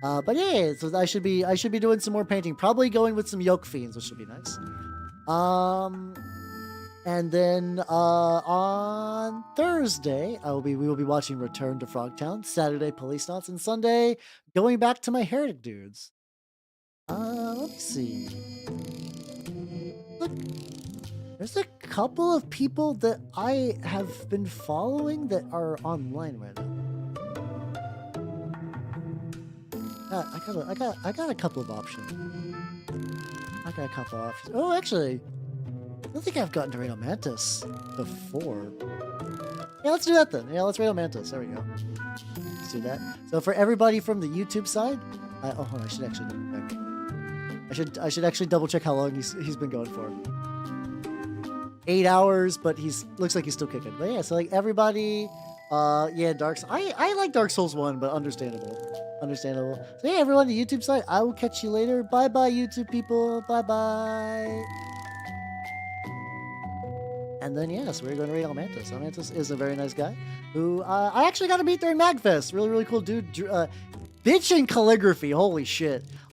But yeah, so I should be doing some more painting, probably going with some Yoke Fiends, which will be nice. And then on Thursday, we will be watching Return to Frogtown, Saturday Police Knots, and Sunday going back to my Heretic dudes. Let's see. Look, there's a couple of people that I have been following that are online right now. I got a couple of options. Oh, actually, I don't think I've gotten to Rado Mantis before. Yeah, let's do that then. Yeah, let's Rado Mantis. There we go. Let's do that. So for everybody from the YouTube side, oh, hold on, I should actually double check. I should actually double check how long he's been going for. 8 hours, but looks like he's still kicking. But yeah, so like everybody, yeah, I like Dark Souls 1, but understandable. So yeah, everyone on the YouTube side, I will catch you later. Bye bye, YouTube people. Bye bye. And then yeah, so we're going to read Almantis. Almantis is a very nice guy who I actually got to meet during MagFest. Really cool dude. Bitchin' calligraphy. Holy shit.